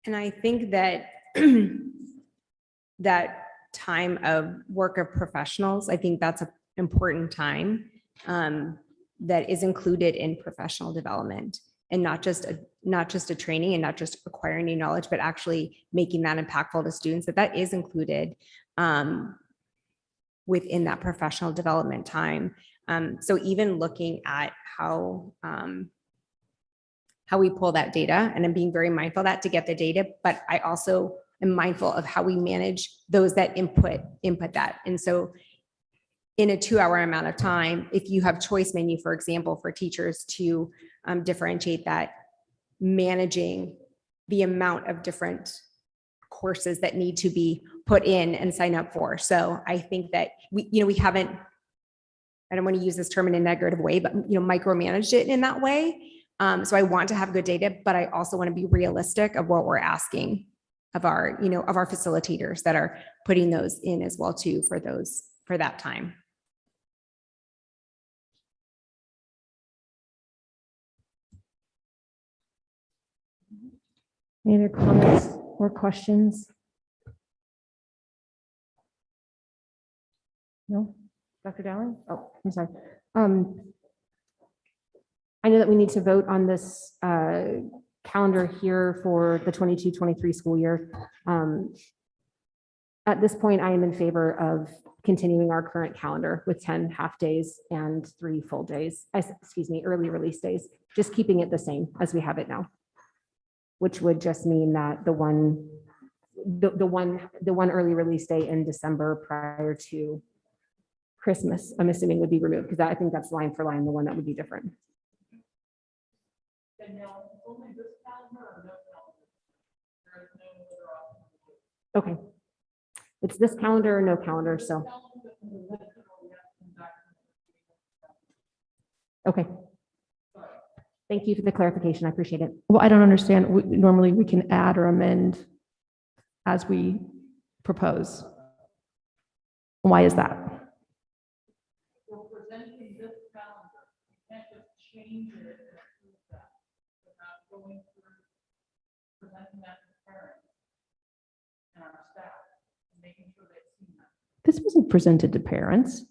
And I think that that time of work of professionals. I think that's an important time that is included in professional development, and not just a training and not just acquiring new knowledge, but actually making that impactful to students, that is included within that professional development time. So even looking at how we pull that data, and I'm being very mindful of that to get the data, but I also am mindful of how we manage those that input that. And so in a 2-hour amount of time, if you have choice menu, for example, for teachers to differentiate that, managing the amount of different courses that need to be put in and sign up for. So I think that we haven't, I don't want to use this term in a negative way, but micromanaged it in that way. So I want to have good data, but I also want to be realistic of what we're asking of our facilitators that are putting those in as well too for that time. Any other comments or questions? No? Dr. Dowling? Oh, I'm sorry. I know that we need to vote on this calendar here for the 22-23 school year. At this point, I am in favor of continuing our current calendar with 10 half days and 3 full days, early release days, just keeping it the same as we have it now, which would just mean that the one early release day in December prior to Christmas, I'm assuming would be removed, because I think that's line for line, the one that would be different. Okay. It's this calendar or no calendar, so. Okay. Thank you for the clarification. I appreciate it. Well, I don't understand. Normally we can add or amend as we propose. Why is that? We're presenting this calendar. You can't just change it and approve that without going through presenting that to parents and our staff and making sure they've seen that. This wasn't presented to parents.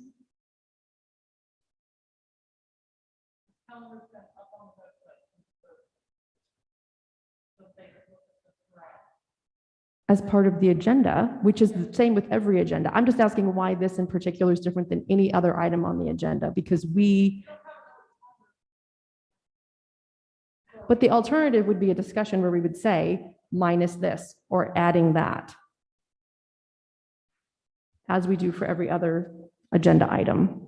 Calendar's been up on the website since Thursday. So they can look at the draft. As part of the agenda, which is the same with every agenda. I'm just asking why this in particular is different than any other item on the agenda, because but the alternative would be a discussion where we would say minus this or adding that, as we do for every other agenda item.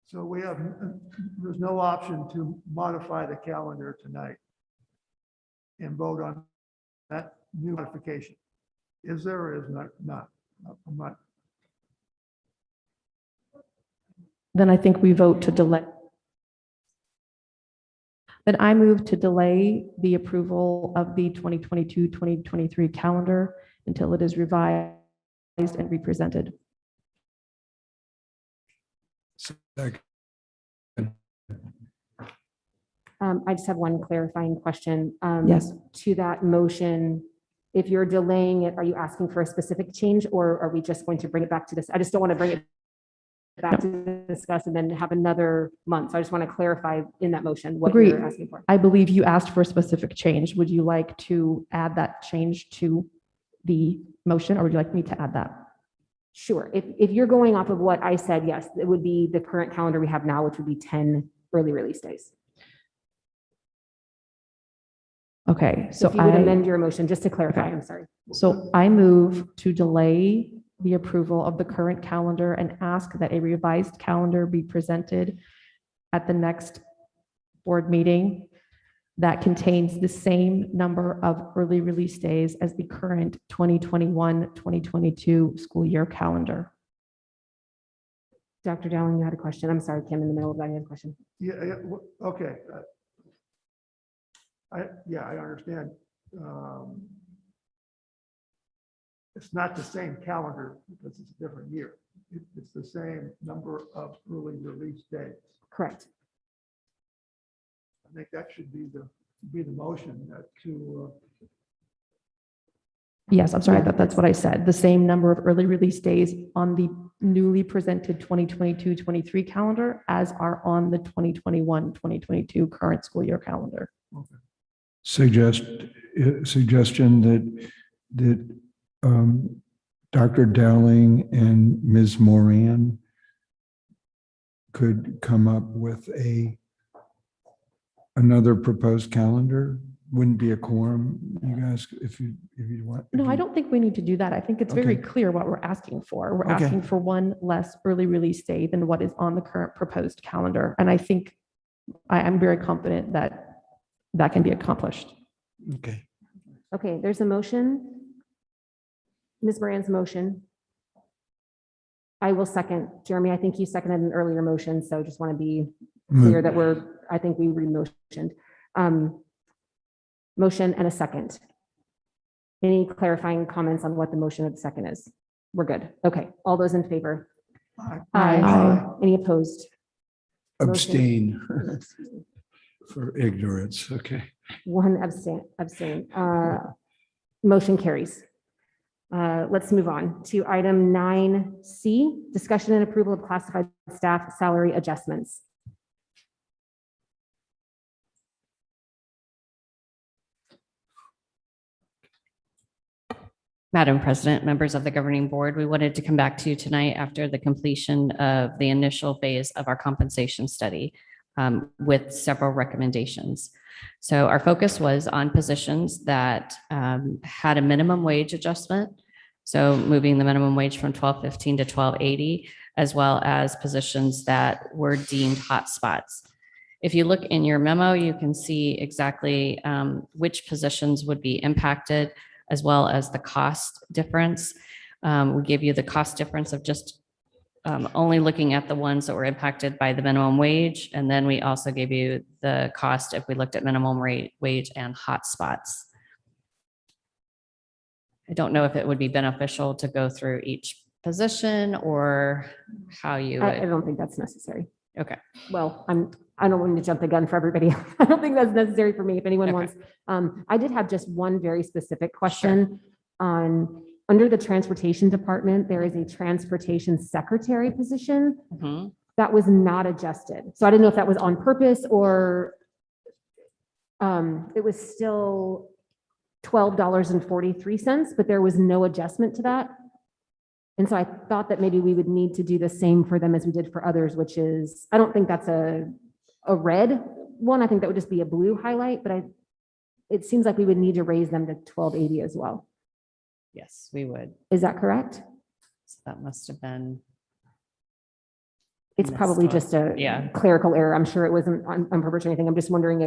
So there's no option to modify the calendar tonight and vote on that new modification. Is there or is not? I'm not. Then I think we vote to delay. Then I move to delay the approval of the 2022-2023 calendar until it is revised and represented. I just have one clarifying question. Yes. To that motion, if you're delaying it, are you asking for a specific change, or are we just going to bring it back to this? I just don't want to bring it back to discuss and then have another month. So I just want to clarify in that motion what Agreed. you're asking for. I believe you asked for a specific change. Would you like to add that change to the motion, or would you like me to add that? Sure. If you're going off of what I said, yes, it would be the current calendar we have now, which would be 10 early release days. Okay, So if you would amend your motion, just to clarify, I'm sorry. So I move to delay the approval of the current calendar and ask that a revised calendar be presented at the next board meeting that contains the same number of early release days as the current 2021-2022 school year calendar. Dr. Dowling, you had a question. I'm sorry, Kim, in the middle of that, you had a question. Yeah, okay. I understand. It's not the same calendar because it's a different year. It's the same number of early release days. Correct. think that should be the motion to, Yes, I'm sorry, that's what I said. The same number of early release days on the newly presented 2022-23 calendar as are on the 2021-2022 current school year calendar. Suggestion that Dr. Dowling and Ms. Moran could come up with another proposed calendar. Wouldn't be a quorum, you guys, if you want. No, I don't think we need to do that. I think it's very Okay. clear what we're asking for. We're Okay. asking for one less early release day than what is on the current proposed calendar. And I think I'm very confident that that can be accomplished. Okay. Okay, there's a motion. Ms. Moran's motion. I will second. Jeremy, I think you seconded an earlier motion, so just want to be clear that I think we re-motioned. Motion and a second. Any clarifying comments on what the motion of the second is? We're good. Okay, all those in favor? Aye. Any opposed? Abstain for ignorance. Okay. One abstain. Motion carries. Let's move on to item 9C, discussion and approval of classified staff salary adjustments. Madam President, members of the governing board, we wanted to come back to you tonight after the completion of the initial phase of our compensation study with several recommendations. So our focus was on positions that had a minimum wage adjustment. So moving the minimum wage from $12.15 to $12.80, as well as positions that were deemed hotspots. If you look in your memo, you can see exactly which positions would be impacted, as well as the cost difference. We give you the cost difference of just only looking at the ones that were impacted by the minimum wage. And then we also gave you the cost if we looked at minimum wage and hotspots. I don't know if it would be beneficial to go through each position or how you I would. don't think that's necessary. Okay. Well, I don't want to jump the gun for everybody. I don't think that's necessary for me. If anyone Okay. wants, I did have just one very specific question on, under the transportation department, there is a transportation secretary position Mhm. that was not adjusted. So I didn't know if that was on purpose or it was still $12.43, but there was no adjustment to that. And so I thought that maybe we would need to do the same for them as we did for others, which is, I don't think that's a red one. I think that would just be a blue highlight, but it seems like we would need to raise them to $12.80 as well. Yes, we would. Is that correct? So that must have been. It's missed probably on- just a Yeah. clerical error. I'm sure it wasn't on purpose or anything. I'm just wondering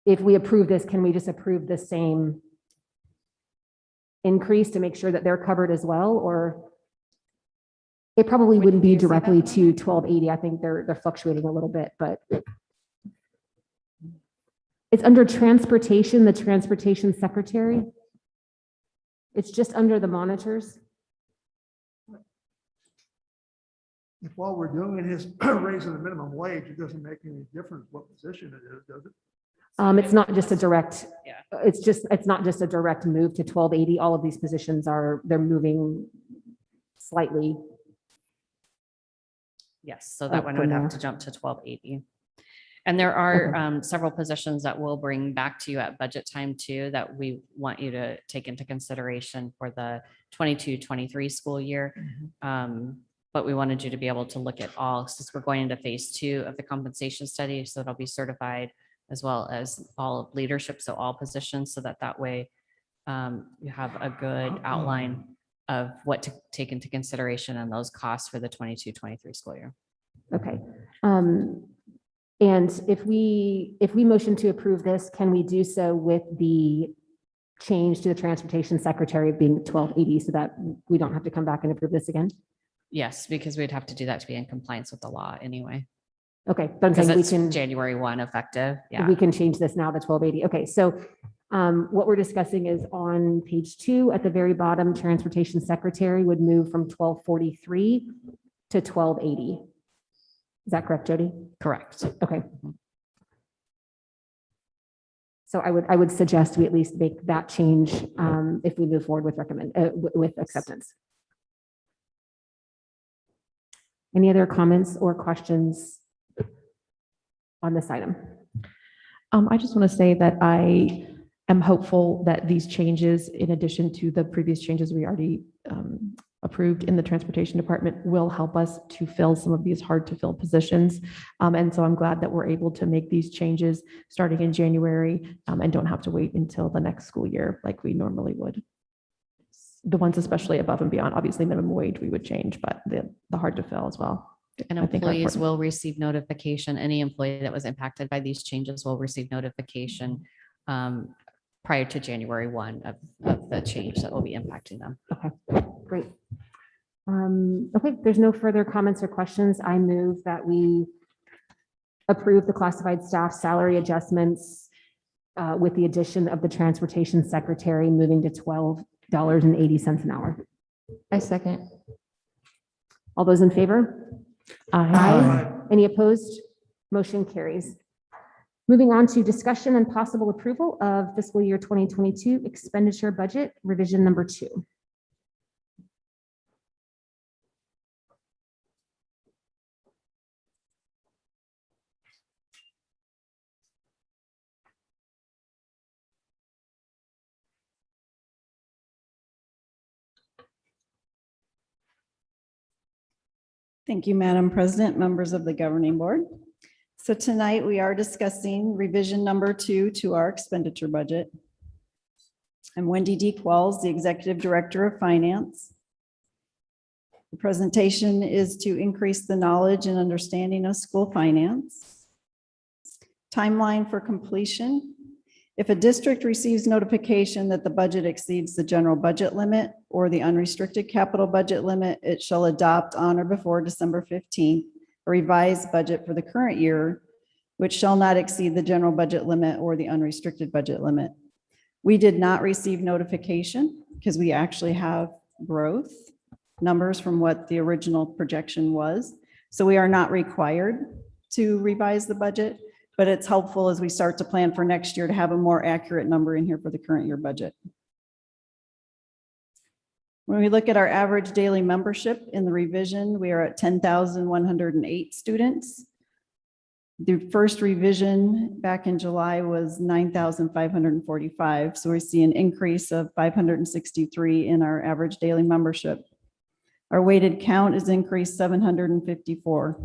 if we approve this, can we just approve the same increase to make sure that they're covered as well? Or it probably wouldn't be directly to $12.80. I think they're fluctuating a little bit, but it's under transportation, the transportation secretary. It's just under the monitors. if all we're doing is raising the minimum wage, it doesn't make any difference what position it is, does it? It's not just a direct, Yeah. it's not just a direct move to 1280. All of these positions they're moving slightly. Yes, so that Up one from would have there. to jump to 1280. And there are several positions that we'll bring back to you at budget time too, that we want you to take into consideration for the 22-23 school year. But we wanted you to be able to look at all, since we're going into phase 2 of the compensation study, so it'll be certified as well as all of leadership, so all positions, so that way you have a good outline of what to take into consideration and those costs for the 22-23 school year. Okay. And if we motion to approve this, can we do so with the change to the transportation secretary being 1280 so that we don't have to come back and approve this again? Yes, because we'd have to do that to be in compliance with the law anyway. Okay, but I'm Because saying we it's can. January 1 effective. Yeah. We can change this now to 1280. Okay, so what we're discussing is on page 2 at the very bottom, transportation secretary would move from 1243 to 1280. Is that correct, Jody? Correct. Okay. So I would suggest we at least make that change if we move forward with acceptance. Any other comments or questions on this item? I just want to say that I am hopeful that these changes, in addition to the previous changes we already approved in the transportation department, will help us to fill some of these hard to fill positions. And so I'm glad that we're able to make these changes starting in January and don't have to wait until the next school year like we normally would. The ones especially above and beyond, obviously minimum wage we would change, but the hard to fill as well. And I think are employees important. will receive notification. Any employee that was impacted by these changes will receive notification prior to January 1 of the change that will be impacting them. Okay, great. Okay, there's no further comments or questions. I move that we approve the classified staff salary adjustments with the addition of the transportation secretary moving to $12.80 an hour. I second. All those in favor? Aye. Any opposed? Motion carries. Moving on to discussion and possible approval of fiscal year 2022 expenditure budget revision number 2. Thank you, Madam President, members of the governing board. So tonight we are discussing revision number 2 to our expenditure budget. I'm Wendy D. Qualls, the Executive Director of Finance. The presentation is to increase the knowledge and understanding of school finance. Timeline for completion. If a district receives notification that the budget exceeds the general budget limit or the unrestricted capital budget limit, it shall adopt on or before December 15th a revised budget for the current year, which shall not exceed the general budget limit or the unrestricted budget limit. We did not receive notification because we actually have growth numbers from what the original projection was. So we are not required to revise the budget, but it's helpful as we start to plan for next year to have a more accurate number in here for the current year budget. When we look at our average daily membership in the revision, we are at 10,108 students. The first revision back in July was 9,545. So we see an increase of 563 in our average daily membership. Our weighted count is increased 754.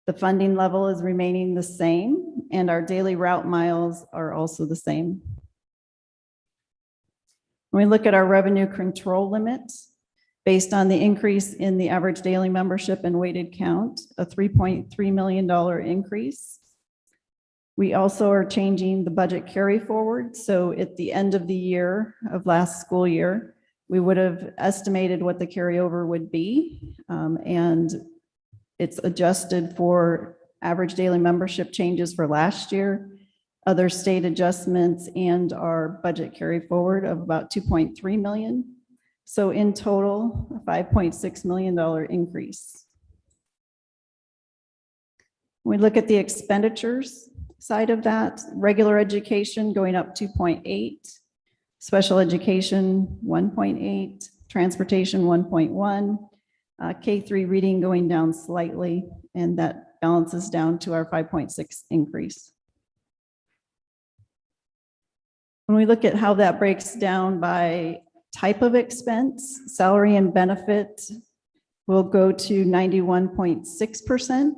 The funding level is remaining the same, and our daily route miles are also the same. When we look at our revenue control limits, based on the increase in the average daily membership and weighted count, a $3.3 million increase. We also are changing the budget carry forward. So at the end of the year of last school year, we would have estimated what the carryover would be, and it's adjusted for average daily membership changes for last year, other state adjustments, and our budget carry forward of about 2.3 million. So in total, a $5.6 million increase. When we look at the expenditures side of that, regular education going up 2.8, special education 1.8, transportation 1.1, K3 reading going down slightly, and that balances down to our 5.6 increase. When we look at how that breaks down by type of expense, salary and benefit will go to 91.6%,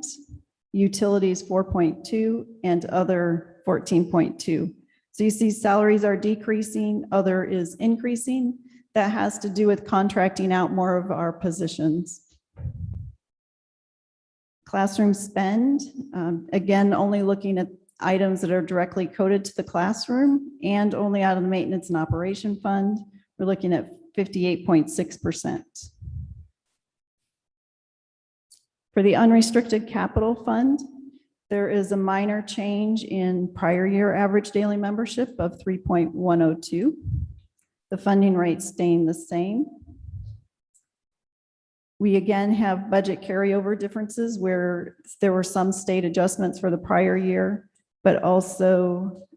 utilities 4.2, and other 14.2. So you see salaries are decreasing, other is increasing. That has to do with contracting out more of our positions. Classroom spend, again, only looking at items that are directly coded to the classroom and only out of the maintenance and operation fund, we're looking at 58.6%. For the unrestricted capital fund, there is a minor change in prior year average daily membership of 3.102. The funding rate staying the same. We again have budget carryover differences where there were some state adjustments for the prior year, but also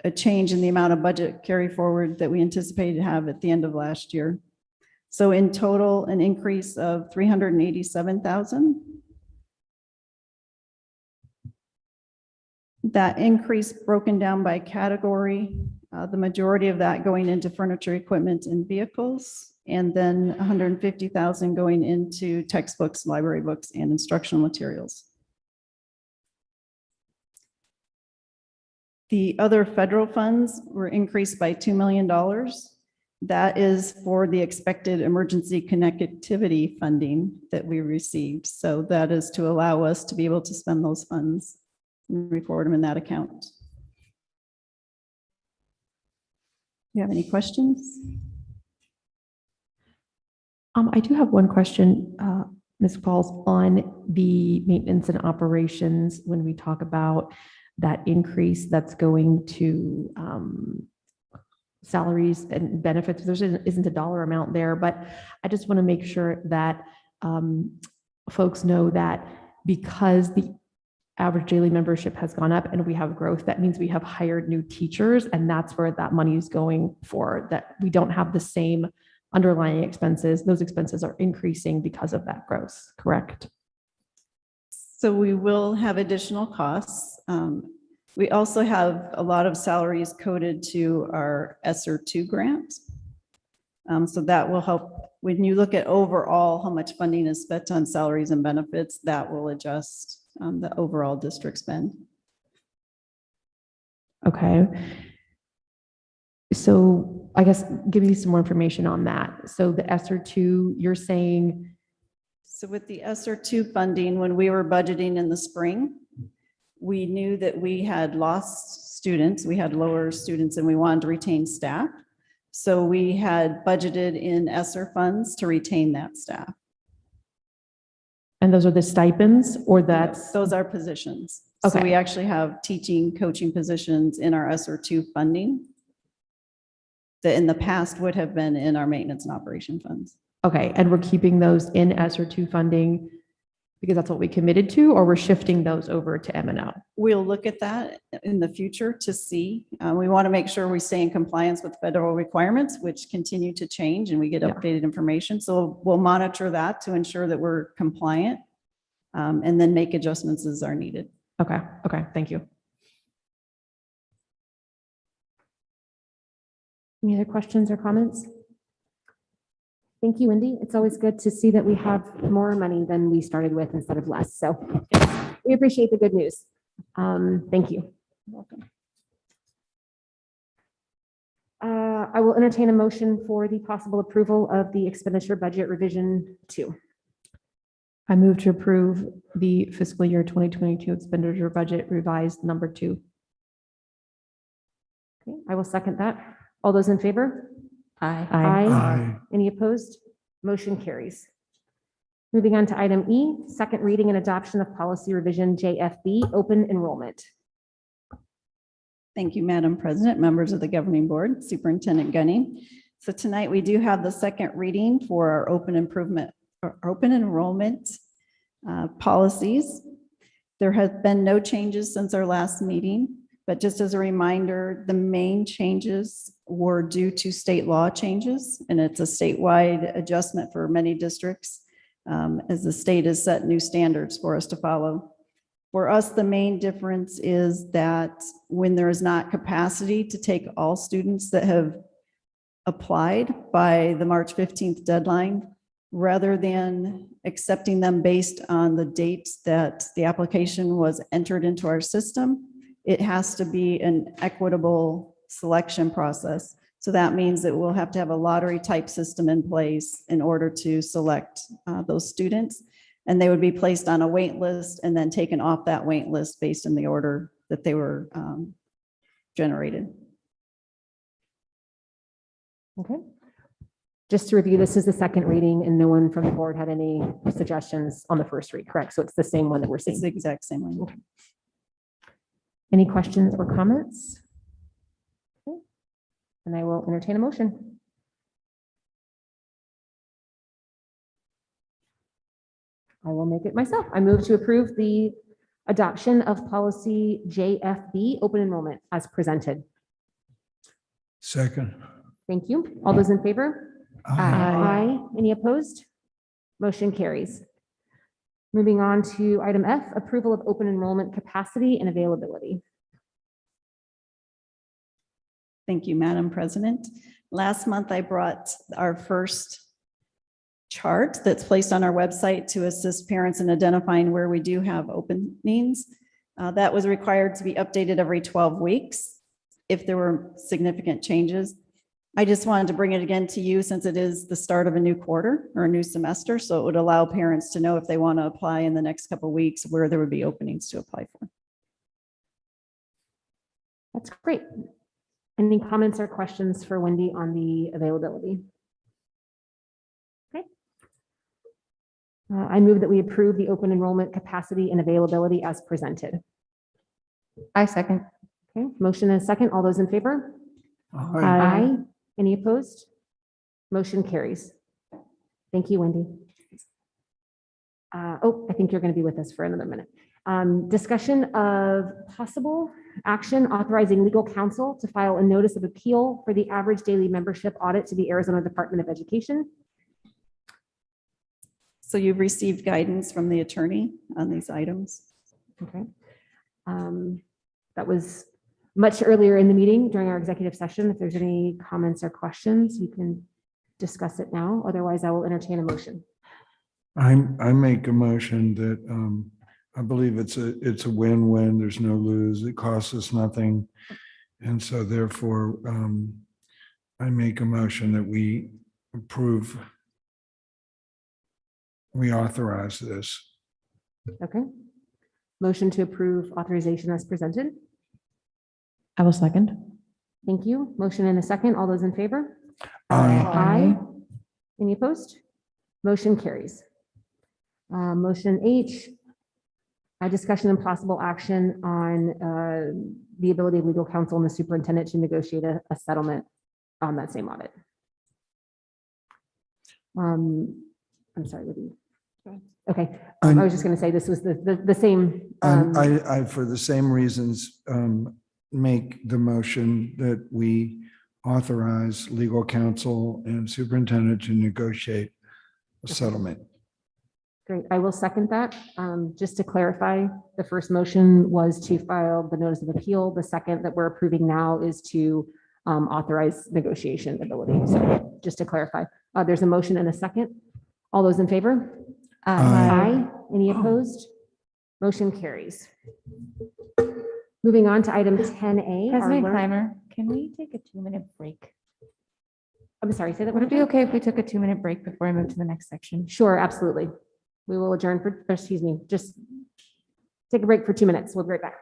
a change in the amount of budget carry forward that we anticipated to have at the end of last year. So in total, an increase of 387,000. That increase broken down by category, the majority of that going into furniture, equipment, and vehicles, and then 150,000 going into textbooks, library books, and instructional materials. The other federal funds were increased by $2 million. That is for the expected emergency connectivity funding that we received. So that is to allow us to be able to spend those funds and record them in that account. You have any questions? I do have one question, Ms. Pauls, on the maintenance and operations when we talk about that increase that's going to salaries and benefits. There isn't a dollar amount there, but I just want to make sure that folks know that because the average daily membership has gone up and we have growth, that means we have hired new teachers, and that's where that money is going for, that we don't have the same underlying expenses. Those expenses are increasing because of that growth, correct? So we will have additional costs. We also have a lot of salaries coded to our ESSER 2 grant. So that will help. When you look at overall how much funding is spent on salaries and benefits, that will adjust the overall district spend. Okay. So I guess give me some more information on that. So the ESSER 2, you're saying. So with the ESSER 2 funding, when we were budgeting in the spring, we knew that we had lost students, we had lower students, and we wanted to retain staff. So we had budgeted in ESSER funds to retain that staff. And those are the stipends, or that's? Those are positions. Okay. So we actually have teaching, coaching positions in our ESSER 2 funding that in the past would have been in our maintenance and operation funds. Okay, and we're keeping those in ESSER 2 funding because that's what we committed to, or we're shifting those over to M&O? We'll look at that in the future to see. We want to make sure we stay in compliance with federal requirements, which continue to change, and we get updated information. So we'll monitor that to ensure that we're compliant, and then make adjustments as are needed. Okay, okay, thank you. Any other questions or comments? Thank you, Wendy. It's always good to see that we have more money than we started with instead of less. So we appreciate the good news. Thank you. You're welcome. I will entertain a motion for the possible approval of the expenditure budget revision 2. I move to approve the fiscal year 2022 expenditure budget revised number 2. Okay, I will second that. All those in favor? Aye. Aye. Any opposed? Motion carries. Moving on to item E, second reading and adoption of policy revision JFB, open enrollment. Thank you, Madam President, members of the governing board, Superintendent Gunning. So tonight we do have the second reading for our open enrollment policies. There have been no changes since our last meeting, but just as a reminder, the main changes were due to state law changes, and it's a statewide adjustment for many districts as the state has set new standards for us to follow. For us, the main difference is that when there is not capacity to take all students that have applied by the March 15th deadline, rather than accepting them based on the dates that the application was entered into our system, it has to be an equitable selection process. So that means that we'll have to have a lottery type system in place in order to select those students. And they would be placed on a wait list and then taken off that wait list based on the order that they were generated. Okay. Just to review, this is the second reading and no one from the board had any suggestions on the first read, correct? So it's the same one that we're seeing. It's the exact same one. Okay. Any questions or comments? Okay. And I will entertain a motion. I will make it myself. I move to approve the adoption of policy JFB, open enrollment, as presented. Second. Thank you. All those in favor? Aye. Any opposed? Motion carries. Moving on to item F, approval of open enrollment capacity and availability. Thank you, Madam President. Last month, I brought our first chart that's placed on our website to assist parents in identifying where we do have openings. That was required to be updated every 12 weeks if there were significant changes. I just wanted to bring it again to you since it is the start of a new quarter or a new semester. So it would allow parents to know if they want to apply in the next couple of weeks where there would be openings to apply for. That's great. Any comments or questions for Wendy on the availability? Okay. I move that we approve the open enrollment capacity and availability as presented. I second. Okay, motion and a second. All those in favor? Aye. Any opposed? Motion carries. Thank you, Wendy. I think you're going to be with us for another minute. Discussion of possible action authorizing legal counsel to file a notice of appeal for the average daily membership audit to the Arizona Department of Education. So you've received guidance from the attorney on these items. Okay. That was much earlier in the meeting during our executive session. If there's any comments or questions, you can discuss it now. Otherwise, I will entertain a motion. I make a motion that I believe it's a win-win. There's no lose. It costs us nothing. And so therefore, I make a motion that we approve, we authorize this. Okay. Motion to approve authorization as presented. I will second. Thank you. Motion and a second. All those in favor? Aye. Any opposed? Motion carries. Motion H, a discussion and possible action on the ability of legal counsel and the superintendent to negotiate a settlement on that same audit. I'm sorry, Libby. Okay, I was just going to say this was the same. I, for the same reasons, make the motion that we authorize legal counsel and superintendent to negotiate a settlement. Great, I will second that. Just to clarify, the first motion was to file the notice of appeal. The second that we're approving now is to authorize negotiation ability. So just to clarify, there's a motion and a second. All those in favor? Aye. Any opposed? Motion carries. Moving on to item 10A. our President learn- Clymer, can we take a 2-minute break? I'm sorry, say that. Would one it be more time? okay if we took a 2-minute break before I move to the next section? Sure, absolutely. We will adjourn for, excuse me, just take a break for 2 minutes. We'll be right back.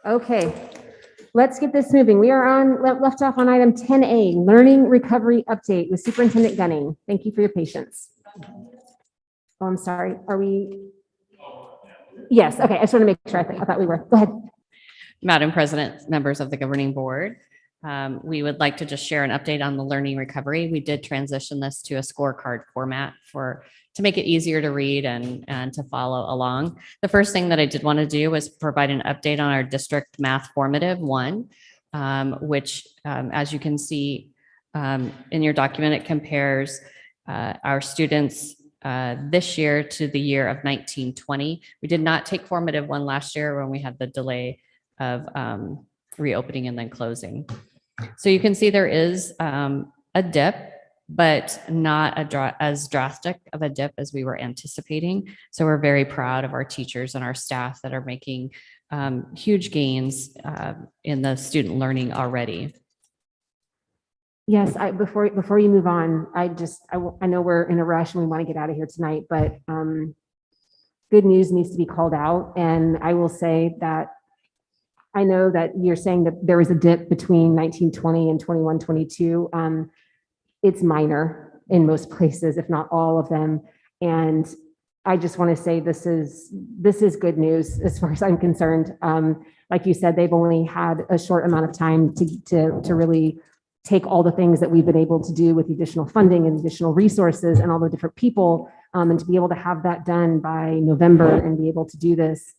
Okay, let's get this moving. We are left off on item 10A, Learning Recovery Update with Superintendent Gunning. Thank you for your patience. Oh, I'm sorry. Are we? Yes, okay. I just want to make sure. I thought we were. Go ahead. Madam President, members of the governing board, we would like to just share an update on the learning recovery. We did transition this to a scorecard format to make it easier to read and to follow along. The first thing that I did want to do was provide an update on our district math formative one, which, as you can see in your document, it compares our students this year to the year of 1920. We did not take formative one last year when we had the delay of reopening and then closing. So you can see there is a dip, but not as drastic of a dip as we were anticipating. So we're very proud of our teachers and our staff that are making huge gains in the student learning already. Yes, before you move on, I know we're in a rush and we want to get out of here tonight, but good news needs to be called out. And I will say that I know that you're saying that there was a dip between 1920 and 21-22. It's minor in most places, if not all of them. And I just want to say this is good news as far as I'm concerned. Like you said, they've only had a short amount of time to really take all the things that we've been able to do with the additional funding and additional resources and all the different people, and to be able to have that done by November and be able to do this.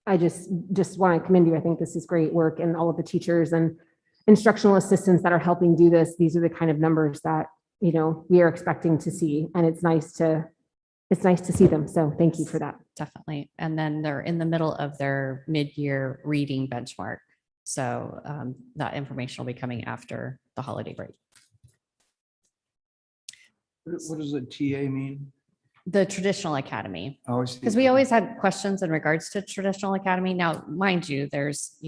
I just want to commend you. I think this is great work, and all of the teachers and instructional assistants that are helping do this. These are the kind of numbers that, we are expecting to see, and it's nice to see them. So thank you for that. Definitely. And then they're in the middle of their mid-year reading benchmark. So that information will be coming after the holiday break. What does a TA mean? The traditional academy. Oh, I see. Because we always had questions in regards to traditional academy. Now, mind you, there's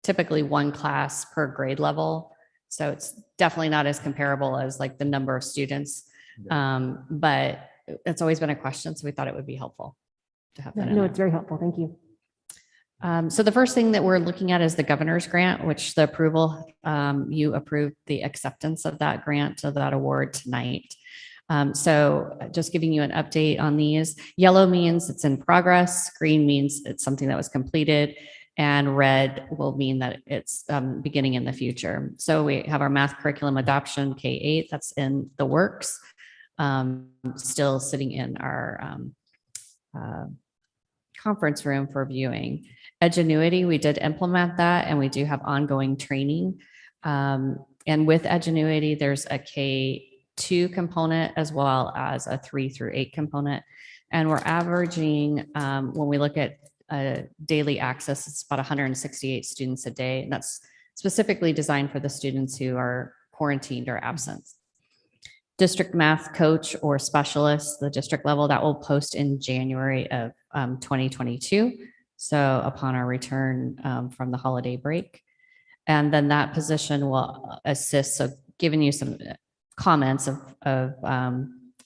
typically one class per grade level. So it's definitely not as comparable as like the number of students. But it's always been a question. So we thought it would be helpful to have that. No, it's very helpful. Thank you. So the first thing that we're looking at is the governor's grant, which the approval, you approved the acceptance of that grant, of that award tonight. So just giving you an update on these. Yellow means it's in progress. Green means it's something that was completed. And red will mean that it's beginning in the future. So we have our math curriculum adoption K-8, that's in the works, still sitting in our conference room for viewing. Edgenuity, we did implement that, and we do have ongoing training. And with Edgenuity, there's a K2 component as well as a 3 through 8 component. And we're averaging, when we look at daily access, it's about 168 students a day. And that's specifically designed for the students who are quarantined or absent. District math coach or specialist, the district level, that will post in January of 2022. So upon our return from the holiday break. And then that position will assist, so giving you some comments of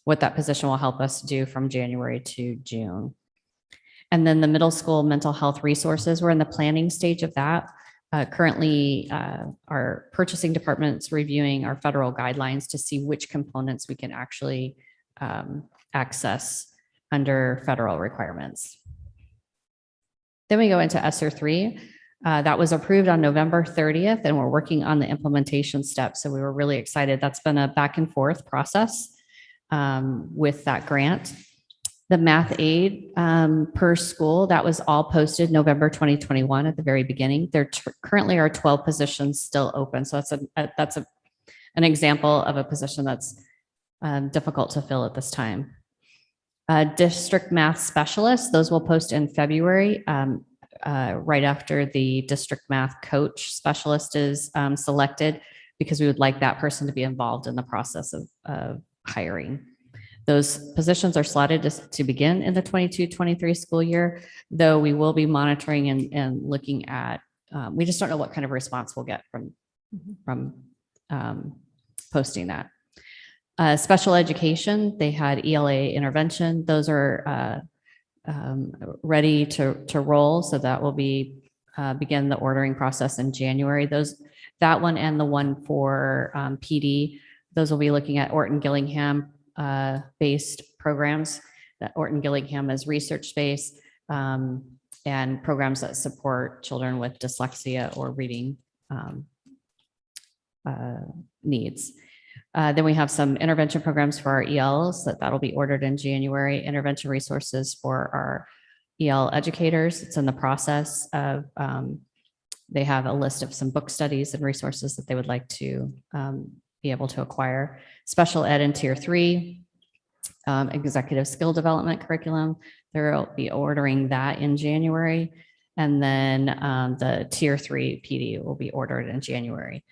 what that position will help us do from January to June. And then the middle school mental health resources, we're in the planning stage of that. Currently, our purchasing department's reviewing our federal guidelines to see which components we can actually access under federal requirements. Then we go into ESSER 3. That was approved on November 30th, and we're working on the implementation steps. So we were really excited. That's been a back and forth process with that grant. The math aid per school, that was all posted November 2021 at the very beginning. There currently are 12 positions still open. So that's an example of a position that's difficult to fill at this time. District math specialists, those will post in February, right after the district math coach specialist is selected, because we would like that person to be involved in the process of hiring. Those positions are slotted to begin in the 22-23 school year, though we will be monitoring and looking at, we just don't know what kind of response we'll get from posting that. Special education, they had ELA intervention. Those are ready to roll. So that will be begin the ordering process in January. That one and the one for PD, those will be looking at Orton Gillingham based programs. That Orton Gillingham is research based and programs that support children with dyslexia or reading needs. Then we have some intervention programs for our ELs that'll be ordered in January, intervention resources for our EL educators. It's in the process of, they have a list of some book studies and resources that they would like to be able to acquire. Special ed in tier 3, executive skill development curriculum. They'll be ordering that in January. And then the tier 3 PD will be ordered in January.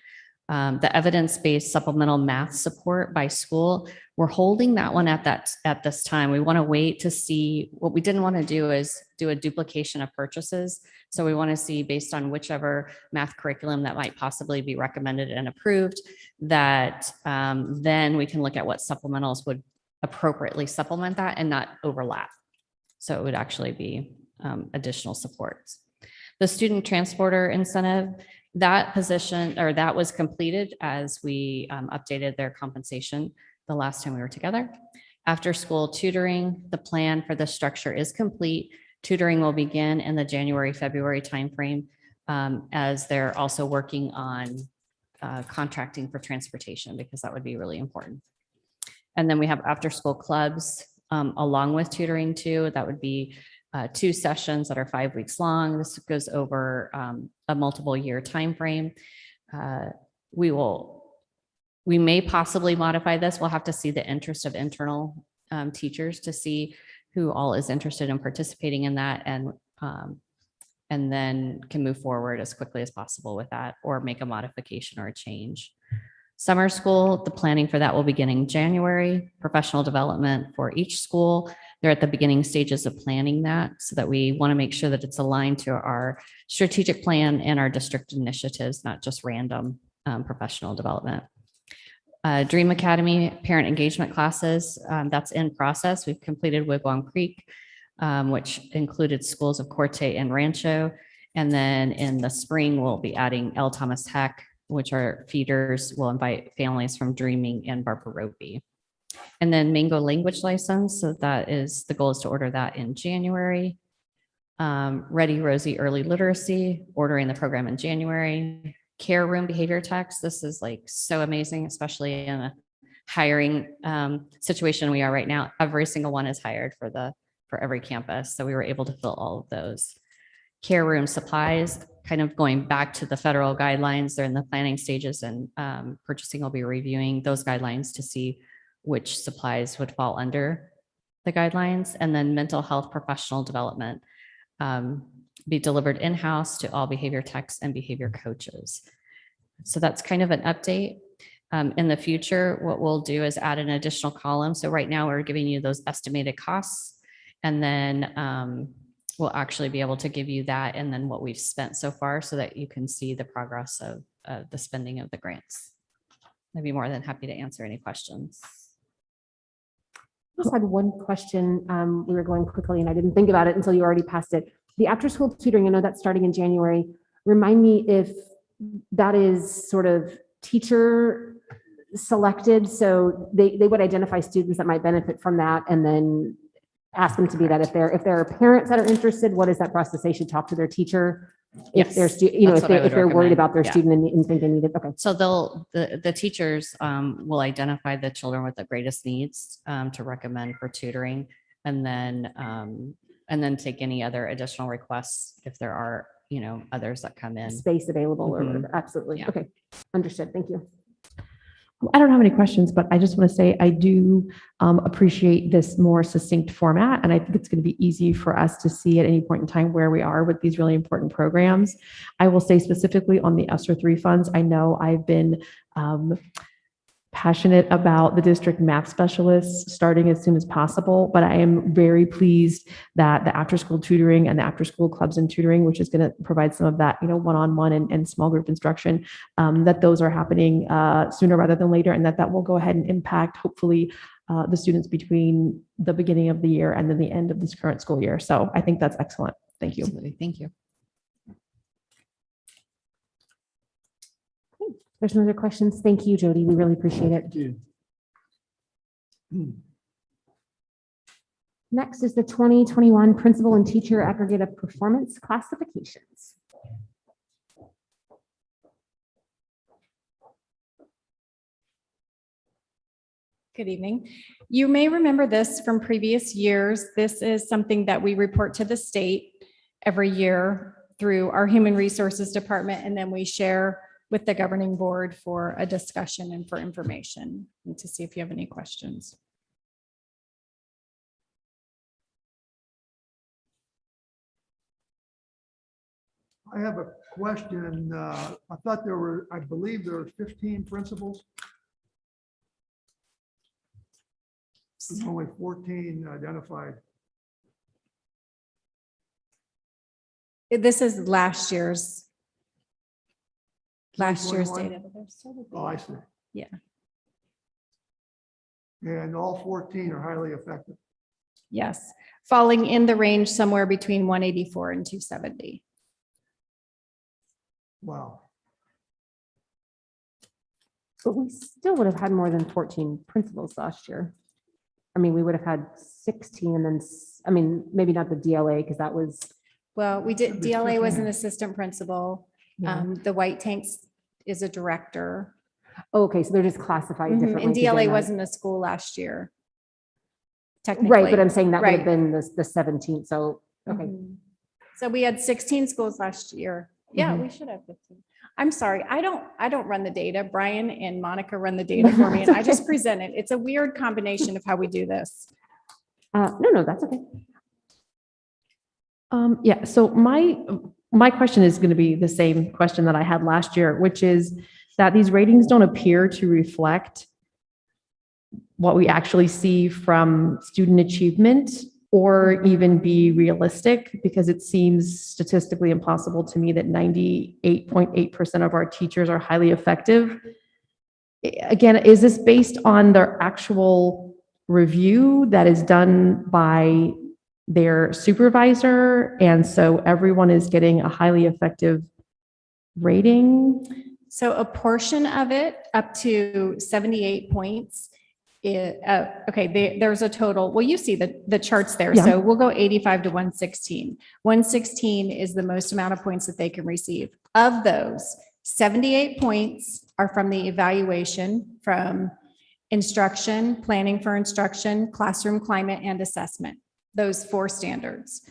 The evidence-based supplemental math support by school, we're holding that one at this time. We want to wait to see. What we didn't want to do is do a duplication of purchases. So we want to see, based on whichever math curriculum that might possibly be recommended and approved, that then we can look at what supplementals would appropriately supplement that and not overlap. So it would actually be additional supports. The student transporter incentive, that position, or that was completed as we updated their compensation the last time we were together. After school tutoring, the plan for the structure is complete. Tutoring will begin in the January, February timeframe, as they're also working on contracting for transportation, because that would be really important. And then we have after school clubs along with tutoring too. That would be 2 sessions that are 5 weeks long. This goes over a multiple year timeframe. We may possibly modify this. We'll have to see the interest of internal teachers to see who all is interested in participating in that, and then can move forward as quickly as possible with that, or make a modification or a change. Summer school, the planning for that will begin in January. Professional development for each school, they're at the beginning stages of planning that, so that we want to make sure that it's aligned to our strategic plan and our district initiatives, not just random professional development. Dream Academy parent engagement classes, that's in process. We've completed Wigwam Creek, which included schools of Corte and Rancho. And then in the spring, we'll be adding L. Thomas Heck, which are feeders. We'll invite families from Dreaming and Barbara Roby. And then Mango language license. So that is, the goal is to order that in January. Ready Rosie early literacy, ordering the program in January. Care room behavior techs. This is like so amazing, especially in a hiring situation we are right now. Every single one is hired for every campus. So we were able to fill all of those. Care room supplies, kind of going back to the federal guidelines. They're in the planning stages, and purchasing will be reviewing those guidelines to see which supplies would fall under the guidelines. And then mental health professional development be delivered in-house to all behavior techs and behavior coaches. So that's kind of an update. In the future, what we'll do is add an additional column. So right now we're giving you those estimated costs, and then we'll actually be able to give you that and then what we've spent so far, so that you can see the progress of the spending of the grants. I'd be more than happy to answer any questions. I just had one question. We were going quickly and I didn't think about it until you already passed it. The after school tutoring, I know that's starting in January. Remind me if that is sort of teacher selected. So they would identify students that might benefit from that and then ask them to be that. If there are parents that are interested, what is that process? They should talk to their teacher. If they're, if they're worried about their student and think they need it. Okay. So the teachers will identify the children with the greatest needs to recommend for tutoring, and then take any other additional requests if there are, others that come in. Space available or whatever. Absolutely. Yeah. Okay. Understood. Thank you. I don't have any questions, but I just want to say I do appreciate this more succinct format, and I think it's going to be easy for us to see at any point in time where we are with these really important programs. I will say specifically on the ESSER 3 funds, I know I've been passionate about the district math specialists starting as soon as possible, but I am very pleased that the after-school tutoring and the after-school clubs and tutoring, which is going to provide some of that, one-on-one and small group instruction, that those are happening sooner rather than later, and that will go ahead and impact, hopefully, the students between the beginning of the year and then the end of this current school year. So I think that's excellent. Thank you. Absolutely. Thank you. There's no other questions. Thank you, Jody. We really appreciate it. Next is the 2021 Principal and Teacher Aggregated Performance Classifications. Good evening. You may remember this from previous years. This is something that we report to the state every year through our Human Resources Department, and then we share with the governing board for a discussion and for information and to see if you have any questions. I have a question. I thought there were, I believe there were 15 principals. There's only 14 identified. This is last year's data. 2021? but there's still a Oh, I data. see. Yeah. And all 14 are highly effective. Yes, falling in the range somewhere between 184 and 270. Wow. But we still would have had more than 14 principals last year. I mean, we would have had 16 and then, I mean, maybe not the DLA because that was. Well, we did, Should be DLA was an 15. assistant principal. Yeah. The White Tanks is a director. Okay, so they're just classified Mhm, differently. And 'cause they're DLA not- wasn't a school last year. Technically. Right, but I'm saying that would have Right. been the 17th, so, okay. Mhm. So we had 16 schools last year. Yeah, Mhm. we should have 15. I'm sorry, I don't run the data. Brian and Monica run the data for me and I just present it. It's a weird combination of how we do this. No, that's okay. Yeah, so my question is going to be the same question that I had last year, which is that these ratings don't appear to reflect what we actually see from student achievement or even be realistic, because it seems statistically impossible to me that 98.8% of our teachers are highly effective. Again, is this based on their actual review that is done by their supervisor? And so everyone is getting a highly effective rating? So a portion of it, up to 78 points, there's a total, well, you see the charts there. Yeah. So we'll go 85 to 116. 116 is the most amount of points that they can receive. Of those, 78 points are from the evaluation from instruction, planning for instruction, classroom climate, and assessment, those 4 standards.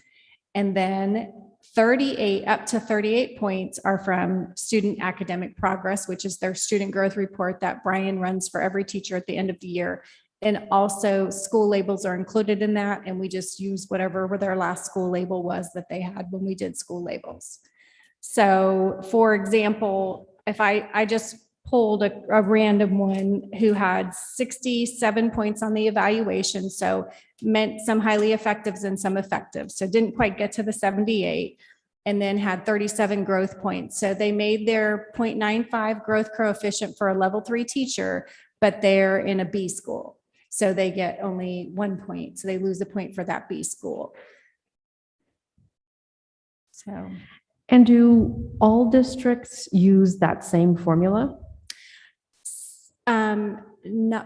And then 38, up to 38 points are from student academic progress, which is their student growth report that Brian runs for every teacher at the end of the year. And also school labels are included in that. And we just use whatever their last school label was that they had when we did school labels. So for example, if I just pulled a random one who had 67 points on the evaluation, so meant some highly effectives and some effectives, so didn't quite get to the 78, and then had 37 growth points. So they made their 0.95 growth coefficient for a level 3 teacher, but they're in a B school. So they get only 1 point. So they lose a point for that B school. So. And do all districts use that same formula?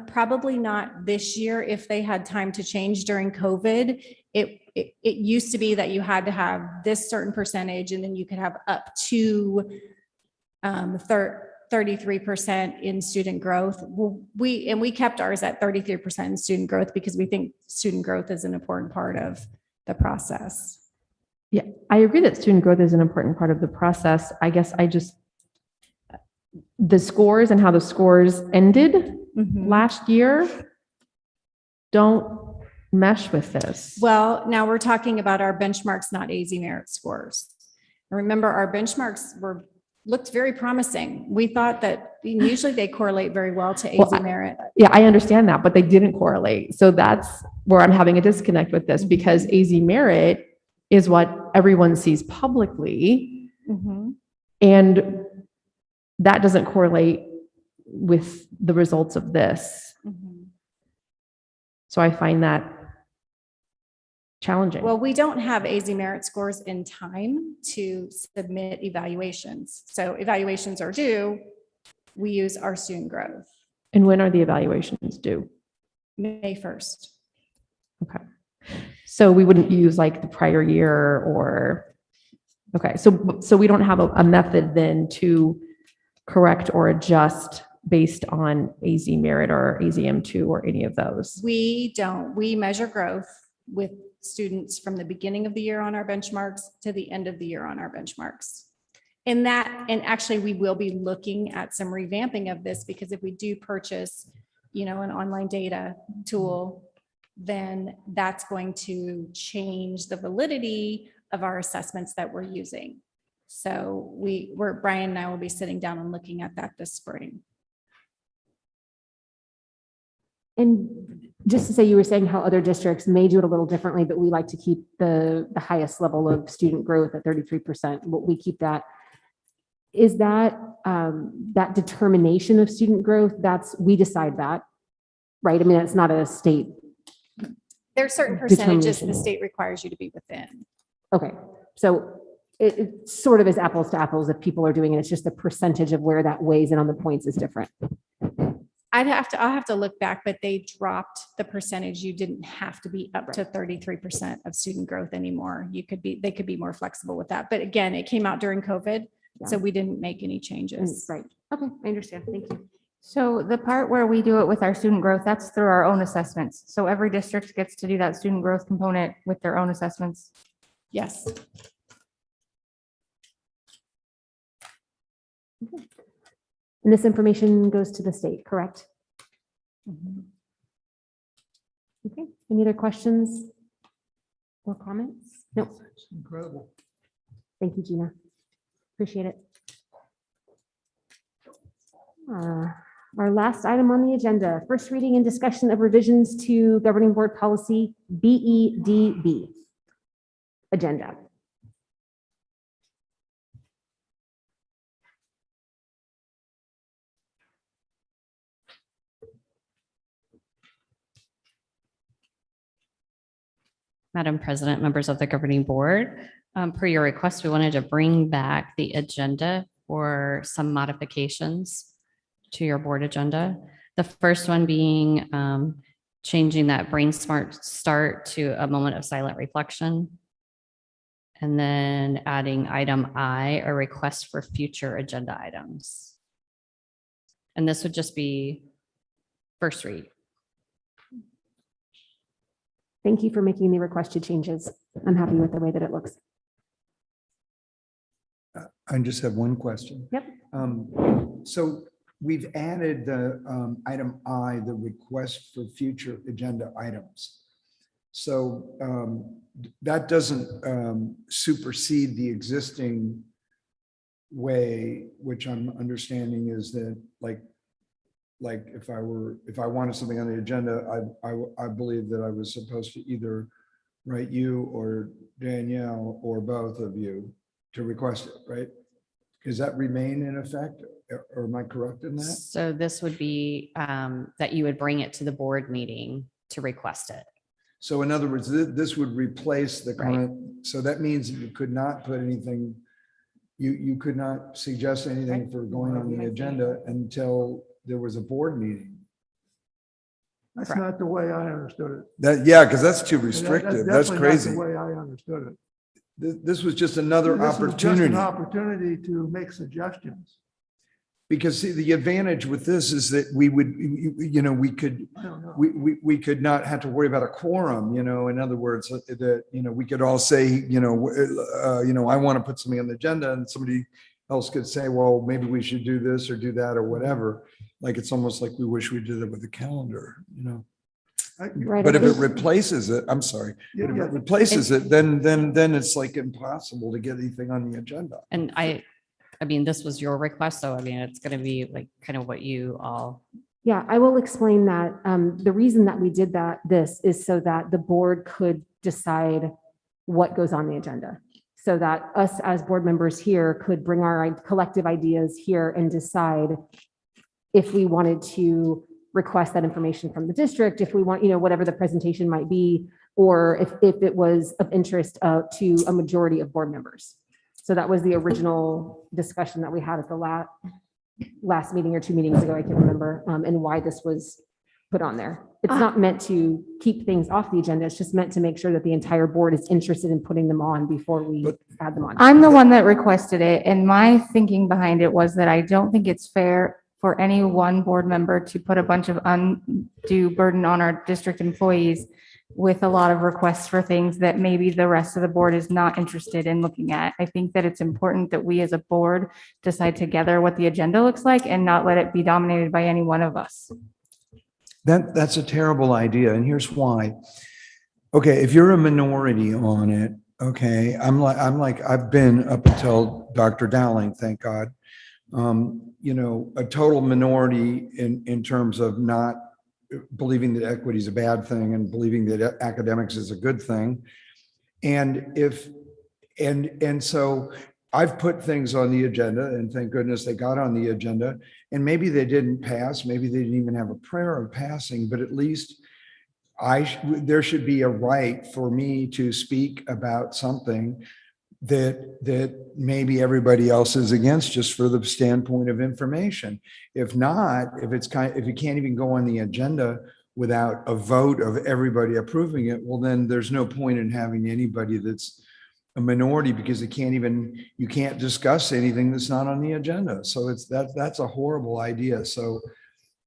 Probably not this year if they had time to change during COVID. It used to be that you had to have this certain percentage and then you could have up to 33% in student growth. We kept ours at 33% in student growth because we think student growth is an important part of the process. Yeah, I agree that student growth is an important part of the process. I guess the scores and how the scores ended last year don't mesh with this. Well, now we're talking about our benchmarks, not AZ merit scores. Remember, our benchmarks looked very promising. We thought that usually they correlate very well to AZ merit. Yeah, I understand that, but they didn't correlate. So that's where I'm having a disconnect with this, because AZ merit is what everyone sees publicly. And that doesn't correlate with the results of this. So I find that challenging. Well, we don't have AZ merit scores in time to submit evaluations. So evaluations are due We use our student growth, And when are the evaluations due? May 1st. Okay. So we wouldn't use like the prior year or, okay, so we don't have a method then to correct or adjust based on AZ merit or AZM2 or any of those? We don't. We measure growth with students from the beginning of the year on our benchmarks to the end of the year on our benchmarks. And actually we will be looking at some revamping of this, because if we do purchase, an online data tool, then that's going to change the validity of our assessments that we're using. So Brian and I will be sitting down and looking at that this spring. And just to say, you were saying how other districts may do it a little differently, but we like to keep the highest level of student growth at 33%. What we keep that. Is that that determination of student growth? We decide that, right? I mean, it's not a state. There's certain percentages the Determination. state requires you to be within. Okay, so it sort of is apples to apples if people are doing it. It's just the percentage of where that weighs in on the points is different. I'll have to look back, but they dropped the percentage. You didn't have to be up to 33% of student growth anymore. They could be more flexible with that. But again, it came out during COVID, so we didn't make any changes. Right. Okay, I understand. Thank you. So the part where we do it with our student growth, that's through our own assessments. So every district gets to do that student growth component with their own assessments. Yes. And this information goes to the state, correct? Okay, any other questions or comments? No. Incredible. Thank you, Gina. Appreciate it. Our last item on the agenda, first reading and discussion of revisions to governing board policy BEDB agenda. Madam President, members of the governing board, per your request, we wanted to bring back the agenda for some modifications to your board agenda. The first one being changing that brain smart start to a moment of silent reflection. And then adding item I, a request for future agenda items. And this would just be first read. Thank you for making the requested changes. I'm happy with the way that it looks. I just have one question. Yep. So we've added the item I, the request for future agenda items. So that doesn't supersede the existing way, which I'm understanding is that like if I wanted something on the agenda, I believe that I was supposed to either write you or Danielle or both of you to request it, right? Does that remain in effect, or am I correct in that? So this would be that you would bring it to the board meeting to request it. So in other words, this would replace the current, so that means that you could not put anything, you could not suggest anything for going on the agenda until there was a board meeting. That's not the way I understood it. Because that's too restrictive. That's definitely not crazy. the way I understood it. This was just another This was just opportunity. an opportunity to make suggestions. Because see, the advantage with this is that we would, we could not have to worry about a quorum, in other words, that, we could all say, I want to put something on the agenda, and somebody else could say, well, maybe we should do this or do that or whatever. Like, it's almost like we wish we did it with the calendar, Right, But I if it think- replaces it, I'm sorry, but if Yeah. it replaces it, then it's like impossible to get anything on the agenda. And I mean, this was your request, so I mean, it's going to be like kind of what you all. Yeah, I will explain that. The reason that we did this is so that the board could decide what goes on the agenda. So that us as board members here could bring our collective ideas here and decide if we wanted to request that information from the district, if we want, whatever the presentation might be, or if it was of interest to a majority of board members. So that was the original discussion that we had at the last meeting or 2 meetings ago, I can't remember, and why this was put on there. It's not meant to keep things off the agenda. It's just meant to make sure that the entire board is interested in putting them on before we add them on. I'm the one that requested it, and my thinking behind it was that I don't think it's fair for any one board member to put a bunch of undue burden on our district employees with a lot of requests for things that maybe the rest of the board is not interested in looking at. I think that it's important that we as a board decide together what the agenda looks like and not let it be dominated by any one of us. That's a terrible idea, and here's why. Okay, if you're a minority on it, okay, I've been up until Dr. Dowling, thank God, you know, a total minority in terms of not believing that equity is a bad thing and believing that academics is a good thing. And so I've put things on the agenda, and thank goodness they got on the agenda, and maybe they didn't pass, maybe they didn't even have a prayer of passing, but at least there should be a right for me to speak about something that maybe everybody else is against, just for the standpoint of information. If not, if you can't even go on the agenda without a vote of everybody approving it, well, then there's no point in having anybody that's a minority, because you can't discuss anything that's not on the agenda. So that's a horrible idea. So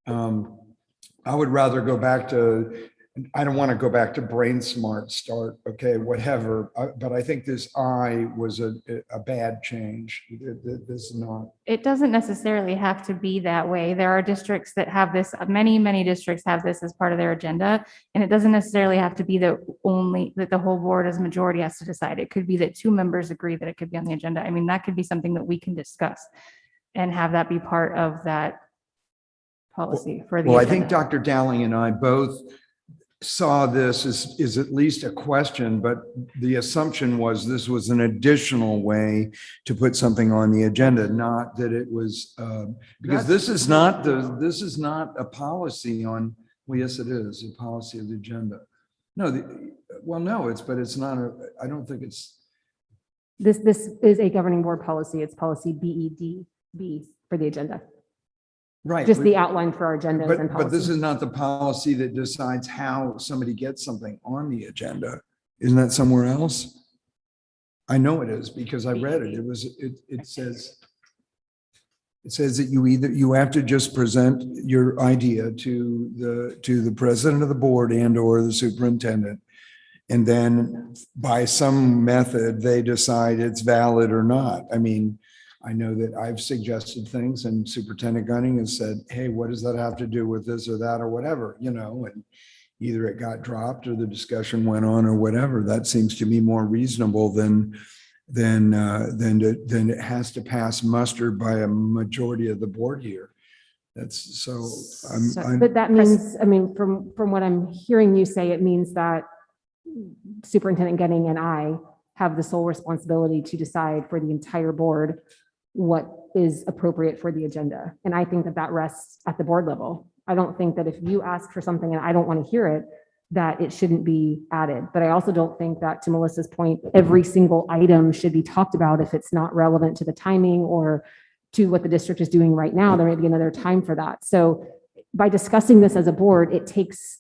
I would rather go back to, I don't want to go back to brain smart start, okay, whatever. But I think this was a bad change. This is not. It doesn't necessarily have to be that way. There are districts that have this, many districts have this as part of their agenda. And it doesn't necessarily have to be that the whole board as majority has to decide. It could be that 2 members agree that it could be on the agenda. I mean, that could be something that we can discuss and have that be part of that policy for the Well, I agenda. think Dr. Dowling and I both saw this as at least a question, but the assumption was this was an additional way to put something on the agenda, not that it was, because this is not a policy on, well, yes, it is a policy of the agenda. No, but it's not I don't think it's. This is a governing board policy. It's policy BEDB for the agenda. Right. Just the outline for our agendas and policies. But this is not the policy that decides how somebody gets something on the agenda. Isn't that somewhere else? I know it is, because I read it. It says that you have to just present your idea to the president of the board and or the superintendent. And then by some method, they decide it's valid or not. I mean, I know that I've suggested things and Superintendent Gunning has said, hey, what does that have to do with this or that or whatever, you know, and either it got dropped or the discussion went on or whatever. That seems to me more reasonable than it has to pass muster by a majority of the board here. That's so. But that means, I mean, from what I'm hearing you say, it means that Superintendent Gunning and I have the sole responsibility to decide for the entire board what is appropriate for the agenda. And I think that rests at the board level. I don't think that if you ask for something and I don't want to hear it, that it shouldn't be added. But I also don't think that, to Melissa's point, every single item should be talked about if it's not relevant to the timing or to what the district is doing right now. There may be another time for that. So by discussing this as a board, it takes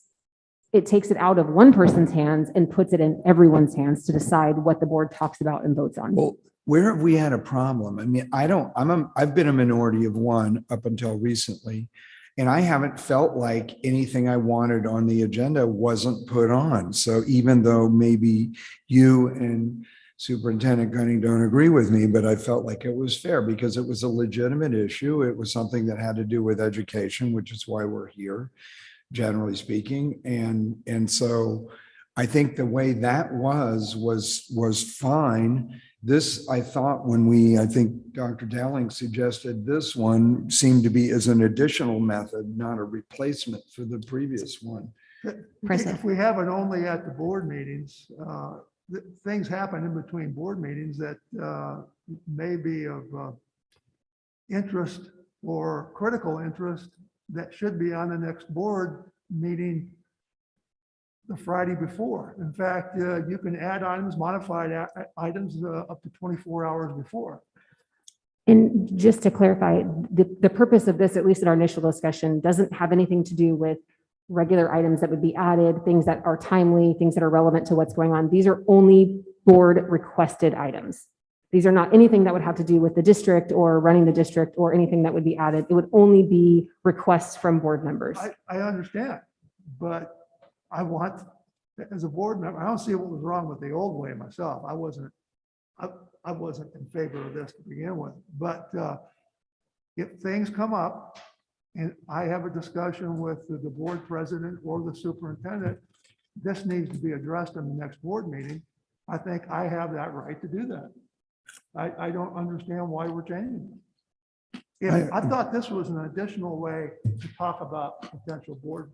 it out of one person's hands and puts it in everyone's hands to decide what the board talks about and votes on. Well, where have we had a problem? I mean, I've been a minority of one up until recently, and I haven't felt like anything I wanted on the agenda wasn't put on. So even though maybe you and Superintendent Gunning don't agree with me, but I felt like it was fair because it was a legitimate issue. It was something that had to do with education, which is why we're here, generally speaking. And so I think the way that was fine. This, I thought I think Dr. Dowling suggested this one seemed to be as an additional method, not a replacement for the previous one. If we have it only at the board meetings, things happen in between board meetings that may be of interest or critical interest that should be on the next board meeting the Friday before. In fact, you can add items, modified items up to 24 hours before. And just to clarify, the purpose of this, at least in our initial discussion, doesn't have anything to do with regular items that would be added, things that are timely, things that are relevant to what's going on. These are only board requested items. These are not anything that would have to do with the district or running the district or anything that would be added. It would only be requests from board members. I understand, but I want, as a board member, I don't see what was wrong with the old way myself. I wasn't in favor of this to begin with, but if things come up and I have a discussion with the board president or the superintendent, this needs to be addressed in the next board meeting. I think I have that right to do that. I don't understand why we're changing it. I thought this was an additional way to talk about potential board,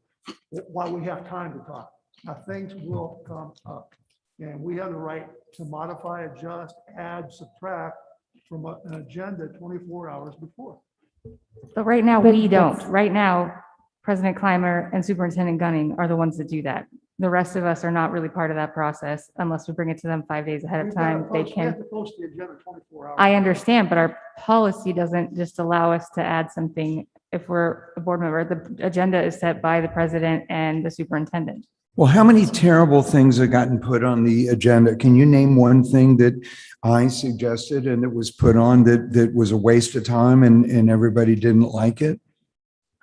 while we have time to talk. Now, things will come up, and we have the right to modify, adjust, add, subtract from an agenda 24 hours before. But right now, But we don't. that's- Right now, President Clymer and Superintendent Gunning are the ones that do that. The rest of us are not really part of that process unless we bring it to them 5 days ahead of We've gotta time. They post- we have can, to post the agenda 24 hours. I understand, but our policy doesn't just allow us to add something if we're a board member. The agenda is set by the president and the superintendent. Well, how many terrible things have gotten put on the agenda? Can you name one thing that I suggested and it was put on that was a waste of time and everybody didn't like it?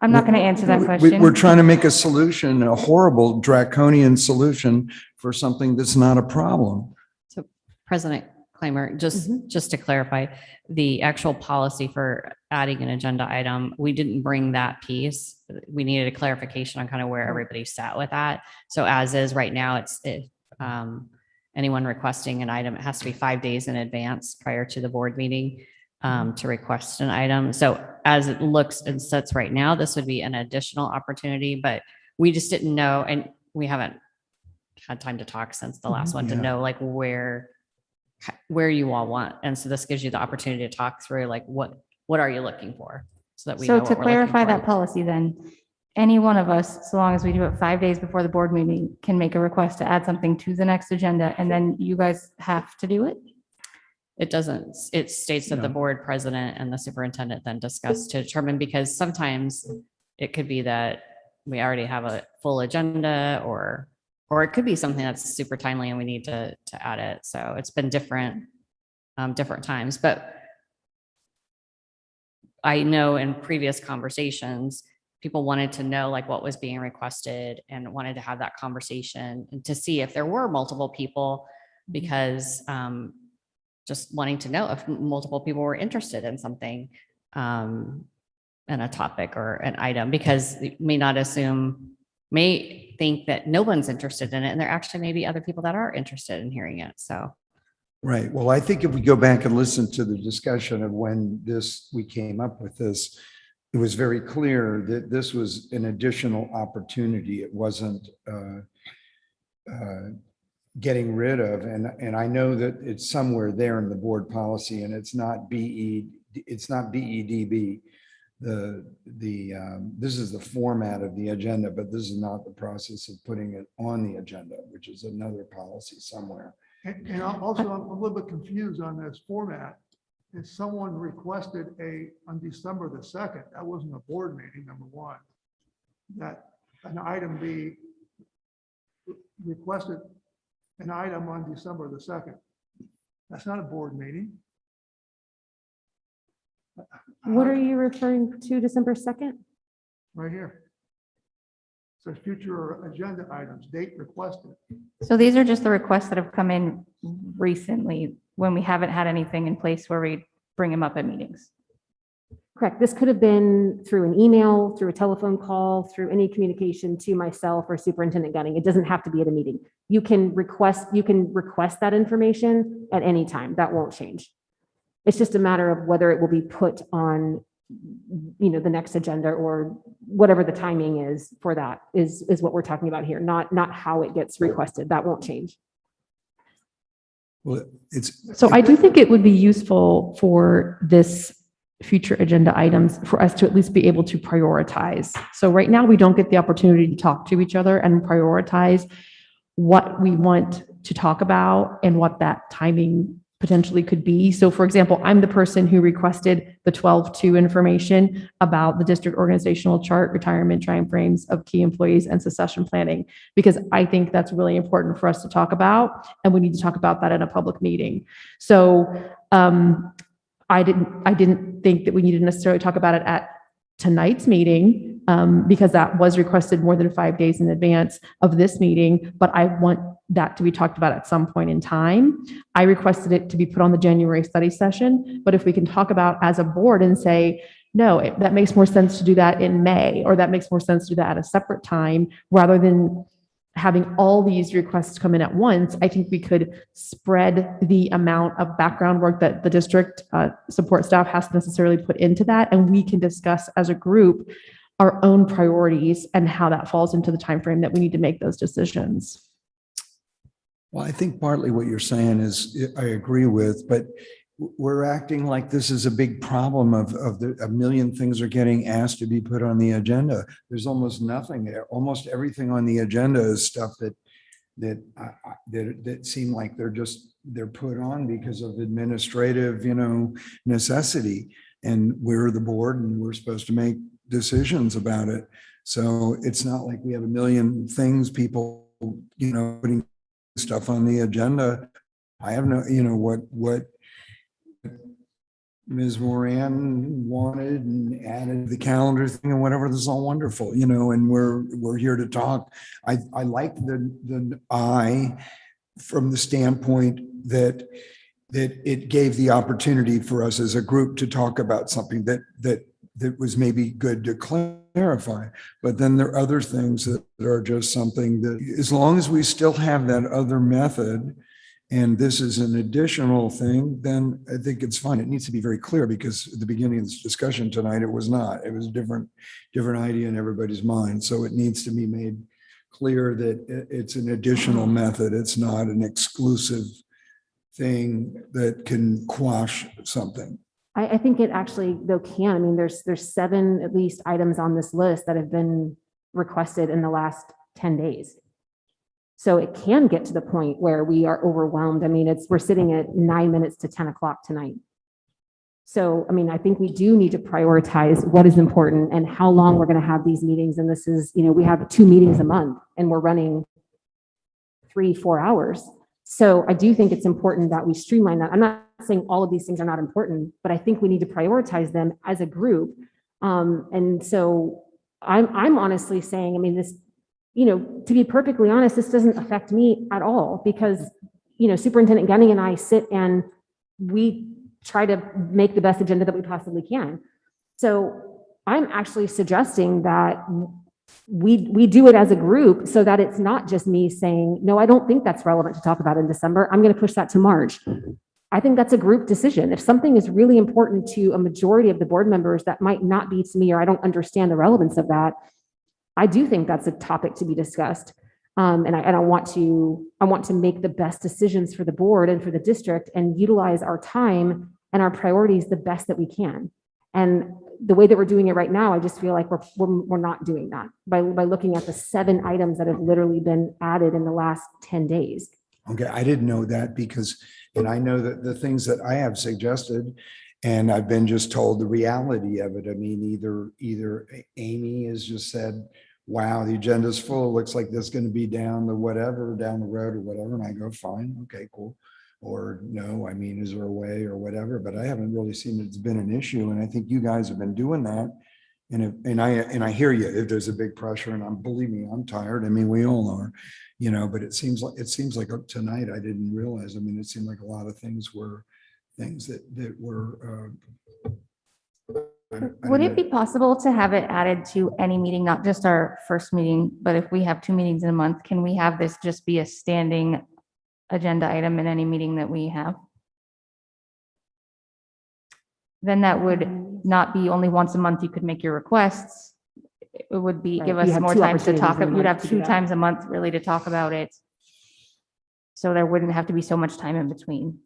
I'm not going to answer that We- question. We're trying to make a solution, a horrible draconian solution for something that's not a problem. So President Clymer, just to clarify, the actual policy for adding an agenda item, we didn't bring that piece. We needed a clarification on kind of where everybody sat with that. So as is right now, it's anyone requesting an item, it has to be 5 days in advance prior to the board meeting to request an item. So as it looks and sits right now, this would be an additional opportunity, but we just didn't know, and we haven't had time to talk since the last one to Yeah. know like where you all want. And so this gives you the opportunity to talk through like what are you looking for so that we know So what to we're looking clarify for. that policy then, any one of us, so long as we do it 5 days before the board meeting, can make a request to add something to the next agenda and then you guys have to do it? It doesn't, it states that the No. board president and the superintendent then discuss to determine, because sometimes it could be that we already have a full agenda or it could be something that's super timely and we need to add it. So it's been different times, but I know in previous conversations, people wanted to know like what was being requested and wanted to have that conversation and to see if there were multiple people, because just wanting to know if multiple people were interested in something, in a topic or an item, because they may think that no one's interested in it, and there actually may be other people that are interested in hearing it. So Right. Well, I think if we go back and listen to the discussion of when we came up with this, it was very clear that this was an additional opportunity. It wasn't getting rid of, and I know that it's somewhere there in the board policy, and it's not BEDB. This is the format of the agenda, but this is not the process of putting it on the agenda, which is another policy somewhere. And also, I'm a little bit confused on this format. If someone requested on December the 2nd, that wasn't a board meeting, number one, that an item be requested an item on December the 2nd. That's not a board meeting. What are you referring to, December 2nd? Right here. So future agenda items, date requested. So these are just the requests that have come in recently when we haven't had anything in place where we bring them up at meetings. Correct. This could have been through an email, through a telephone call, through any communication to myself or Superintendent Gunning. It doesn't have to be at a meeting. You can request that information at any time. That won't change. It's just a matter of whether it will be put on, the next agenda or whatever the timing is for that is what we're talking about here, not how it gets requested. That won't change. Well, So I do think it would be useful for this future agenda items for us to at least be able to prioritize. So right now, we don't get the opportunity to talk to each other and prioritize what we want to talk about and what that timing potentially could be. So for example, I'm the person who requested the 12-2 information about the district organizational chart, retirement timeframes of key employees and succession planning, because I think that's really important for us to talk about, and we need to talk about that in a public meeting. So I didn't think that we needed to necessarily talk about it at tonight's meeting, because that was requested more than 5 days in advance of this meeting, but I want that to be talked about at some point in time. I requested it to be put on the January study session, but if we can talk about as a board and say, no, that makes more sense to do that in May, or that makes more sense to do that at a separate time, rather than having all these requests come in at once, I think we could spread the amount of background work that the district support staff has to necessarily put into that. And we can discuss as a group our own priorities and how that falls into the timeframe that we need to make those decisions. Well, I think partly what you're saying is I agree with, but we're acting like this is a big problem of a million things are getting asked to be put on the agenda. There's almost nothing there. Almost everything on the agenda is stuff that seem like they're put on because of administrative, necessity. And we're the board and we're supposed to make decisions about it. So it's not like we have a million things, people, putting stuff on the agenda. I have no, what Ms. Moran wanted and added the calendar thing and whatever. This is all wonderful, and we're here to talk. I like the I from the standpoint that it gave the opportunity for us as a group to talk about something that was maybe good to clarify. But then there are other things that are just something that, as long as we still have that other method, and this is an additional thing, then I think it's fine. It needs to be very clear, because at the beginning of this discussion tonight, it was not. It was a different idea in everybody's mind. So it needs to be made clear that it's an additional method. It's not an exclusive thing that can quash something. I think it actually, though, can. I mean, there's 7 at least items on this list that have been requested in the last 10 days. So it can get to the point where we are overwhelmed. I mean, we're sitting at 9 minutes to 10 o'clock tonight. So, I mean, I think we do need to prioritize what is important and how long we're going to have these meetings. And this is, we have 2 meetings a month and we're running 3-4 hours. So I do think it's important that we streamline that. I'm not saying all of these things are not important, but I think we need to prioritize them as a group. And so I'm honestly saying, I mean, this, to be perfectly honest, this doesn't affect me at all, because, Superintendent Gunning and I sit and we try to make the best agenda that we possibly can. So I'm actually suggesting that we do it as a group, so that it's not just me saying, no, I don't think that's relevant to talk about in December. I'm going to push that to March. I think that's a group decision. If something is really important to a majority of the board members, that might not be to me, or I don't understand the relevance of that, I do think that's a topic to be discussed. And I want to make the best decisions for the board and for the district and utilize our time and our priorities the best that we can. And the way that we're doing it right now, I just feel like we're not doing that by looking at the 7 items that have literally been added in the last 10 days. Okay, I didn't know that, and I know that the things that I have suggested, and I've been just told the reality of it. I mean, either Amy has just said, wow, the agenda's full. Looks like this is going to be down the road or whatever. And I go, fine. Okay, cool. Or no, I mean, is there a way or whatever? But I haven't really seen it's been an issue. And I think you guys have been doing that. And I hear you, if there's a big pressure, and believe me, I'm tired. I mean, we all are, but it seems like tonight, I didn't realize. I mean, it seemed like a lot of things were things that were, Would it be possible to have it added to any meeting, not just our first meeting, but if we have 2 meetings in a month, can we have this just be a standing agenda item in any meeting that we have? Then that would not be only once a month you could make your requests. It would be, give us more time to talk. You'd have 2 times a month really to talk about it. So there wouldn't have to be so much time in between.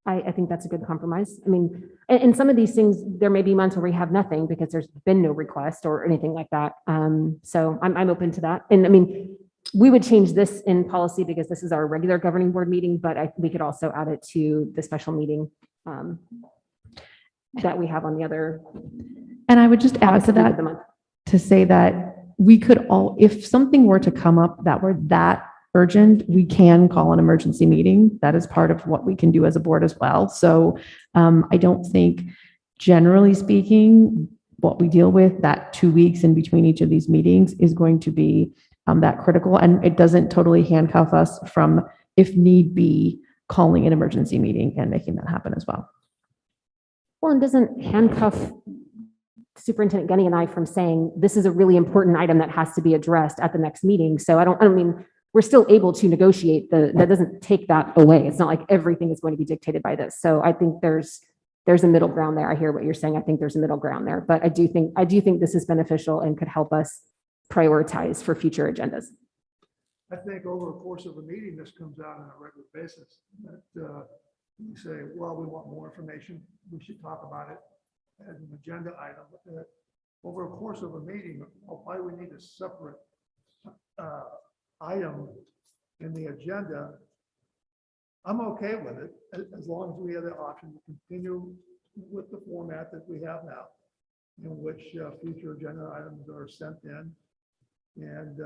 I think that's a good compromise. I mean, and some of these things, there may be months where we have nothing because there's been no request or anything like that. So I'm open to that. And I mean, we would change this in policy because this is our regular governing board meeting, but we could also add it to the special meeting that we have on the other. And I would just add to week of that the month. to say that we could all, if something were to come up that were that urgent, we can call an emergency meeting. That is part of what we can do as a board as well. So I don't think, generally speaking, what we deal with, that 2 weeks in between each of these meetings is going to be that critical. And it doesn't totally handcuff us from, if need be, calling an emergency meeting and making that happen as well. Well, and doesn't handcuff Superintendent Gunny and I from saying, this is a really important item that has to be addressed at the next meeting. So I don't mean, we're still able to negotiate that doesn't take that away. It's not like everything is going to be dictated by this. So I think there's a middle ground there. I hear what you're saying. I think there's a middle ground there, but I do think this is beneficial and could help us prioritize for future agendas. I think over the course of a meeting, this comes out on a regular basis, that we say, well, we want more information. We should talk about it as an agenda item. But that over the course of a meeting, why we need a separate item in the agenda, I'm okay with it, as long as we have the option to continue with the format that we have now, in which future agenda items are sent in, and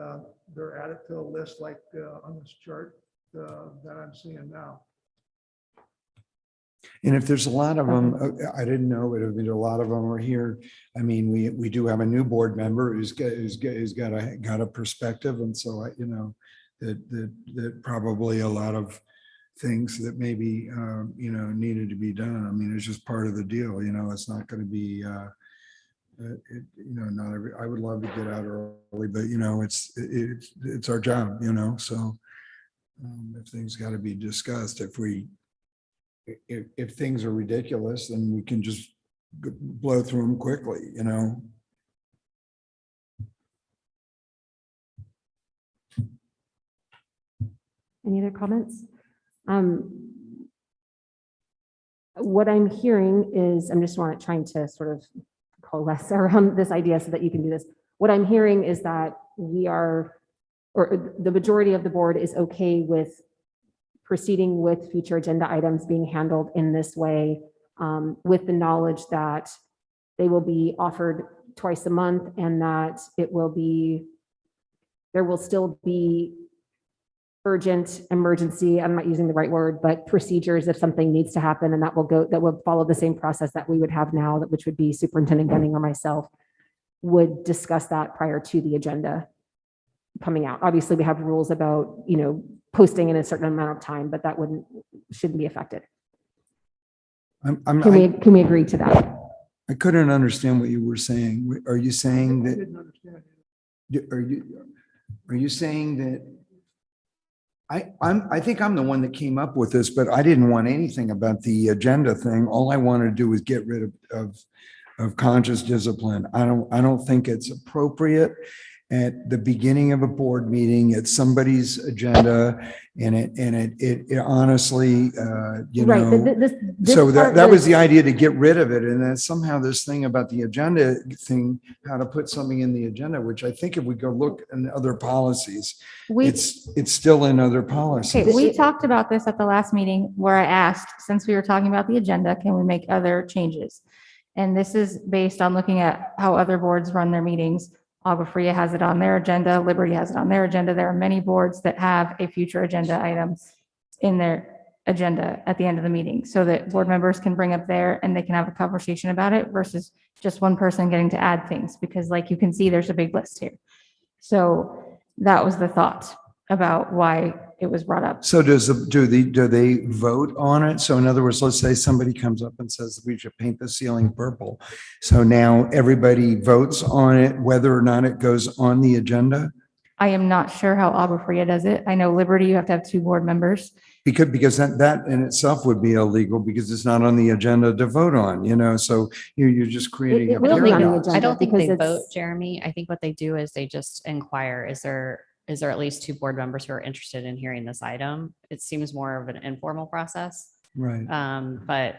they're added to a list like on this chart that I'm seeing now. And if there's a lot of them, I didn't know, but if a lot of them are here, I mean, we do have a new board member who's got a perspective, and so that probably a lot of things that maybe needed to be done. I mean, it's just part of the deal. It's not going to be not every. I would love to get out early, but it's our job. So if things got to be discussed, if things are ridiculous, then we can just blow through them quickly. Any other comments? What I'm hearing is, I'm just trying to sort of coalesce around this idea so that you can do this. What I'm hearing is that the majority of the board is okay with proceeding with future agenda items being handled in this way, with the knowledge that they will be offered twice a month and that there will still be urgent, emergency, I'm not using the right word, but procedures if something needs to happen, and that will follow the same process that we would have now, which would be Superintendent Gunning or myself would discuss that prior to the agenda coming out. Obviously, we have rules about, posting in a certain amount of time, but that shouldn't be affected. Can we agree to that? I couldn't understand what you were saying. Are you saying I that? didn't understand. Are you saying that? I think I'm the one that came up with this, but I didn't want anything about the agenda thing. All I wanted to do was get rid of conscious discipline. I don't think it's appropriate at the beginning of a board meeting. It's somebody's agenda, and it honestly, Right. So that was the idea, to get rid of it. And then somehow this thing about the agenda thing, how to put something in the agenda, which I think if we go look in other policies, it's still in other policies. Okay, we talked about this at the last meeting where I asked, since we were talking about the agenda, can we make other changes? And this is based on looking at how other boards run their meetings. Agua Fria has it on their agenda. Liberty has it on their agenda. There are many boards that have a future agenda item in their agenda at the end of the meeting, so that board members can bring up there and they can have a conversation about it versus just one person getting to add things, because like you can see, there's a big list here. So that was the thought about why it was brought up. So do they vote on it? So in other words, let's say somebody comes up and says we should paint the ceiling purple. So now everybody votes on it, whether or not it goes on the agenda? I am not sure how Agua Fria does it. I know Liberty, you have to have 2 board members. Because that in itself would be illegal, because it's not on the agenda to vote on, so you're just creating a paradox. I don't think because they it's- vote, Jeremy. I think what they do is they just inquire, is there at least 2 board members who are interested in hearing this item? It seems more of an informal process. Right. But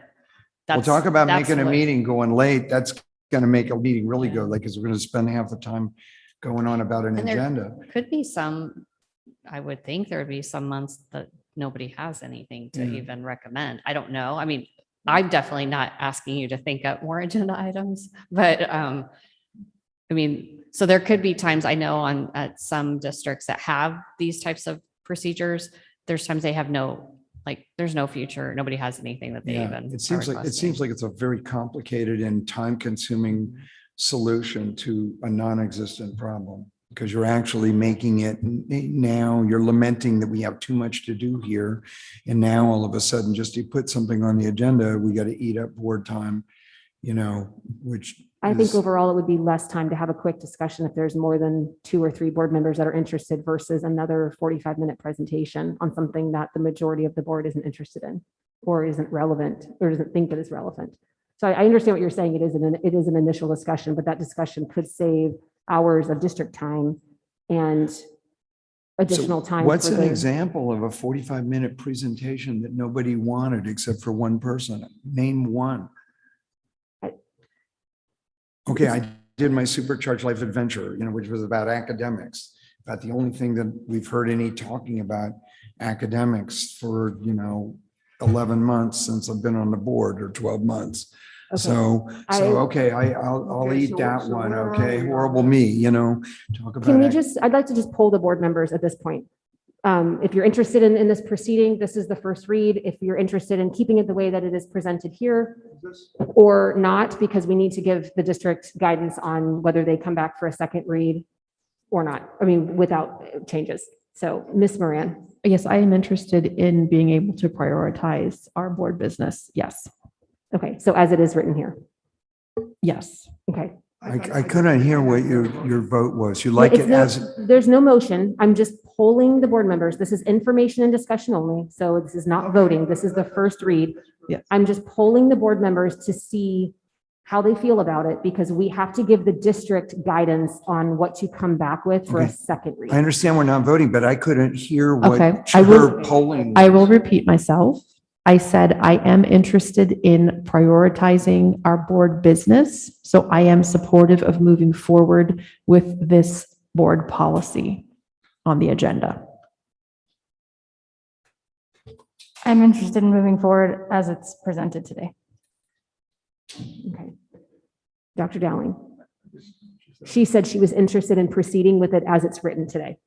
We'll talk about that's making a what- meeting going late. That's going to make a meeting really go late, because we're going to spend half the time going on about an And there agenda. could be some I would think there would be some months that nobody has anything to Yeah. even recommend. I don't know. I mean, I'm definitely not asking you to think up more agenda items, but I mean, so there could be times I know at some districts that have these types of procedures, there's times they have there's no future. Nobody has anything that they Yeah, even. it seems like it's a very complicated and time-consuming solution to a non-existent problem, because you're actually making it now, you're lamenting that we have too much to do here. And now all of a sudden, just to put something on the agenda, we got to eat up board time, which I think is- overall it would be less time to have a quick discussion if there's more than 2 or 3 board members that are interested versus another 45-minute presentation on something that the majority of the board isn't interested in or isn't relevant or doesn't think that is relevant. So I understand what you're saying. It is an initial discussion, but that discussion could save hours of district time and additional time. What's for an the- example of a 45-minute presentation that nobody wanted except for one person? Name one. Okay, I did my Supercharged Life Adventure, which was about academics. About the only thing that we've heard any talking about academics for, 11 months since I've been on the board, or 12 months. I'll eat that one. Okay, horrible me, talk about. I'd like to just poll the board members at this point. If you're interested in this proceeding, this is the first read. If you're interested in keeping it the way that it is presented here or not, because we need to give the district guidance on whether they come back for a second read or not. I mean, without changes. So Ms. Moran. Yes, I am interested in being able to prioritize our board business. Yes. Okay, so as it is written here. Yes. Okay. I couldn't hear what your vote was. You like it as. There's no motion. I'm just polling the board members. This is information and discussion only. So this is not voting. This is the first read. Yes. I'm just polling the board members to see how they feel about it, because we have to give the district guidance on what to come back with for a Okay. second read. I understand we're not voting, but I couldn't hear what Okay, her polling. I will repeat myself. I said I am interested in prioritizing our board business. So I am supportive of moving forward with this board policy on the agenda. I'm interested in moving forward as it's presented today. Okay. Dr. Dowling. She said she was interested in proceeding with it as it's written today.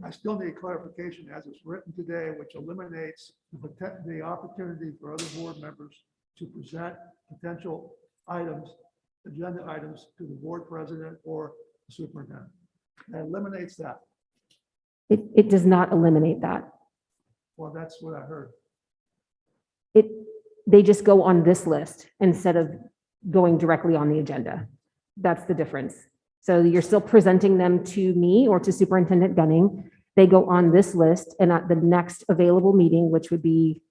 I still need clarification as it's written today, which eliminates the opportunity for other board members to present potential items, agenda items to the board president or the superintendent. That eliminates that. It does not eliminate that. Well, that's what I heard. They just go on this list instead of going directly on the agenda. That's the difference. So you're still presenting them to me or to Superintendent Gunning. They go on this list, and at the next available meeting, which would be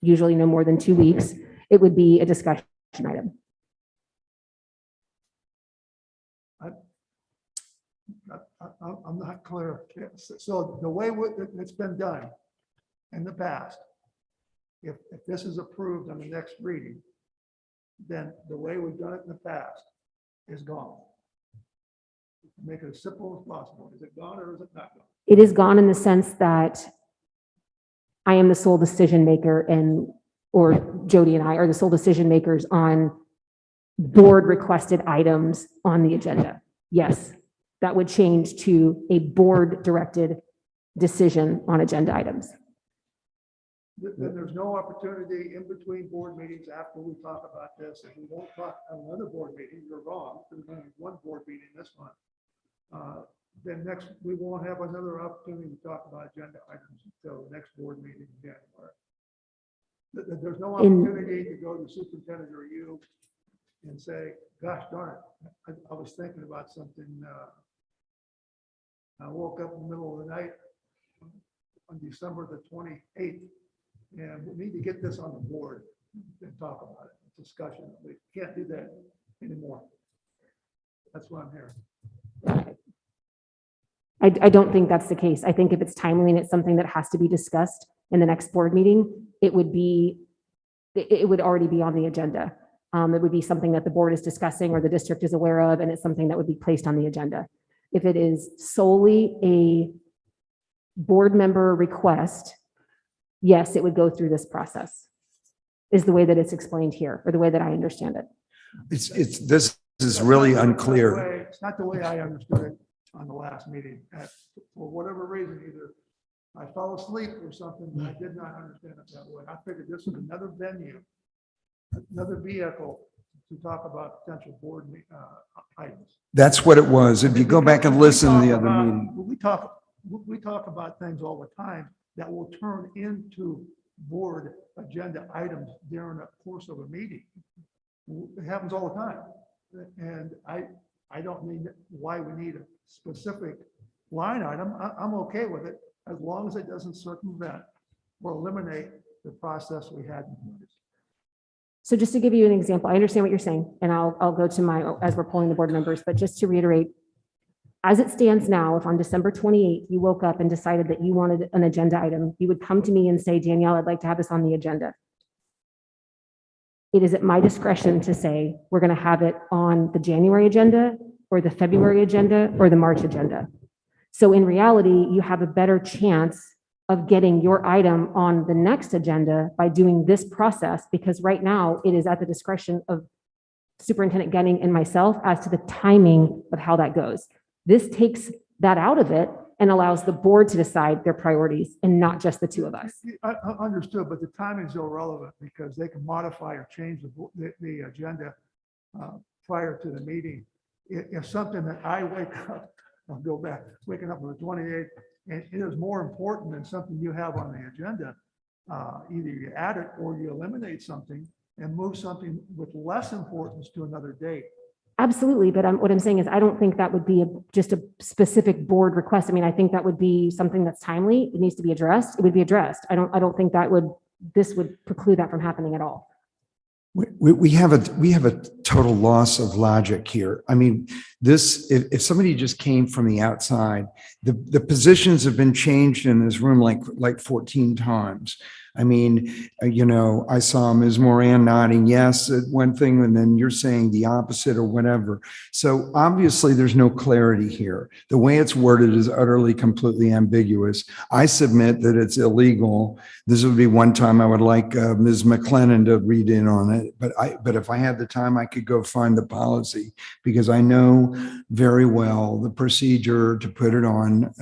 usually no more than 2 weeks, it would be a discussion item. I'm not clear. So the way it's been done in the past, if this is approved on the next reading, then the way we've done it in the past is gone. Make it as simple as possible. Is it gone or is it not gone? It is gone in the sense that I am the sole decision maker or Jody and I are the sole decision makers on board requested items on the agenda. Yes, that would change to a board directed decision on agenda items. Then there's no opportunity in between board meetings after we talk about this. If we won't talk at another board meeting, you're wrong. There's only one board meeting this month. Then next, we won't have another opportunity to talk about agenda items until the next board meeting in January. There's no opportunity to go to the superintendent or you and say, gosh darn it, I was thinking about something. I woke up in the middle of the night on December the 28th, and we need to get this on the board and talk about it, discussion. We can't do that anymore. That's what I'm hearing. I don't think that's the case. I think if it's timely and it's something that has to be discussed in the next board meeting, it would already be on the agenda. It would be something that the board is discussing or the district is aware of, and it's something that would be placed on the agenda. If it is solely a board member request, yes, it would go through this process, is the way that it's explained here, or the way that I understand it. This is really unclear. It's not the way I understood it on the last meeting. For whatever reason, either I fell asleep or something, but I did not understand it that way. I figured this was another venue, another vehicle to talk about potential board items. That's what it was. If you go back and listen to the other meeting. We talk about things all the time that will turn into board agenda items during the course of a meeting. It happens all the time. And I don't mean why we need a specific line item. I'm okay with it as long as it doesn't circumvent or eliminate the process we had in place. So just to give you an example, I understand what you're saying, and I'll go to my, as we're polling the board members, but just to reiterate, as it stands now, if on December 28th, you woke up and decided that you wanted an agenda item, you would come to me and say, Danielle, I'd like to have this on the agenda. It is at my discretion to say, we're going to have it on the January agenda or the February agenda or the March agenda. So in reality, you have a better chance of getting your item on the next agenda by doing this process, because right now it is at the discretion of Superintendent Gunning and myself as to the timing of how that goes. This takes that out of it and allows the board to decide their priorities and not just the two of us. I understood, but the timing is irrelevant because they can modify or change the agenda prior to the meeting. If something that I wake up, I'll go back, waking up on the 28th, and it is more important than something you have on the agenda, either you add it or you eliminate something and move something with less importance to another date. Absolutely, but what I'm saying is I don't think that would be just a specific board request. I mean, I think that would be something that's timely. It needs to be addressed. It would be addressed. I don't think this would preclude that from happening at all. We have a total loss of logic here. I mean, if somebody just came from the outside, the positions have been changed in this room like 14 times. I mean, I saw Ms. Moran nodding yes at one thing, and then you're saying the opposite or whatever. So obviously there's no clarity here. The way it's worded is utterly, completely ambiguous. I submit that it's illegal. This would be one time I would like Ms. McLennan to read in on it. But if I had the time, I could go find the policy because I know very well the procedure to put it on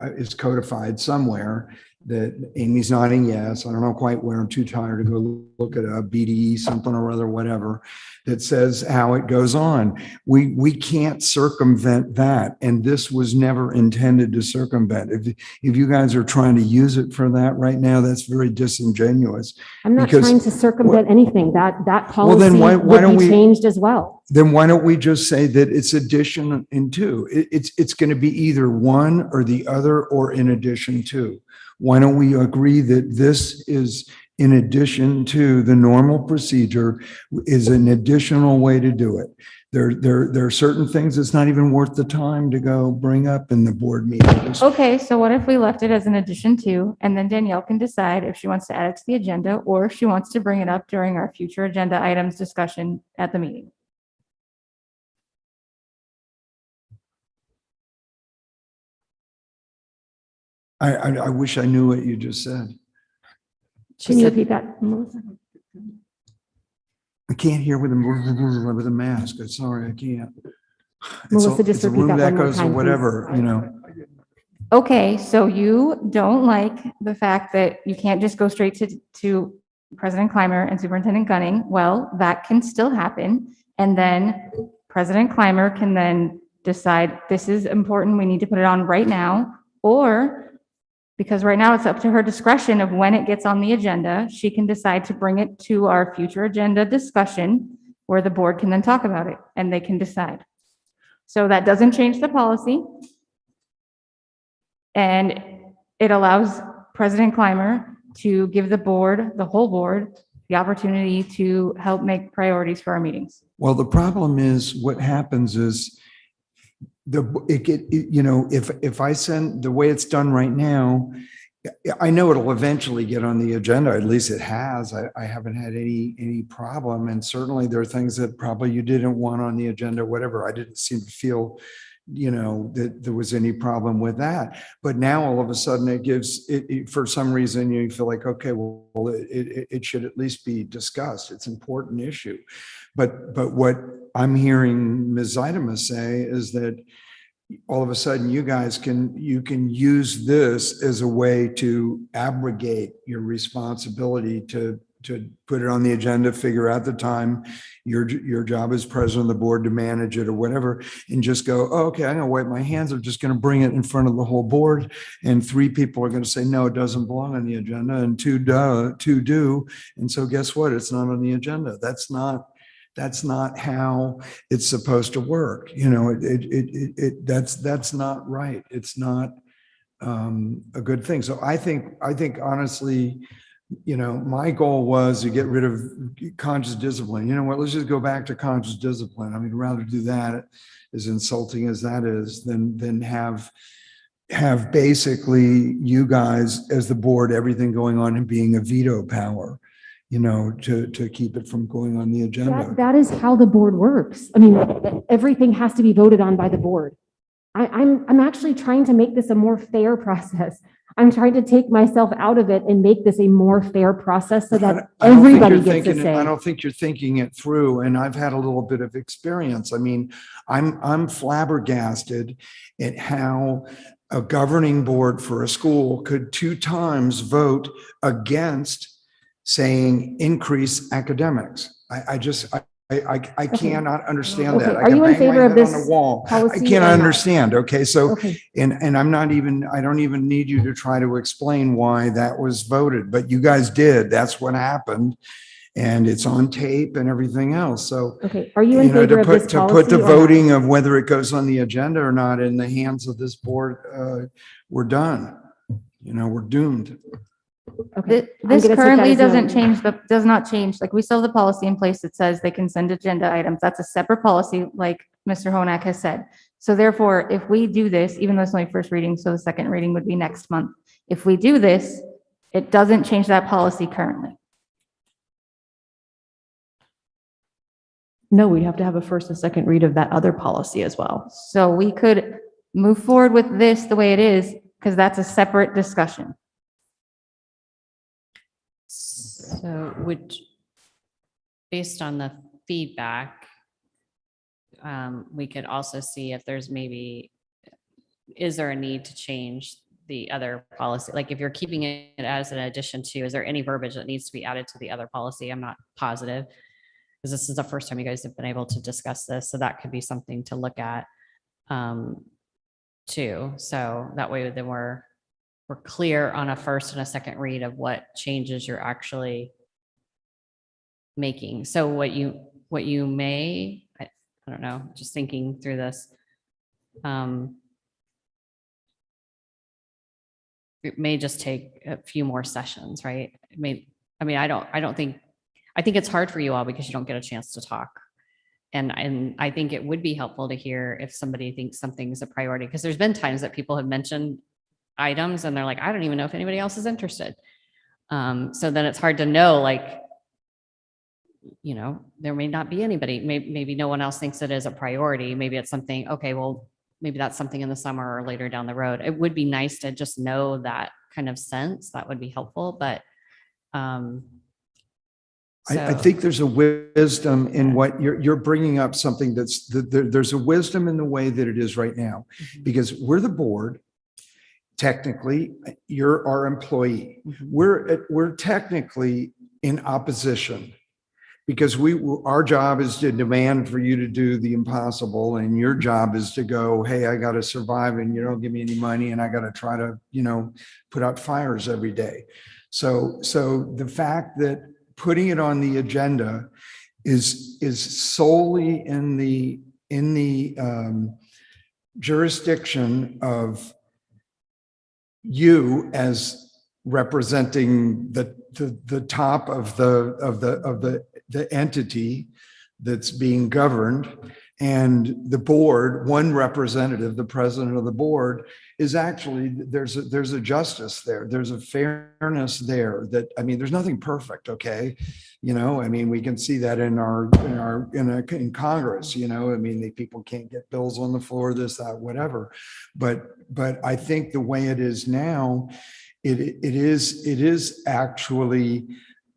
is codified somewhere. That Amy's nodding yes. I don't know quite where. I'm too tired to go look at a BDE something or other, whatever, that says how it goes on. We can't circumvent that. And this was never intended to circumvent. If you guys are trying to use it for that right now, that's very disingenuous. I'm not trying to circumvent anything. That policy then why would don't be changed as well. Then why don't we just say that it's addition in two? It's going to be either one or the other or in addition to. Why don't we agree that this is in addition to the normal procedure, is an additional way to do it? There are certain things that's not even worth the time to go bring up in the board meetings. Okay, so what if we left it as an addition to, and then Danielle can decide if she wants to add it to the agenda or if she wants to bring it up during our future agenda items discussion at the meeting. I wish I knew what you just said. Can you repeat that, Melissa? I can't hear with a mask. I'm sorry, I can't. Melissa, just it's a repeat room that one more echoes or time, whatever, Okay, so you don't like the fact that you can't just go straight to President Clymer and Superintendent Gunning. Well, that can still happen. And then President Clymer can then decide this is important. We need to put it on right now. Or because right now it's up to her discretion of when it gets on the agenda, she can decide to bring it to our future agenda discussion where the board can then talk about it and they can decide. So that doesn't change the policy. And it allows President Clymer to give the board, the whole board, the opportunity to help make priorities for our meetings. Well, the problem is what happens is if I send the way it's done right now, I know it'll eventually get on the agenda. At least it has. I haven't had any problem. And certainly there are things that probably you didn't want on the agenda, whatever. I didn't seem to feel that there was any problem with that. But now all of a sudden it gives it for some reason you feel like, okay, well, it should at least be discussed. It's an important issue. But what I'm hearing Ms. Zeidema say is that all of a sudden you guys can use this as a way to abrogate your responsibility to put it on the agenda, figure out the time, your job as president of the board to manage it or whatever, and just go, oh, okay, I'm gonna wipe my hands. I'm just gonna bring it in front of the whole board. And 3 people are gonna say, no, it doesn't belong on the agenda, and 2 do. And so guess what? It's not on the agenda. That's not how it's supposed to work. That's not right. It's not a good thing. So I think honestly, my goal was to get rid of conscious discipline. You know what? Let's just go back to conscious discipline. I mean, rather do that, as insulting as that is, than have basically you guys as the board, everything going on and being a veto power, to keep it from going on the agenda. That is how the board works. I mean, everything has to be voted on by the board. I'm actually trying to make this a more fair process. I'm trying to take myself out of it and make this a more fair process so that everybody gets a say. I don't think you're thinking it through, and I've had a little bit of experience. I mean, I'm flabbergasted at how a governing board for a school could 2 times vote against saying increase academics. I cannot understand that. Are you in favor of this on the wall. I policy cannot or not? understand. Okay, so Okay. and I don't even need you to try to explain why that was voted, but you guys did. That's what happened, and it's on tape and everything else. So Okay, are you in favor of this to policy put the or not? voting of whether it goes on the agenda or not in the hands of this board, we're done. We're doomed. Okay. I'm This gonna take that currently as no. does not change, like we still have the policy in place that says they can send agenda items. That's a separate policy, like Mr. Honak has said. So therefore, if we do this, even though it's only first reading, so the second reading would be next month. If we do this, it doesn't change that policy currently. No, we'd have to have a first and second read of that other policy as well. So we could move forward with this the way it is, because that's a separate discussion. So based on the feedback, we could also see if there's is there a need to change the other policy? Like if you're keeping it as an addition to, is there any verbiage that needs to be added to the other policy? I'm not positive, because this is the first time you guys have been able to discuss this. So that could be something to look at too. So that way then we're clear on a first and a second read of what changes you're actually making. So what you may, I don't know, just thinking through this, it may just take a few more sessions, right? I think it's hard for you all because you don't get a chance to talk. And I think it would be helpful to hear if somebody thinks something's a priority, because there's been times that people have mentioned items and they're like, I don't even know if anybody else is interested. So then it's hard to know, like, there may not be anybody, maybe no one else thinks it is a priority. Maybe it's something, okay, well, maybe that's something in the summer or later down the road. It would be nice to just know that kind of sense. That would be helpful, but I think there's a wisdom in what you're bringing up, something there's a wisdom in the way that it is right now, because we're the board. Technically, you're our employee. We're technically in opposition, because our job is to demand for you to do the impossible, and your job is to go, hey, I got to survive and you don't give me any money, and I got to try to, put out fires every day. So the fact that putting it on the agenda is solely in the jurisdiction of you as representing the top of the entity that's being governed, and the board, one representative, the president of the board, is actually, there's a justice there. There's a fairness there that, I mean, there's nothing perfect, okay? You know, I mean, we can see that in Congress, you know, I mean, the people can't get bills on the floor, this, that, whatever. But I think the way it is now, it is actually,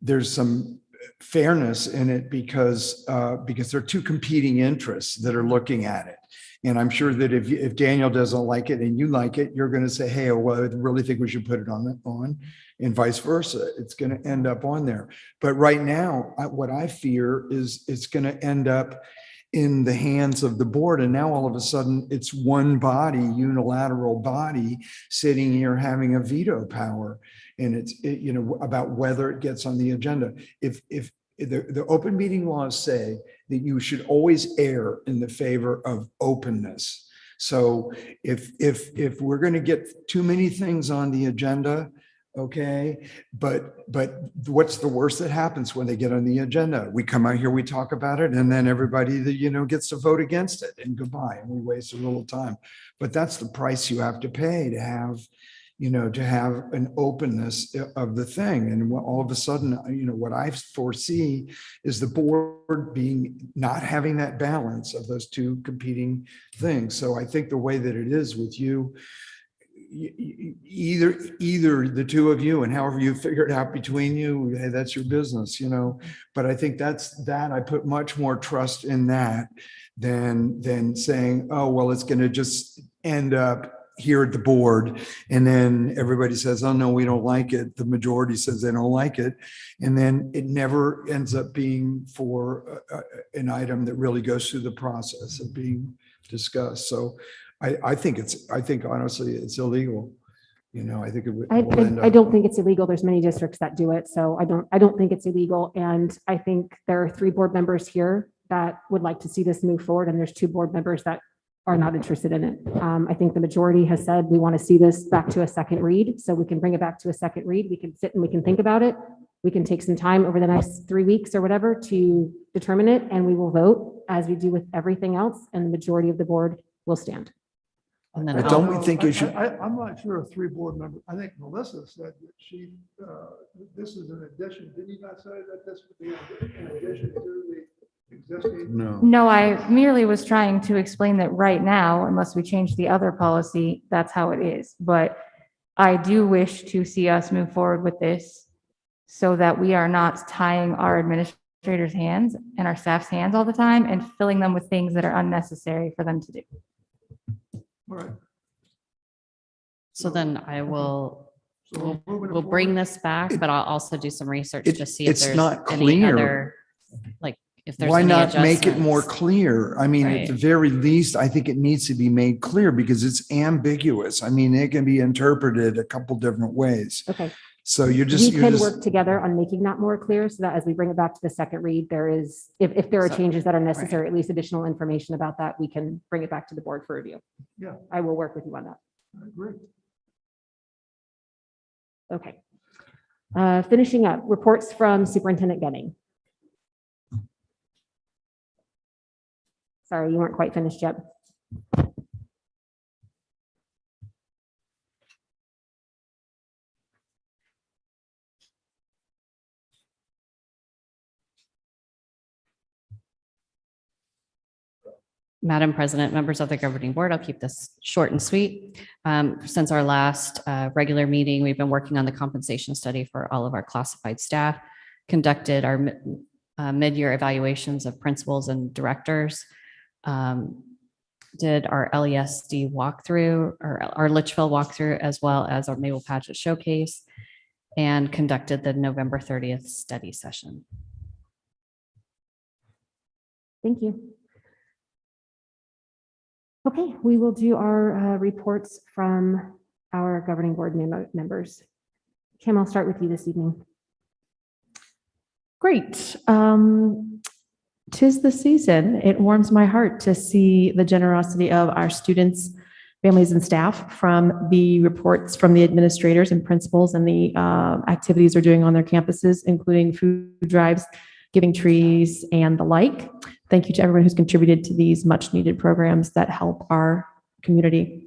there's some fairness in it because there are two competing interests that are looking at it. And I'm sure that if Daniel doesn't like it and you like it, you're going to say, hey, well, I really think we should put it on, and vice versa. It's going to end up on there. But right now, what I fear is it's going to end up in the hands of the board. And now all of a sudden it's one body, unilateral body sitting here having a veto power. And you know, about whether it gets on the agenda. If the open meeting laws say that you should always err in the favor of openness. So if we're going to get too many things on the agenda, okay, but what's the worst that happens when they get on the agenda? We come out here, we talk about it, and then everybody that, you know, gets to vote against it, and goodbye, and we waste a little time. But that's the price you have to pay to have, you know, to have an openness of the thing. And all of a sudden, you know, what I foresee is the board not having that balance of those two competing things. So I think the way that it is with you, either the two of you, and however you figure it out between you, hey, that's your business, you know. But I think I put much more trust in that than saying, oh, well, it's going to just end up here at the board, and then everybody says, oh no, we don't like it. The majority says they don't like it, and then it never ends up being for an item that really goes through the process of being discussed. So I think honestly it's illegal. You know, I think it would. I don't think it's illegal. There's many districts that do it, so I don't think it's illegal. And I think there are 3 board members here that would like to see this move forward, and there's 2 board members that are not interested in it. I think the majority has said we want to see this back to a second read, so we can bring it back to a second read. We can sit and we can think about it. We can take some time over the next 3 weeks or whatever to determine it, and we will vote as we do with everything else, and the majority of the board will stand. And then don't we think it should? I'm not sure of 3 board members. I think Melissa said that this is an addition. Did you not say that this would be in addition to the existing? No, I merely was trying to explain that right now, unless we change the other policy, that's how it is. But I do wish to see us move forward with this so that we are not tying our administrators' hands and our staff's hands all the time and filling them with things that are unnecessary for them to do. All right. So then I will, So we'll bring this back, but I'll also do some research to see if it's there's not any clear. other, like, if there's Why any not make it more adjustments. clear? I mean, at Right. the very least, I think it needs to be made clear because it's ambiguous. I mean, it can be interpreted a couple different ways. Okay. So We can work together on making that more clear so that as we bring it back to the second read, there is, if there are changes that are necessary, at least additional information about that, we can bring it back to the board for review. Yeah, I will work with you on that. I agree. Okay. Finishing up, reports from Superintendent Gunning. Sorry, you weren't quite finished yet. Madam President, members of the governing board, I'll keep this short and sweet. Since our last regular meeting, we've been working on the compensation study for all of our classified staff, conducted our mid-year evaluations of principals and directors, did our LESD walkthrough, or our Litchfield walkthrough, as well as our Mabel Paget showcase, and conducted the November 30th study session. Thank you. Okay, we will do our reports from our governing board members. Kim, I'll start with you this evening. Great. 'Tis the season. It warms my heart to see the generosity of our students, families, and staff from the reports from the administrators and principals and the activities they're doing on their campuses, including food drives, giving trees, and the like. Thank you to everyone who's contributed to these much-needed programs that help our community.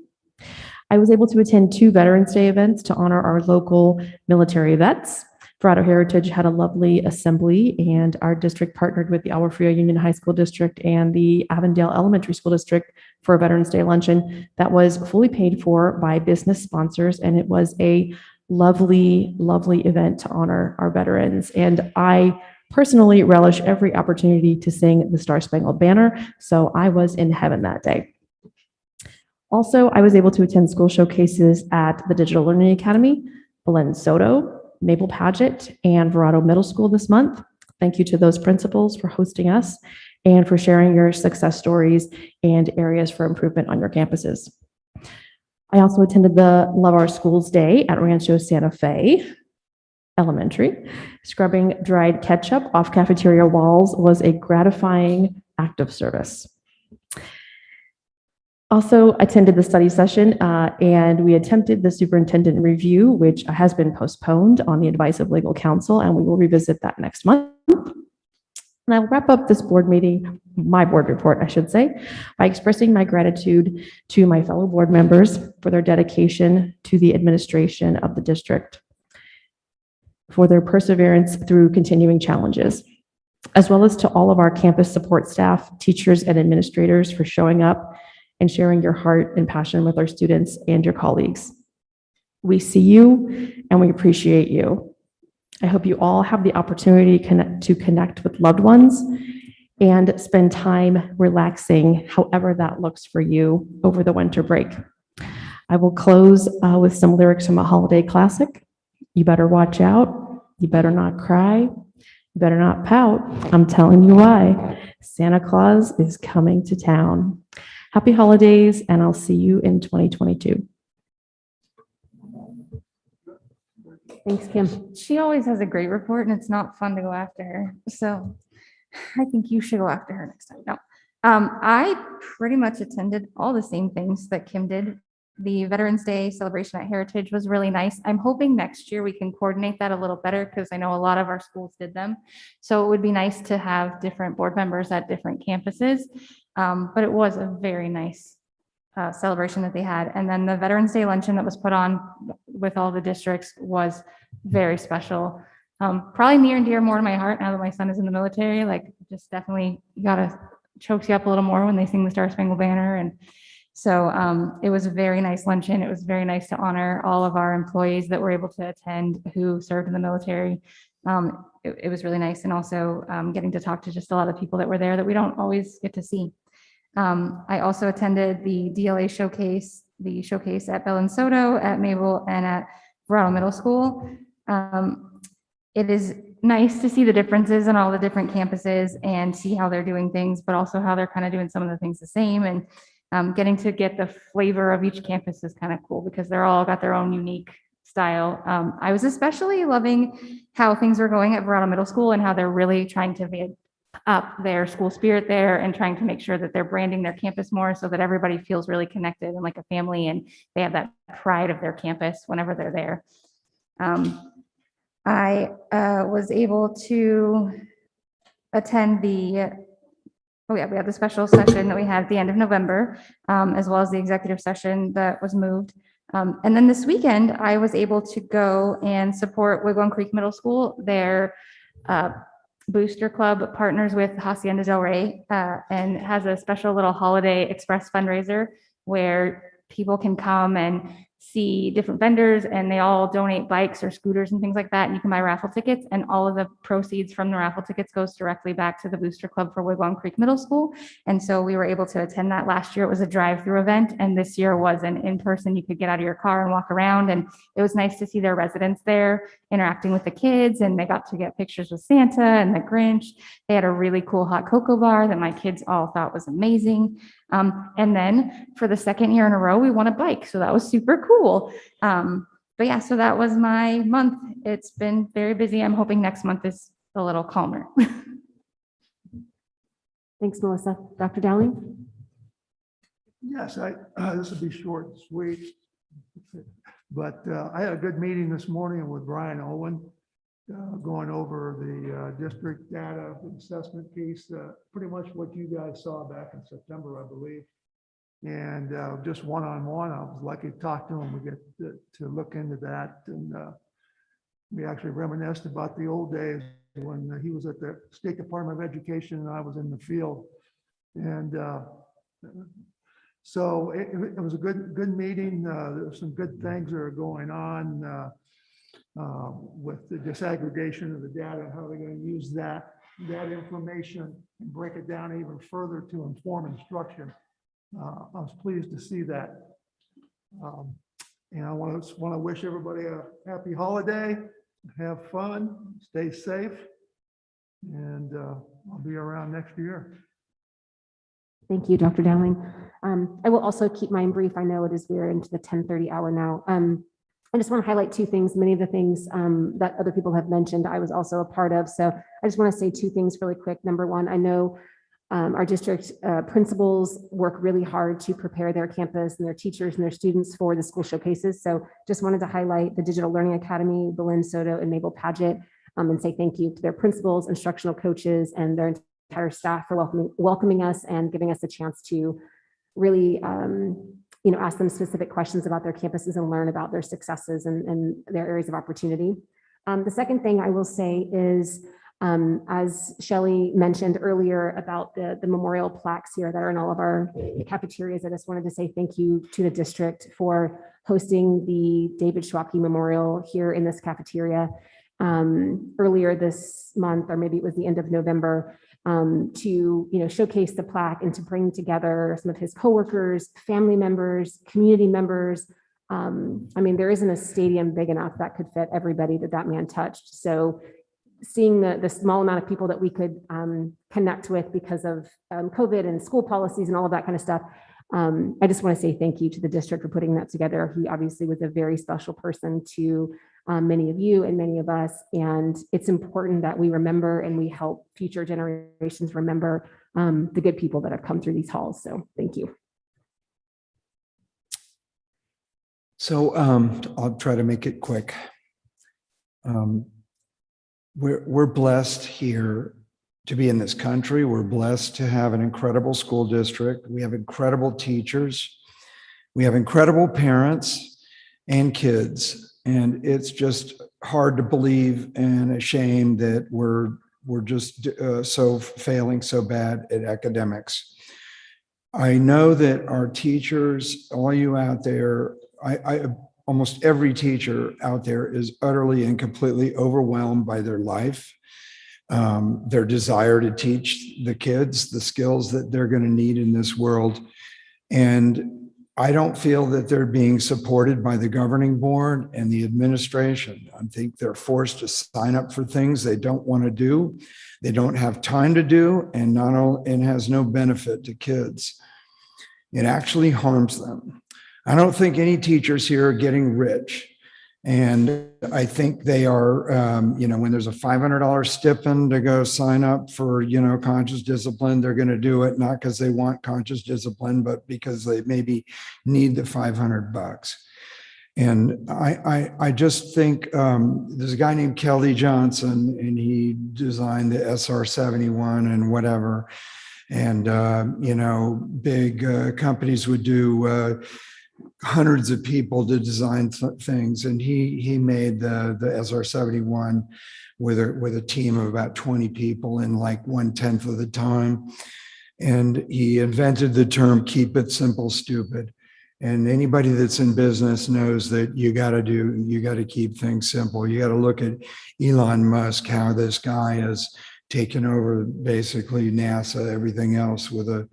I was able to attend 2 Veterans Day events to honor our local military vets. Verado Heritage had a lovely assembly, and our district partnered with the Agua Fria Union High School District and the Avondale Elementary School District for a Veterans Day luncheon that was fully paid for by business sponsors, and it was a lovely, lovely event to honor our veterans. And I personally relish every opportunity to sing the Star Spangled Banner, so I was in heaven that day. Also, I was able to attend school showcases at the Digital Learning Academy, Belen Soto, Maple Paget, and Verado Middle School this month. Thank you to those principals for hosting us and for sharing your success stories and areas for improvement on your campuses. I also attended the Love Our Schools Day at Rancho Santa Fe Elementary. Scrubbing dried ketchup off cafeteria walls was a gratifying act of service. Also attended the study session and we attempted the superintendent review, which has been postponed on the advice of legal counsel, and we will revisit that next month. And I'll wrap up this board meeting, my board report, I should say, by expressing my gratitude to my fellow board members for their dedication to the administration of the district, for their perseverance through continuing challenges, as well as to all of our campus support staff, teachers, and administrators for showing up and sharing your heart and passion with our students and your colleagues. We see you and we appreciate you. I hope you all have the opportunity to connect with loved ones and spend time relaxing, however that looks for you over the winter break. I will close with some lyrics from a holiday classic. You better watch out. You better not cry. You better not pout. I'm telling you why. Santa Claus is coming to town. Happy holidays, and I'll see you in 2022. Thanks, Kim. She always has a great report, and it's not fun to go after her. So I think you should go after her next time. No, I pretty much attended all the same things that Kim did. The Veterans Day celebration at Heritage was really nice. I'm hoping next year we can coordinate that a little better because I know a lot of our schools did them. So it would be nice to have different board members at different campuses. But it was a very nice celebration that they had. And then the Veterans Day luncheon that was put on with all the districts was very special. Probably near and dear more to my heart now that my son is in the military. Like, just definitely gotta chokes you up a little more when they sing the Star Spangled Banner. And so it was a very nice luncheon. It was very nice to honor all of our employees that were able to attend who served in the military. It was really nice. And also getting to talk to just a lot of people that were there that we don't always get to see. I also attended the DLA showcase, the showcase at Belen Soto, at Maple, and at Verado Middle School. It is nice to see the differences in all the different campuses and see how they're doing things, but also how they're kind of doing some of the things the same. And getting to get the flavor of each campus is kind of cool because they're all got their own unique style. I was especially loving how things were going at Verado Middle School and how they're really trying to up their school spirit there and trying to make sure that they're branding their campus more so that everybody feels really connected and like a family and they have that pride of their campus whenever they're there. I was able to attend we had the special session that we had at the end of November, as well as the executive session that was moved. And then this weekend, I was able to go and support Wigwam Creek Middle School. Their Booster Club partners with Hacienda Del Rey and has a special little holiday express fundraiser where people can come and see different vendors and they all donate bikes or scooters and things like that. And you can buy raffle tickets and all of the proceeds from the raffle tickets goes directly back to the Booster Club for Wigwam Creek Middle School. And so we were able to attend that last year. It was a drive-through event and this year was an in-person. You could get out of your car and walk around and it was nice to see their residents there interacting with the kids and they got to get pictures with Santa and the Grinch. They had a really cool hot cocoa bar that my kids all thought was amazing. And then for the second year in a row, we won a bike. So that was super cool. But yeah, so that was my month. It's been very busy. I'm hoping next month is a little calmer. Thanks, Melissa. Dr. Dowling? Yes, this will be short and sweet. But I had a good meeting this morning with Brian Owen, going over the district data assessment piece, pretty much what you guys saw back in September, I believe. And just one-on-one, I was lucky to talk to him. We get to look into that. And we actually reminisced about the old days when he was at the State Department of Education and I was in the field. And so it was a good meeting. There were some good things that are going on with the disaggregation of the data, how they're going to use that information and break it down even further to inform instruction. I was pleased to see that. And I want to wish everybody a happy holiday, have fun, stay safe, and I'll be around next year. Thank you, Dr. Dowling. I will also keep mine brief. I know we're into the 10:30 hour now. I just want to highlight two things. Many of the things that other people have mentioned, I was also a part of. So I just want to say two things really quick. Number one, I know our district principals work really hard to prepare their campus and their teachers and their students for the school showcases. So just wanted to highlight the Digital Learning Academy, Belen Soto and Mabel Paget, and say thank you to their principals, instructional coaches, and their entire staff for welcoming us and giving us a chance to really ask them specific questions about their campuses and learn about their successes and their areas of opportunity. The second thing I will say is, as Shelley mentioned earlier about the memorial plaques here that are in all of our cafeterias, I just wanted to say thank you to the district for hosting the David Schwabke Memorial here in this cafeteria earlier this month, or maybe it was the end of November, to showcase the plaque and to bring together some of his coworkers, family members, community members. I mean, there isn't a stadium big enough that could fit everybody that man touched. So seeing the small amount of people that we could connect with because of COVID and school policies and all of that kind of stuff, I just want to say thank you to the district for putting that together. He obviously was a very special person to many of you and many of us, and it's important that we remember and we help future generations remember the good people that have come through these halls. So thank you. So I'll try to make it quick. We're blessed here to be in this country. We're blessed to have an incredible school district. We have incredible teachers. We have incredible parents and kids. And it's just hard to believe and a shame that we're just so failing so bad at academics. I know that our teachers, all you out there, almost every teacher out there is utterly and completely overwhelmed by their life, their desire to teach the kids the skills that they're going to need in this world. And I don't feel that they're being supported by the governing board and the administration. I think they're forced to sign up for things they don't want to do, they don't have time to do, and has no benefit to kids. It actually harms them. I don't think any teachers here are getting rich. And I think they are, when there's a $500 stipend to go sign up for, conscious discipline, they're going to do it, not because they want conscious discipline, but because they maybe need the $500. And I just think there's a guy named Kelly Johnson, and he designed the SR-71 and whatever. And, big companies would do hundreds of people to design things, and he made the SR-71 with a team of about 20 people in like 1/10 of the time. And he invented the term "keep it simple, stupid." And anybody that's in business knows that you got to keep things simple. You got to look at Elon Musk, how this guy has taken over basically NASA, everything else, with a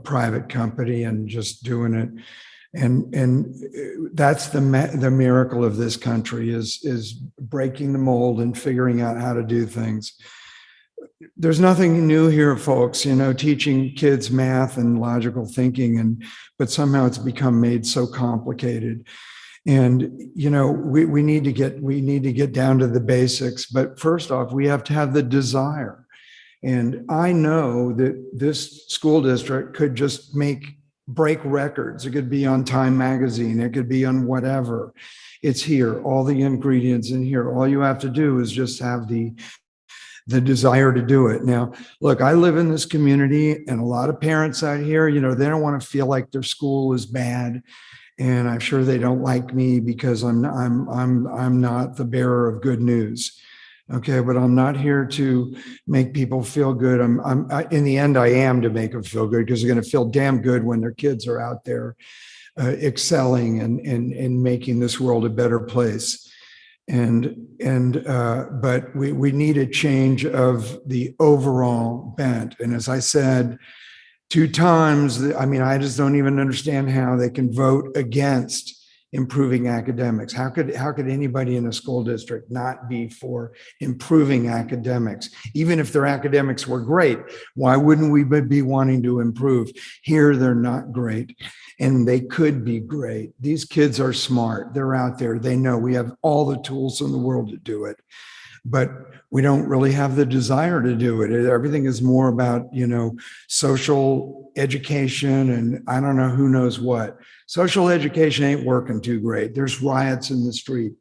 private company and just doing it. And that's the miracle of this country is breaking the mold and figuring out how to do things. There's nothing new here, folks, teaching kids math and logical thinking, but somehow it's become made so complicated. And, we need to get down to the basics, but first off, we have to have the desire. And I know that this school district could just break records. It could be on Time Magazine. It could be on whatever. It's here, all the ingredients in here. All you have to do is just have the the desire to do it. Now, look, I live in this community and a lot of parents out here, they don't want to feel like their school is bad. And I'm sure they don't like me because I'm not the bearer of good news. Okay, but I'm not here to make people feel good. In the end, I am to make them feel good because they're going to feel damn good when their kids are out there excelling and making this world a better place. But we need a change of the overall bent. And as I said 2 times, I just don't even understand how they can vote against improving academics. How could anybody in a school district not be for improving academics? Even if their academics were great, why wouldn't we be wanting to improve? Here, they're not great, and they could be great. These kids are smart. They're out there. They know we have all the tools in the world to do it, but we don't really have the desire to do it. Everything is more about, social education and I don't know who knows what. Social education ain't working too great. There's riots in the street.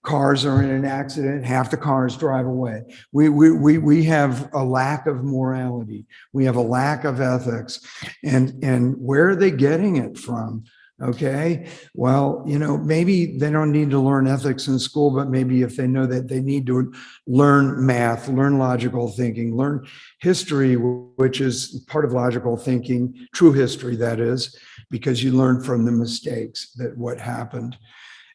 Cars are in an accident, half the cars drive away. We have a lack of morality. We have a lack of ethics. And where are they getting it from? Okay, well, maybe they don't need to learn ethics in school, but maybe if they know that they need to learn math, learn logical thinking, learn history, which is part of logical thinking, true history, that is, because you learn from the mistakes that what happened.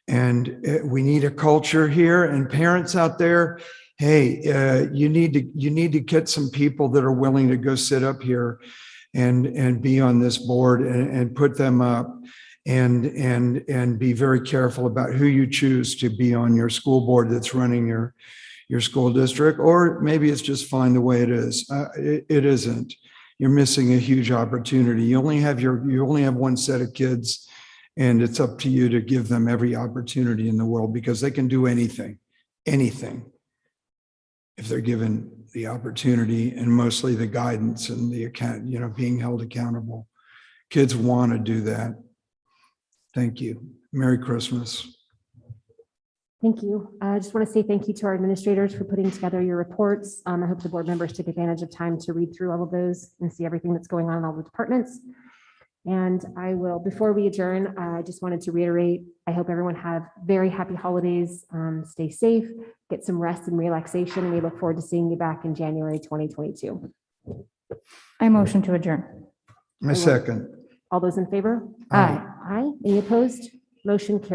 And we need a culture here, and parents out there, hey, you need to get some people that are willing to go sit up here and be on this board and put them up and be very careful about who you choose to be on your school board that's running your school district. Or maybe it's just fine the way it is. It isn't. You're missing a huge opportunity. You only have one set of kids, and it's up to you to give them every opportunity in the world, because they can do anything if they're given the opportunity, and mostly the guidance and the being held accountable. Kids want to do that. Thank you. Merry Christmas. Thank you. I just want to say thank you to our administrators for putting together your reports. I hope the board members took advantage of time to read through all of those and see everything that's going on in all the departments. And I will, before we adjourn, I just wanted to reiterate, I hope everyone have very happy holidays, stay safe, get some rest and relaxation. We look forward to seeing you back in January 2022. I motion to adjourn. My second. All those in favor? Aye. Aye. Any opposed? Motion carries.